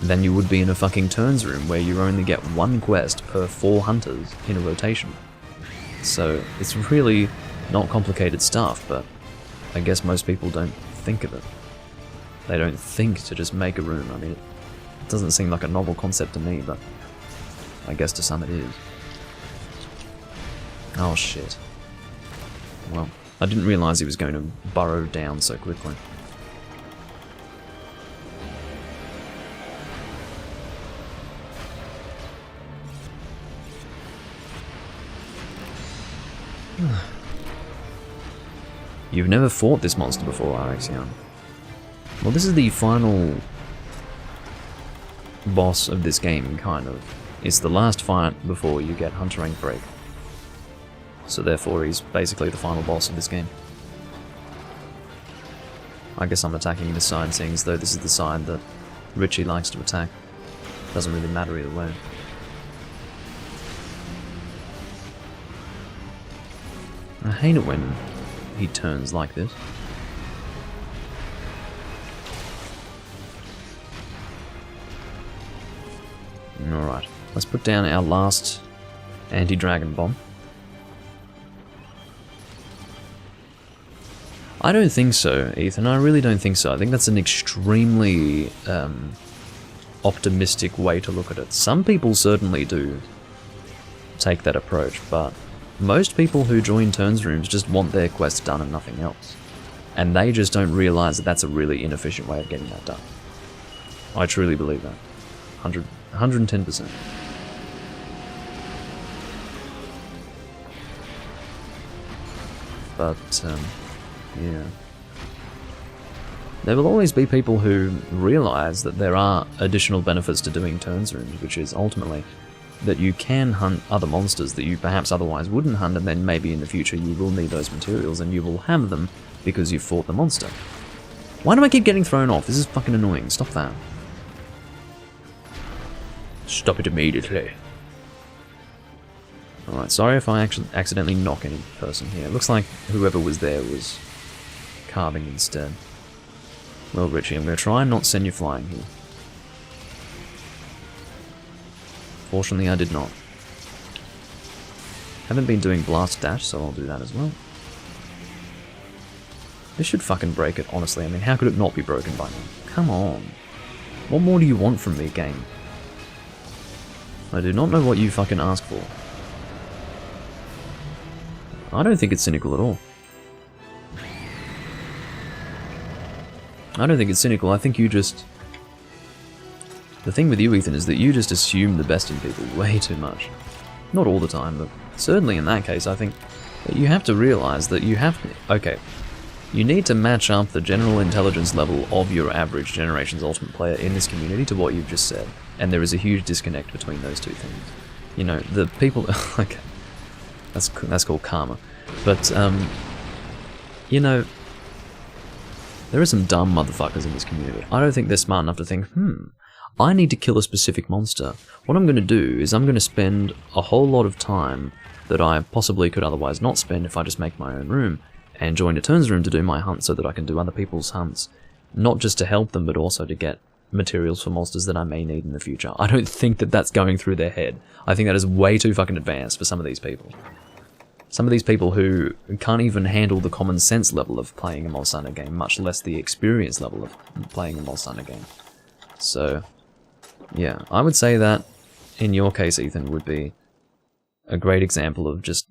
than you would be in a fucking turns room where you only get 1 quest per 4 hunters in a rotation. So it's really not complicated stuff, but I guess most people don't think of it. They don't think to just make a room. I mean, it doesn't seem like a novel concept to me, but I guess to some it is. Oh shit. Well, I didn't realise he was going to burrow down so quickly. You've never fought this monster before, Arexion. Well, this is the final boss of this game, kind of. It's the last fight before you get Hunter Rank Break. So therefore he's basically the final boss of this game. I guess I'm attacking this side, seeing as though this is the side that Richie likes to attack. Doesn't really matter either way. I hate it when he turns like this. Alright, let's put down our last anti-dragon bomb. I don't think so, Ethan. I really don't think so. I think that's an extremely optimistic way to look at it. Some people certainly do take that approach, but most people who join turns rooms just want their quest done and nothing else. And they just don't realise that that's a really inefficient way of getting that done. I truly believe that. 110%. But, yeah. There will always be people who realise that there are additional benefits to doing turns rooms, which is ultimately that you can hunt other monsters that you perhaps otherwise wouldn't hunt, and then maybe in the future you will need those materials and you will have them because you've fought the monster. Why do I keep getting thrown off? This is fucking annoying. Stop that. Stop it immediately. Alright, sorry if I actually accidentally knock any person here. It looks like whoever was there was carving instead. Well, Richie, I'm going to try and not send you flying here. Fortunately, I did not. Haven't been doing blast dash, so I'll do that as well. This should fucking break it, honestly. I mean, how could it not be broken by now? Come on. What more do you want from me, game? I do not know what you fucking ask for. I don't think it's cynical at all. I don't think it's cynical. I think you just... The thing with you, Ethan, is that you just assume the best in people way too much. Not all the time, but certainly in that case, I think that you have to realise that you have to... Okay, you need to match up the general intelligence level of your average Generations Ultimate player in this community to what you've just said. And there is a huge disconnect between those two things. You know, the people... Okay, that's called karma. But, you know... There are some dumb motherfuckers in this community. I don't think they're smart enough to think, I need to kill a specific monster. What I'm going to do is I'm going to spend a whole lot of time that I possibly could otherwise not spend if I just make my own room, and join a turns room to do my hunt so that I can do other people's hunts. Not just to help them, but also to get materials for monsters that I may need in the future. I don't think that that's going through their head. I think that is way too fucking advanced for some of these people. Some of these people who can't even handle the common sense level of playing a Monster Hunter game, much less the experience level of playing a Monster Hunter game. So, yeah, I would say that, in your case, Ethan, would be a great example of just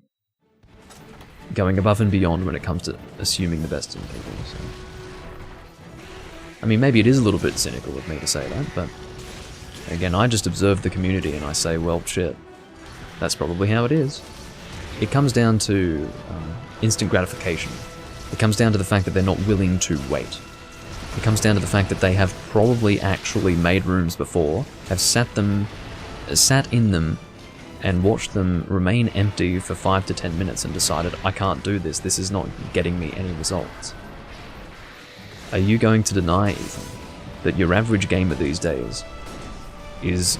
going above and beyond when it comes to assuming the best in people. So. I mean, maybe it is a little bit cynical of me to say that, but again, I just observe the community and I say, well, shit, that's probably how it is. It comes down to instant gratification. It comes down to the fact that they're not willing to wait. It comes down to the fact that they have probably actually made rooms before, have sat in them, and watched them remain empty for 5 to 10 minutes and decided, I can't do this, this is not getting me any results. Are you going to deny, Ethan, that your average gamer these days is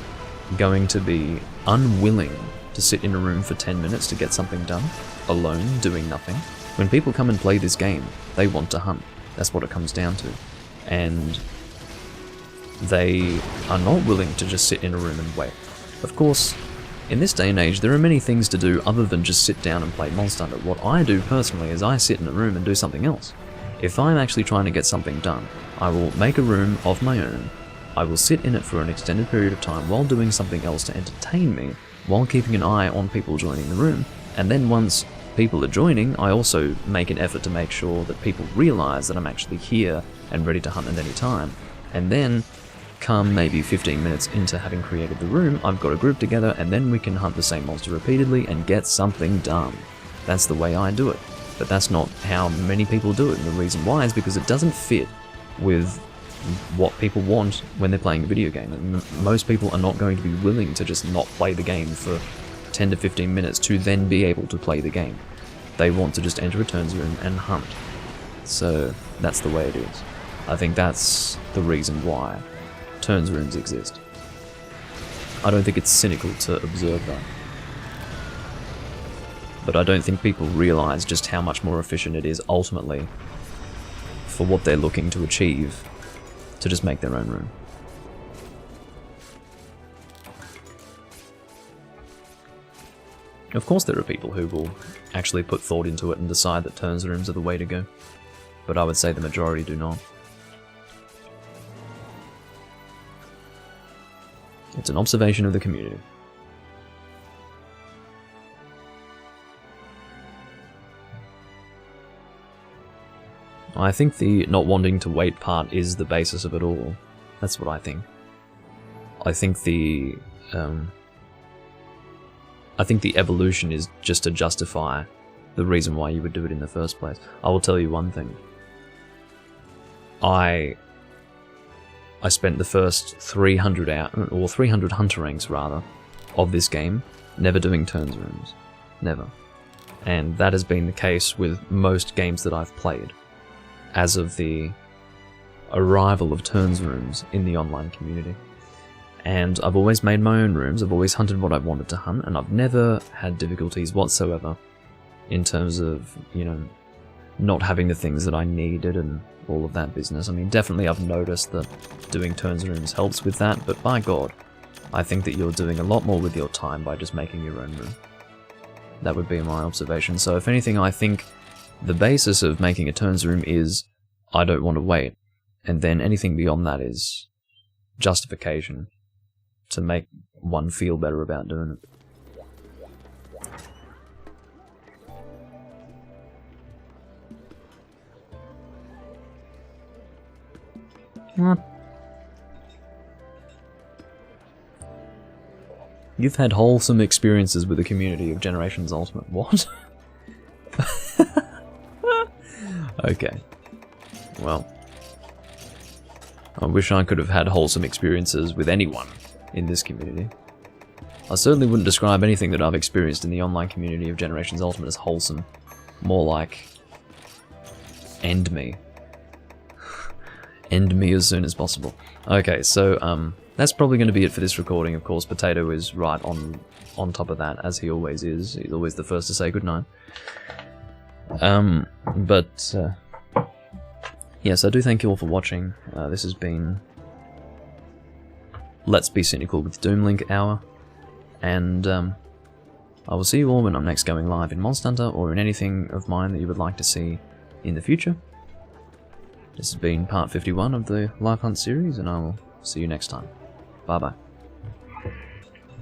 going to be unwilling to sit in a room for 10 minutes to get something done, alone, doing nothing? When people come and play this game, they want to hunt. That's what it comes down to. And they are not willing to just sit in a room and wait. Of course, in this day and age, there are many things to do other than just sit down and play Monster Hunter. What I do personally is I sit in a room and do something else. If I'm actually trying to get something done, I will make a room of my own, I will sit in it for an extended period of time while doing something else to entertain me, while keeping an eye on people joining the room, and then once people are joining, I also make an effort to make sure that people realise that I'm actually here and ready to hunt at any time. And then, come maybe 15 minutes into having created the room, I've got a group together and then we can hunt the same monster repeatedly and get something done. That's the way I do it. But that's not how many people do it, and the reason why is because it doesn't fit with what people want when they're playing a video game. And most people are not going to be willing to just not play the game for 10 to 15 minutes to then be able to play the game. They want to just enter a turns room and hunt. So that's the way it is. I think that's the reason why turns rooms exist. I don't think it's cynical to observe that. But I don't think people realise just how much more efficient it is ultimately for what they're looking to achieve to just make their own room. Of course there are people who will actually put thought into it and decide that turns rooms are the way to go, but I would say the majority do not. It's an observation of the community. I think the not wanting to wait part is the basis of it all. That's what I think. I think the evolution is just to justify the reason why you would do it in the first place. I will tell you one thing. I spent the first 300 hunter ranks rather of this game never doing turns rooms. Never. And that has been the case with most games that I've played as of the arrival of turns rooms in the online community. And I've always made my own rooms, I've always hunted what I wanted to hunt, and I've never had difficulties whatsoever in terms of, you know, not having the things that I needed and all of that business. I mean, definitely I've noticed that doing turns rooms helps with that, but by God, I think that you're doing a lot more with your time by just making your own room. That would be my observation. So if anything, I think the basis of making a turns room is I don't want to wait, and then anything beyond that is justification to make one feel better about doing it. What? You've had wholesome experiences with the community of Generations Ultimate. What? Okay. Well, I wish I could have had wholesome experiences with anyone in this community. I certainly wouldn't describe anything that I've experienced in the online community of Generations Ultimate as wholesome. More like, end me. End me as soon as possible. Okay, so that's probably going to be it for this recording. Of course, Potato is right on top of that, as he always is. He's always the first to say goodnight. Yes, I do thank you all for watching. This has been Let's Be Cynical with Doomlink Hour, and I will see you all when I'm next going live in Monster Hunter or in anything of mine that you would like to see in the future. This has been part 51 of the Live Hunt series, and I will see you next time. Bye bye.